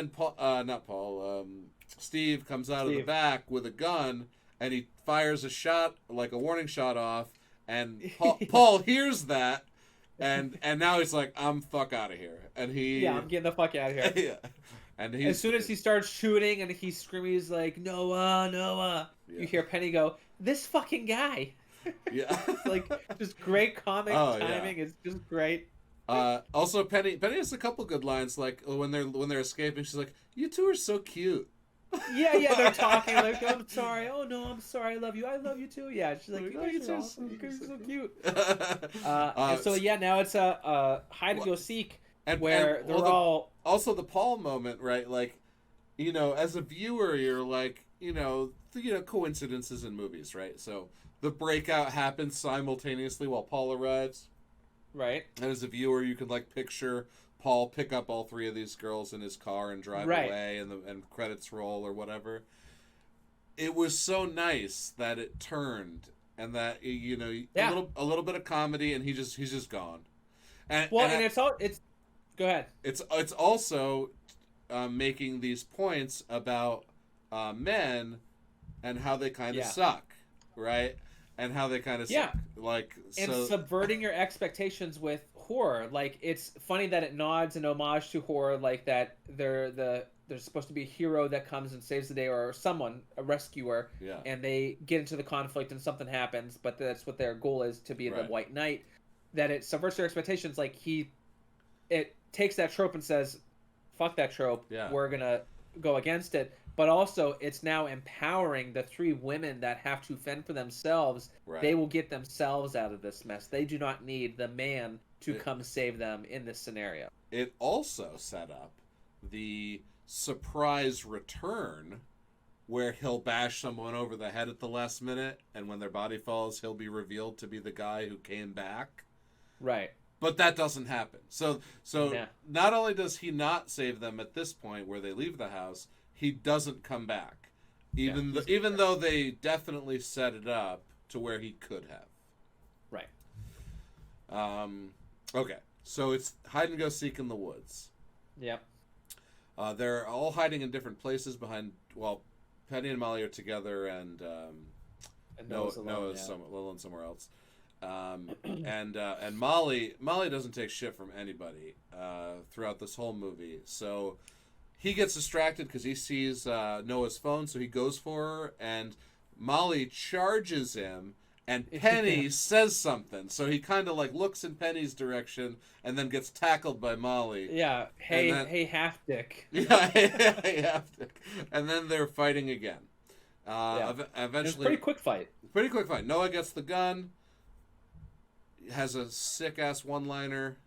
Paul, not Paul, Steve comes out of the back with a gun. And he fires a shot, like a warning shot off, and Paul hears that, and now he's like, I'm fuck out of here. And I'm getting the fuck out of here. Yeah. And as soon as he starts shooting and he's screaming, he's like, Noah. Yeah. You hear Penny go, this fucking guy. Yeah. Like, just great comic Oh, timing. yeah. It's just great. Also, Penny has a couple good lines. Like when they're escaping, she's like, "You two are so cute." Yeah, yeah, they're talking like, "I'm sorry. Oh no, I'm sorry. I love you. I love you too." Yeah, she's like, Like, "You "Oh, guys two are are awesome. You guys are so cute." And so s- yeah, now it's a hide and go seek and where well, they're all also the Paul moment, right? Like, as a viewer, you're like, coincidences in movies, right? So the breakout happens simultaneously while Paul arrives. right, And as a viewer, you can like picture Paul pick up all three of these girls in his car and drive right. away, and credits roll or whatever. It was so nice that it turned, and that Yeah. a little bit of comedy, and he's just gone. And Well, and it's. Go ahead. it's also making these points about men and how they kind of Yeah. suck, right? And how they kind of Yeah. suck, like And so. subverting your expectations with horror. Like, it's funny that it nods an homage to horror, like that there's supposed to be a hero that comes and saves the day, or someone, a rescuer, Yeah, and they get into the conflict and something happens, but that's what their goal is, to be the right. White Knight. That it subverts their expectations. Like, it takes that trope and says, "Fuck that trope. Yeah. We're gonna go against it." But also, it's now empowering the three women that have to fend for themselves. Right. They will get themselves out of this mess. They do not need the man to It, come save them in this scenario. it also set up the surprise return where he'll bash someone over the head at the last minute, and when their body falls, he'll be revealed to be the guy who came back. Right. But that doesn't happen. So Yeah. not only does he not save them at this point where they leave the house, he doesn't come back, even though they definitely set it up to where he could have. Right. Okay, so it's hide and go seek in the woods. Yep. They're all hiding in different places behind. Well, Penny and Molly are together, and And Noah's alone, alone somewhere else. And Molly doesn't take shit from anybody throughout this whole movie. So he gets distracted because he sees Noah's phone, so he goes for her, and Molly charges him, and Penny says something. So he kind of like looks in Penny's direction and then gets tackled by Molly. Yeah. Hey, half dick. Yeah, hey, half dick. And then they're fighting again. Eventually, It's a pretty quick fight. Pretty quick fight. Noah gets the gun. Has a sick ass one liner.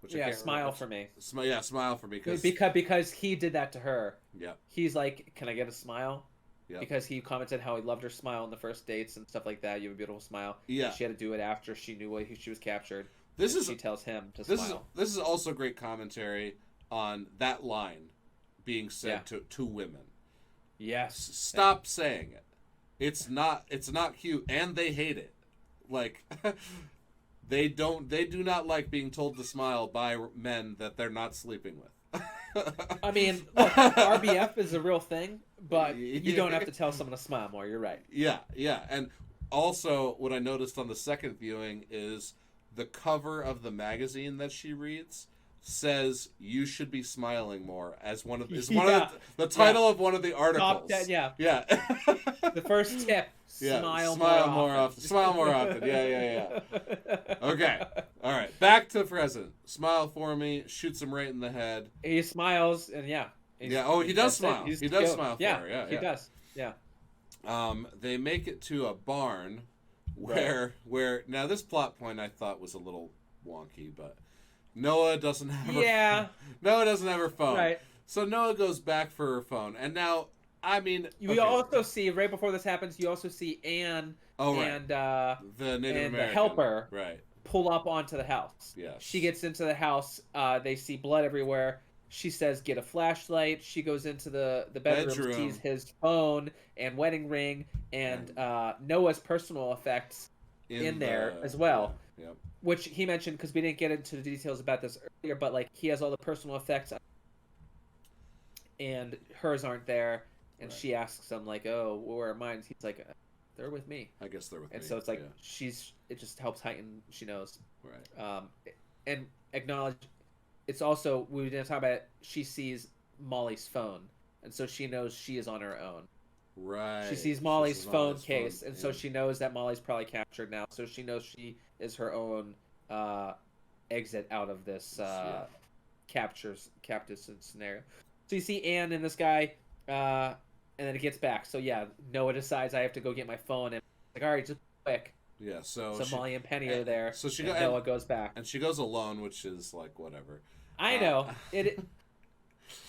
Yeah, smile for me. Smile for me Because he did that to her. Yeah. He's like, "Can I get a smile?" Yeah. Because he commented how he loved her smile on the first dates and stuff like that. You have a beautiful smile. Yeah. And she had to do it after she knew she was captured. She tells him to smile. This is also great commentary on that line being said to women. Yes. Stop saying it. It's not cute, and they hate it. Like they do not like being told to smile by men that they're not sleeping with. I mean, look, RBF is a real thing, but you don't have to tell someone to smile more. You're right. Yeah. And also, what I noticed on the second viewing is the cover of the magazine that she reads says "You should be smiling more" as one of the title of one of the articles. Top 10, yeah. The first tip: smile more often. Smile more often. Yeah. Okay. All right. Back to President. Smile for me. Shoots him right in the head. He smiles, and he does smile. He does smile for her. Yeah, he does. Yeah. They make it to a barn where now this plot point I thought was a little wonky, but Noah doesn't have Noah doesn't have her phone. Right. So Noah goes back for her phone, and now we also see right before this happens. You also see Anne and the Native American, the helper right, pull up onto the house. Yes. She gets into the house. They see blood everywhere. She says, "Get a flashlight." She goes into the bedroom, sees his phone and wedding ring and Noah's personal effects in there as well. Yeah. Which he mentioned because we didn't get into the details about this earlier, but like he has all the personal effects, and hers aren't there. And she asks him like, "Oh, where are mine?" He's like, "They're with me." I guess they're with me. And so it's like it just helps heighten. She knows. Right. And acknowledge. It's also, we didn't talk about it, she sees Molly's phone, and so she knows she is on her own. Right. She sees She Molly's says phone Molly's case, phone. and so Yeah. she knows that Molly's probably captured now. So she knows she is her own uh, exit out of this Yeah. captive scenario. So you see Anne and this guy, and then it gets back. So yeah, Noah decides I have to go get my phone, and like, all right, just quick. Yeah. So So she. Molly and Penny are there, So she and Noah goes back. and she goes alone, which is like whatever. I Uh, know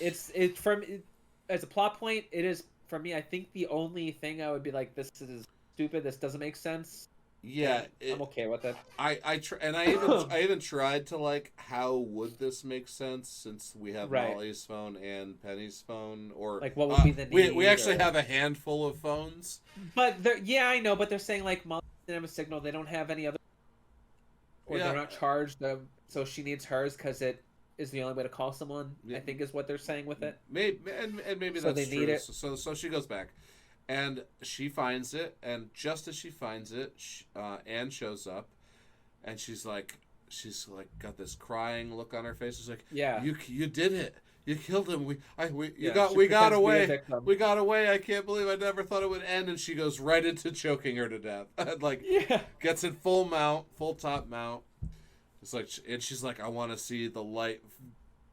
it's from as a plot point. It is for me. I think the only thing I would be like, this is stupid. This doesn't make sense, yeah. and I'm okay with it. I even tried to like, how would this make sense since we have Right. Molly's phone and Penny's phone, or Like, what would be the we need, actually or... have a handful of phones. But yeah, I know. But they're saying like Molly doesn't have a signal. They don't have any other, or Yeah. they're not charged. So she needs hers because it is the only way to call someone. Yeah. I think is what they're saying with it. Maybe and maybe So that's they true. need it. So she goes back, and she finds it, and just as she finds it, Anne shows up, and she's like got this crying look on her face. She's like, Yeah. you did it. You killed him. We Yeah, got she we got pretends to be a away. victim. We got away. I can't believe I never thought it would end. And she goes right into choking her to death. Like, Yeah. gets in full top mount. It's like, and she's like, I want to see the light,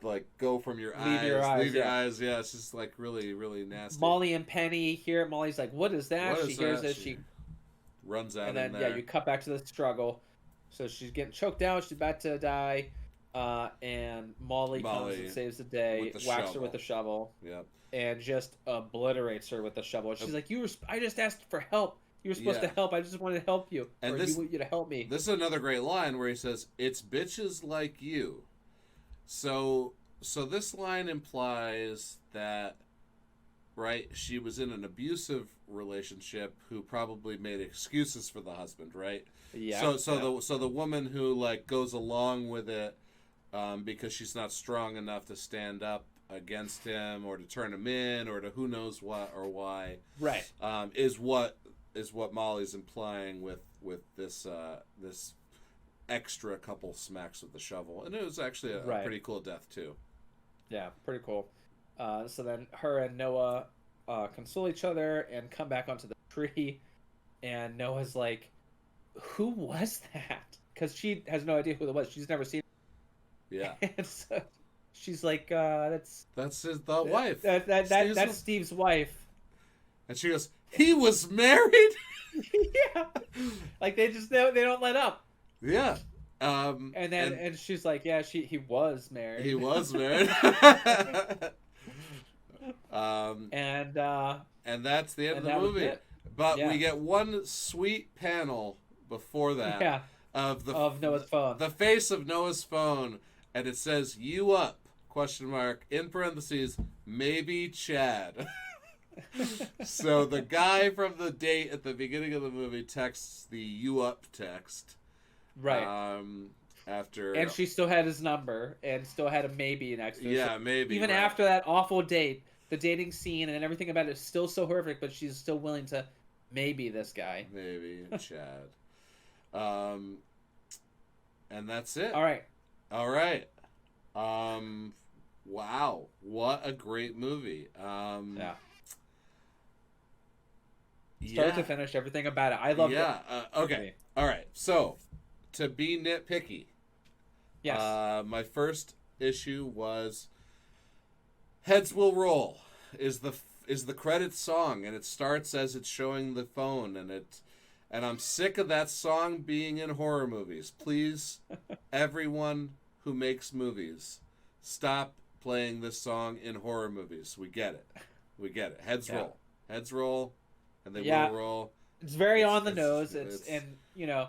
like, go from your Leave your eyes, Leave your yeah. eyes. Yeah, it's just like really, really nasty. Molly and Penny hear it. Molly's like, "What is that?" What She is hears that? it. She runs out and then in there. yeah, you cut back to the struggle. So she's getting choked out. She's about to die, and Molly comes and saves the day. with the Whacks her shovel. with the shovel. Yep. And just obliterates her with the shovel. She's like, I just asked for help. You were supposed Yeah. to help. I just wanted to help you. And or this- you want you to help me." This is another great line where he says, "It's bitches like you." So this line implies that, right, she was in an abusive relationship who probably made excuses for the husband, right? Yeah. So the woman who like goes along with it because she's not strong enough to stand up against him or to turn him in or to who knows what or why, Right. is what Molly's implying with this this extra couple smacks with the shovel, and it was actually a pretty cool death too. Yeah, pretty cool. So then her and Noah console each other and come back onto the tree, and Noah's like, "Who was that?" Because she has no idea who it was. She's never seen Yeah. it. And so she's like, "That's the wife. That's Steve's wife." And she goes, "He was married." Yeah, like they don't let up. Yeah. And she's like, "Yeah, he was married." He was married. And that's the end of the that was movie. it. But Yeah. we get one sweet panel before that. Yeah. Of Noah's phone. The face of Noah's phone, and it says "You up?" ? In parentheses, maybe Chad. So the guy from the date at the beginning of the movie texts the "You up?" text. Right. After, and she still had his number and still had a maybe next to it. Yeah, So maybe. even right. after that awful date, the dating scene and everything about it is still so horrific, but she's still willing to maybe this guy. Maybe Chad. And that's it. All right. Wow, what a great movie. Yeah. Start to finish, everything about it. I love it. Yeah. Okay. All right. So, to be nitpicky, Yes. my first issue was "Heads Will Roll" is the credits song, and it starts as it's showing the phone, and I'm sick of that song being in horror movies. Please, everyone who makes movies, stop playing this song in horror movies. We get it. Heads roll. Heads roll, and they will roll. It's very on the nose. It's and you know.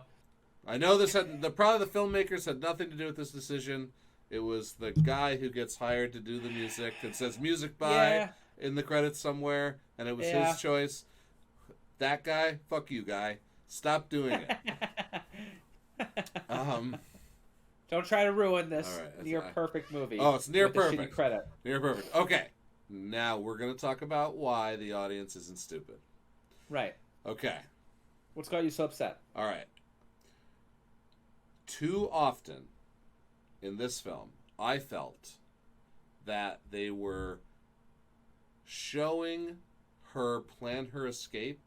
I know this probably the filmmakers had nothing to do with this decision. It was the guy who gets hired to do the music and says "music by" in the credits somewhere, and it was his choice. That guy, fuck you, guy. Stop doing it. Don't try to ruin this near right. perfect movie. Oh, it's near with a perfect. shitty credit. Near perfect. Okay. Now we're going to talk about why the audience isn't stupid. Right. Okay. What's got you so upset? All right. Too often in this film, I felt that they were showing her plan her escape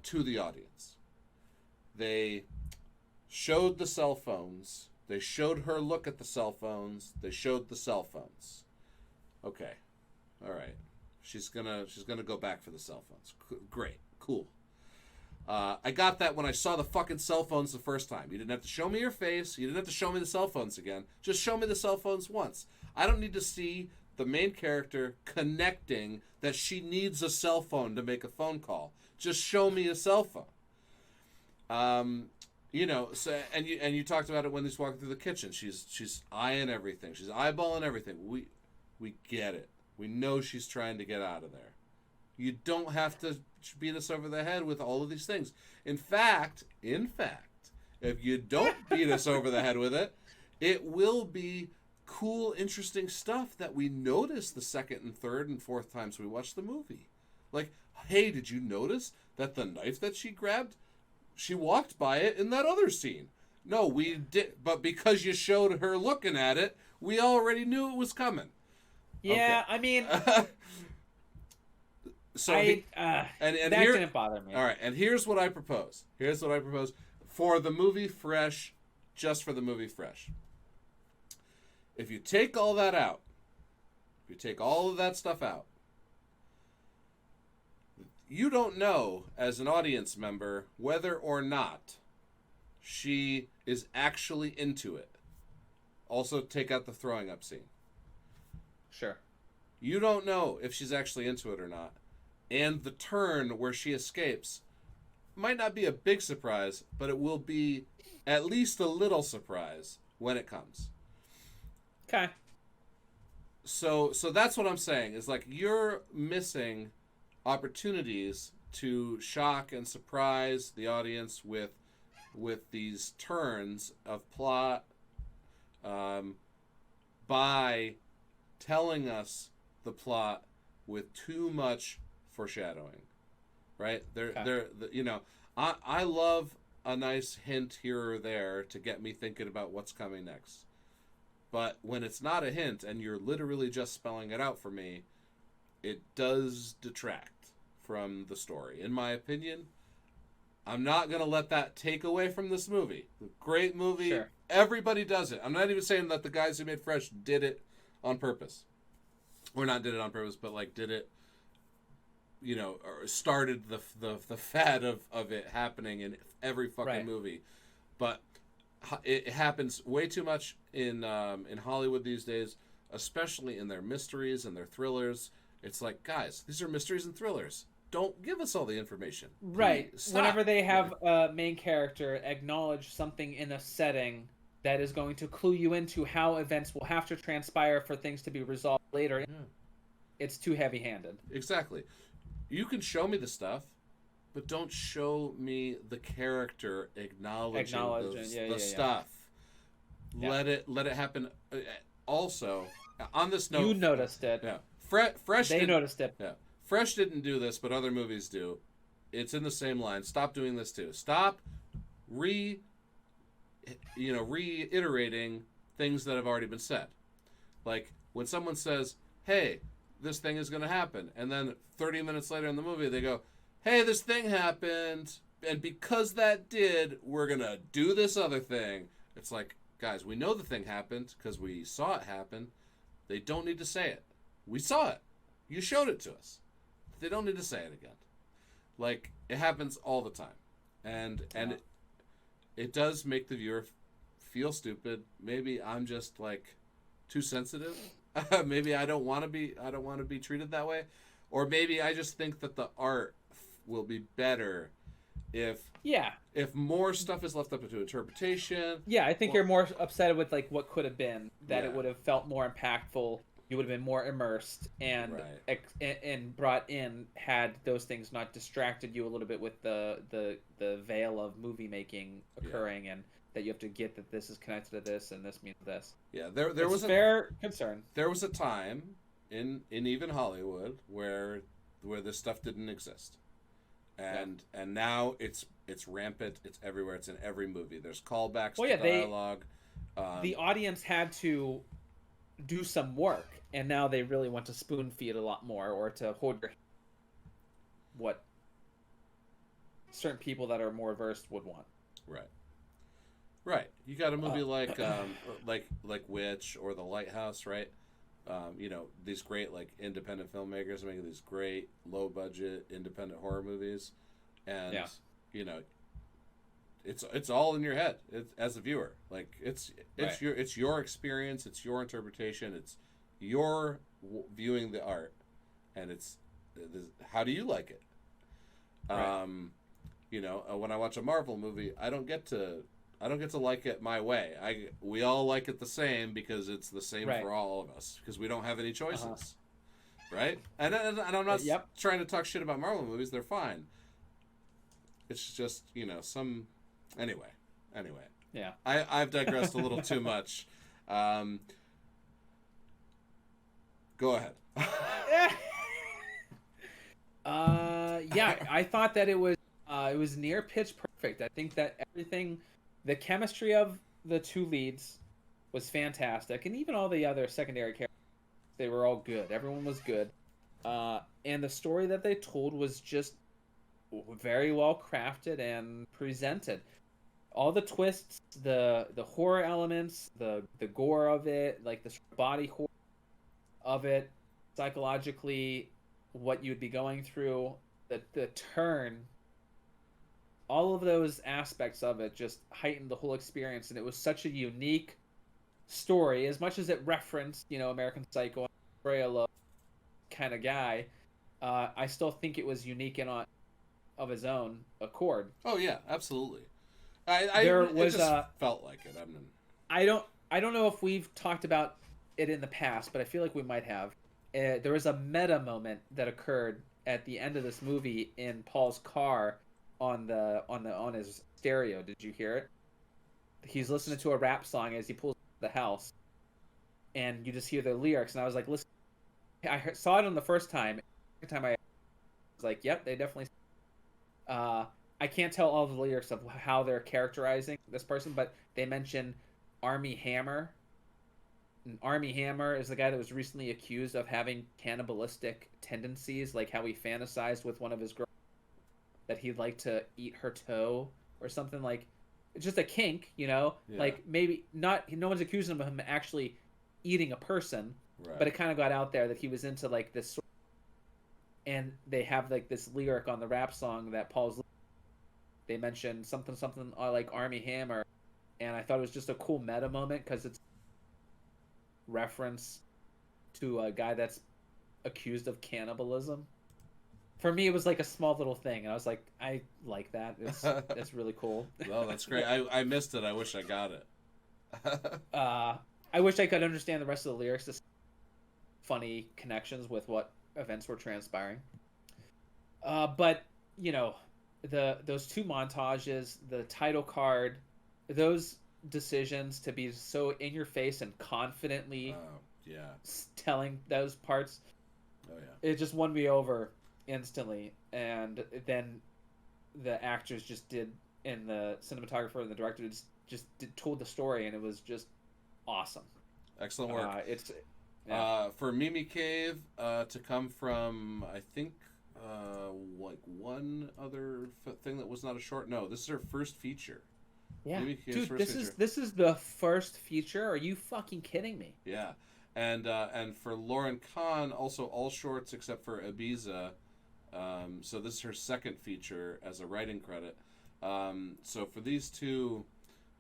to the audience. They showed the cell phones. They showed her look at the cell phones. They showed the cell phones. Okay, all right. She's gonna go back for the cell phones. Great, cool. I got that when I saw the fucking cell phones the first time. You didn't have to show me your face. You didn't have to show me the cell phones again. Just show me the cell phones once. I don't need to see the main character connecting that she needs a cell phone to make a phone call. Just show me a cell phone. So and you talked about it when he's walking through the kitchen. She's eyeing everything. She's eyeballing everything. We get it. We know she's trying to get out of there. You don't have to beat us over the head with all of these things. In fact, if you don't beat us over the head with it, it will be cool, interesting stuff that we notice the second and third and fourth times we watch the movie. Like, hey, did you notice that the knife that she grabbed, she walked by it in that other scene? No, we did, but because you showed her looking at it, we already knew it was coming. Yeah, Okay. I mean, so that didn't bother me. All right, and here's what I propose. For the movie Fresh, just for the movie Fresh. If you take all that out, if you take all of that stuff out, you don't know, as an audience member, whether or not she is actually into it. Also, take out the throwing up scene. Sure. You don't know if she's actually into it or not. And the turn where she escapes might not be a big surprise, but it will be at least a little surprise when it comes. Okay. So that's what I'm saying, is like, you're missing opportunities to shock and surprise the audience with these turns of plot by telling us the plot with too much foreshadowing, right? I love a nice hint here or there to get me thinking about what's coming next. But when it's not a hint and you're literally just spelling it out for me, it does detract from the story. In my opinion, I'm not going to let that take away from this movie. Great movie. Sure. Everybody does it. I'm not even saying that the guys who made Fresh did it on purpose. Or not did it on purpose, but like did it, or started the fad of it happening in every fucking movie. But it happens way too much in Hollywood these days, especially in their mysteries and their thrillers. It's like, guys, these are mysteries and thrillers. Don't give us all the information. Right. Whenever they have a main character acknowledge something in a setting that is going to clue you into how events will have to transpire for things to be resolved later, it's too heavy-handed. Exactly. You can show me the stuff, but don't show me the character acknowledging the stuff. Yeah. Let it happen. Also, on this note, you noticed it. Yeah. Fresh. They noticed it. Yeah. Fresh didn't do this, but other movies do. It's in the same line. Stop doing this too. Stop reiterating things that have already been said. Like when someone says, "Hey, this thing is going to happen," and then 30 minutes later in the movie they go, "Hey, this thing happened, and because that did, we're going to do this other thing." It's like, guys, we know the thing happened because we saw it happen. They don't need to say it. We saw it. You showed it to us. They don't need to say it again. Like, it happens all the time. And it does make the viewer feel stupid. Maybe I'm just like too sensitive. Maybe I don't want to be treated that way. Or maybe I just think that the art will be better if more stuff is left up to interpretation. Yeah, I think you're more upset with like what could have been, that it would have felt more impactful. You would have been more immersed and brought in had those things not distracted you a little bit with the veil of movie making occurring, and that you have to get that this is connected to this and this means this. Yeah, there was a fair concern. There was a time in even Hollywood where this stuff didn't exist, and now it's rampant. It's everywhere. It's in every movie. There's callbacks to dialogue. The audience had to do some work, and now they really want to spoon feed a lot more, or to hold your hand what certain people that are more versed would want. Right. Right. You got a movie like Witch or The Lighthouse, right? These great like independent filmmakers making these great low budget independent horror movies, and Yeah. you know, it's all in your head as a viewer. Like it's Right. your experience, it's your interpretation, it's your viewing the art, and it's how do you like it? Right. When I watch a Marvel movie, I don't get to like it my way. We all like it the same because it's the same Right. for all of us because we don't have any choices, right? And I'm not Yep. trying to talk shit about Marvel movies. They're fine. It's just some anyway. Yeah. I've digressed a little too much. Go ahead. Yeah, I thought that it was near pitch perfect. I think that everything, the chemistry of the two leads was fantastic, and even all the other secondary characters, they were all good. Everyone was good, and the story that they told was just very well crafted and presented. All the twists, the horror elements, the gore of it, like the body horror of it, psychologically, what you'd be going through, the turn, all of those aspects of it just heightened the whole experience, and it was such a unique story. As much as it referenced, American Psycho, Umbrella kind of guy, I still think it was unique and on of his own accord. Oh yeah, absolutely. There It was just felt like it. I mean, I don't know if we've talked about it in the past, but I feel like we might have. There was a meta moment that occurred at the end of this movie in Paul's car on his stereo. Did you hear it? He's listening to a rap song as he pulls the house, and you just hear the lyrics. And I was like, listen, saw it on the first time. Second time I was like, yep, they definitely. I can't tell all the lyrics of how they're characterizing this person, but they mention Army Hammer. And Army Hammer is the guy that was recently accused of having cannibalistic tendencies, like how he fantasized with one of his girls that he'd like to eat her toe or something. Like it's just a kink, Yeah. Like maybe not. No one's accusing him of actually eating a person, right. but it kind of got out there that he was into like this. And they have like this lyric on the rap song that Paul's. They mentioned something like Army Hammer, and I thought it was just a cool meta moment because it's reference to a guy that's accused of cannibalism. For me, it was like a small little thing, and I was like, I like that. It's really cool. No, that's great. I missed it. I wish I got it. I wish I could understand the rest of the lyrics. Just funny connections with what events were transpiring. But those two montages, the title card, those decisions to be so in your face and confidently telling those parts, it just won me over instantly. And then the actors just did, and the cinematographer and the director told the story, and it was just awesome. Excellent work. For Mimi Cave to come from, I think, like one other thing that was not a short. No, this is her first feature. Yeah, dude, this is the first feature. Are you fucking kidding me? Yeah, and for Lauren Kahn, also all shorts except for Ibiza. So this is her second feature as a writing credit. So for these two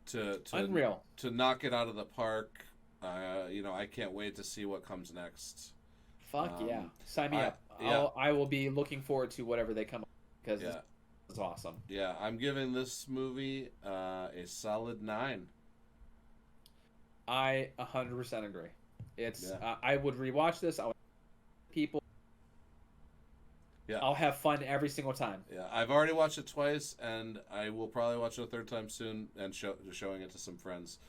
to unreal to knock it out of the park, I can't wait to see what comes next. Fuck yeah, sign me up. I will be looking forward to whatever they come up because it's awesome. Yeah, I'm giving this movie a solid 9. I 100% agree. It's I would rewatch this. I would people. Yeah, I'll have fun every single time. Yeah, I've already watched it twice, and I will probably watch it a third time soon, and showing it to some friends.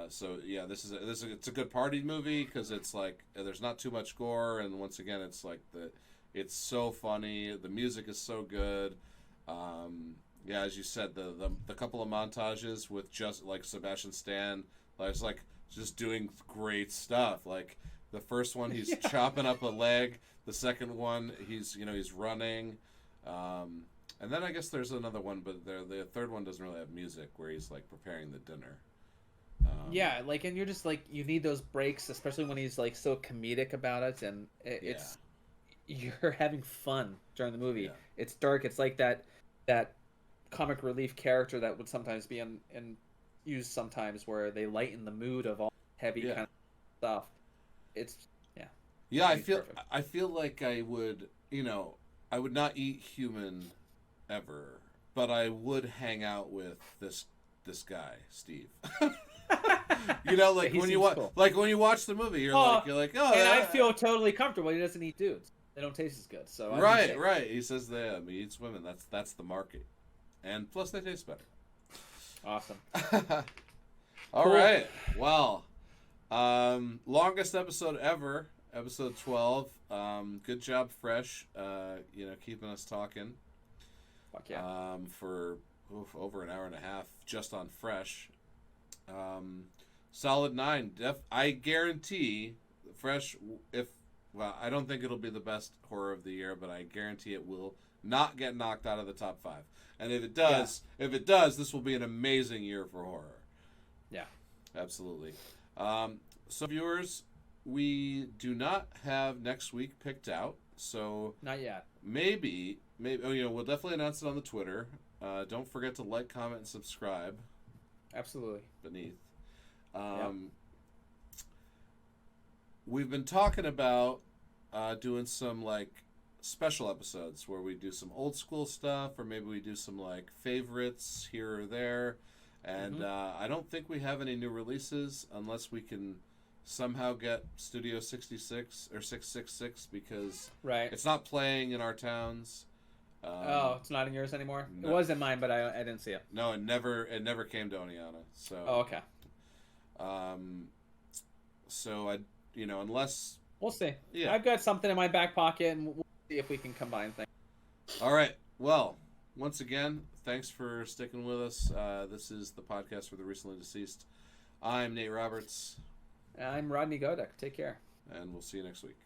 So yeah, it's a good party movie because it's like there's not too much gore, and once again, it's like it's so funny. The music is so good. Yeah, as you said, the couple of montages with just like Sebastian Stan, like just doing great stuff. Like the first one, he's chopping up a leg. The second one, he's running. And then I guess there's another one, but the third one doesn't really have music, where he's like preparing the dinner. Yeah, like, and you're just like, you need those breaks, especially when he's like so comedic about it, and Yeah, it's you're having fun during the movie. yeah, It's dark. It's like that comic relief character that would sometimes be in used sometimes, where they lighten the mood of all heavy yeah, kind of stuff. It's yeah, yeah. I he's feel perfect. I feel like I would, I would not eat human ever, but I would hang out with this guy, Steve. Yeah, Like he when you seems watch, cool. like when you watch the movie, Oh, you're like, oh, and I feel totally comfortable. He doesn't eat dudes. They don't taste as good. So I'd be right, safe. right. He says that he eats women. That's the market, and plus they taste better. Awesome. All Cool. right. Well, longest episode ever, episode 12. Good job, Fresh. Keeping us talking. Fuck yeah. For over an hour and a half just on Fresh. Solid 9. I guarantee Fresh. I don't think it'll be the best horror of the year, but I guarantee it will not get knocked out of the top 5. And if it does, this will be an amazing year for horror. Yeah. Absolutely. So viewers, we do not have next week picked out, so Not yet. maybe we'll definitely announce it on the Twitter. Don't forget to like, comment, and subscribe Absolutely. beneath. Yep. We've been talking about doing some like special episodes where we do some old school stuff, or maybe we do some like favorites here or there. And I don't think we have any new releases unless we can somehow get Studio 66 or 666, because Right. it's not playing in our towns. Oh, it's not in yours anymore. No. It was in mine, but I didn't see it. No, it never came to Oneana. So Oh, okay. Unless, We'll see. yeah. I've got something in my back pocket, and we'll see if we can combine things. All right. Well, once again, thanks for sticking with us. This is the podcast for the recently deceased. I'm Nate Roberts, I'm Rodney Godek. Take care. and we'll see you next week.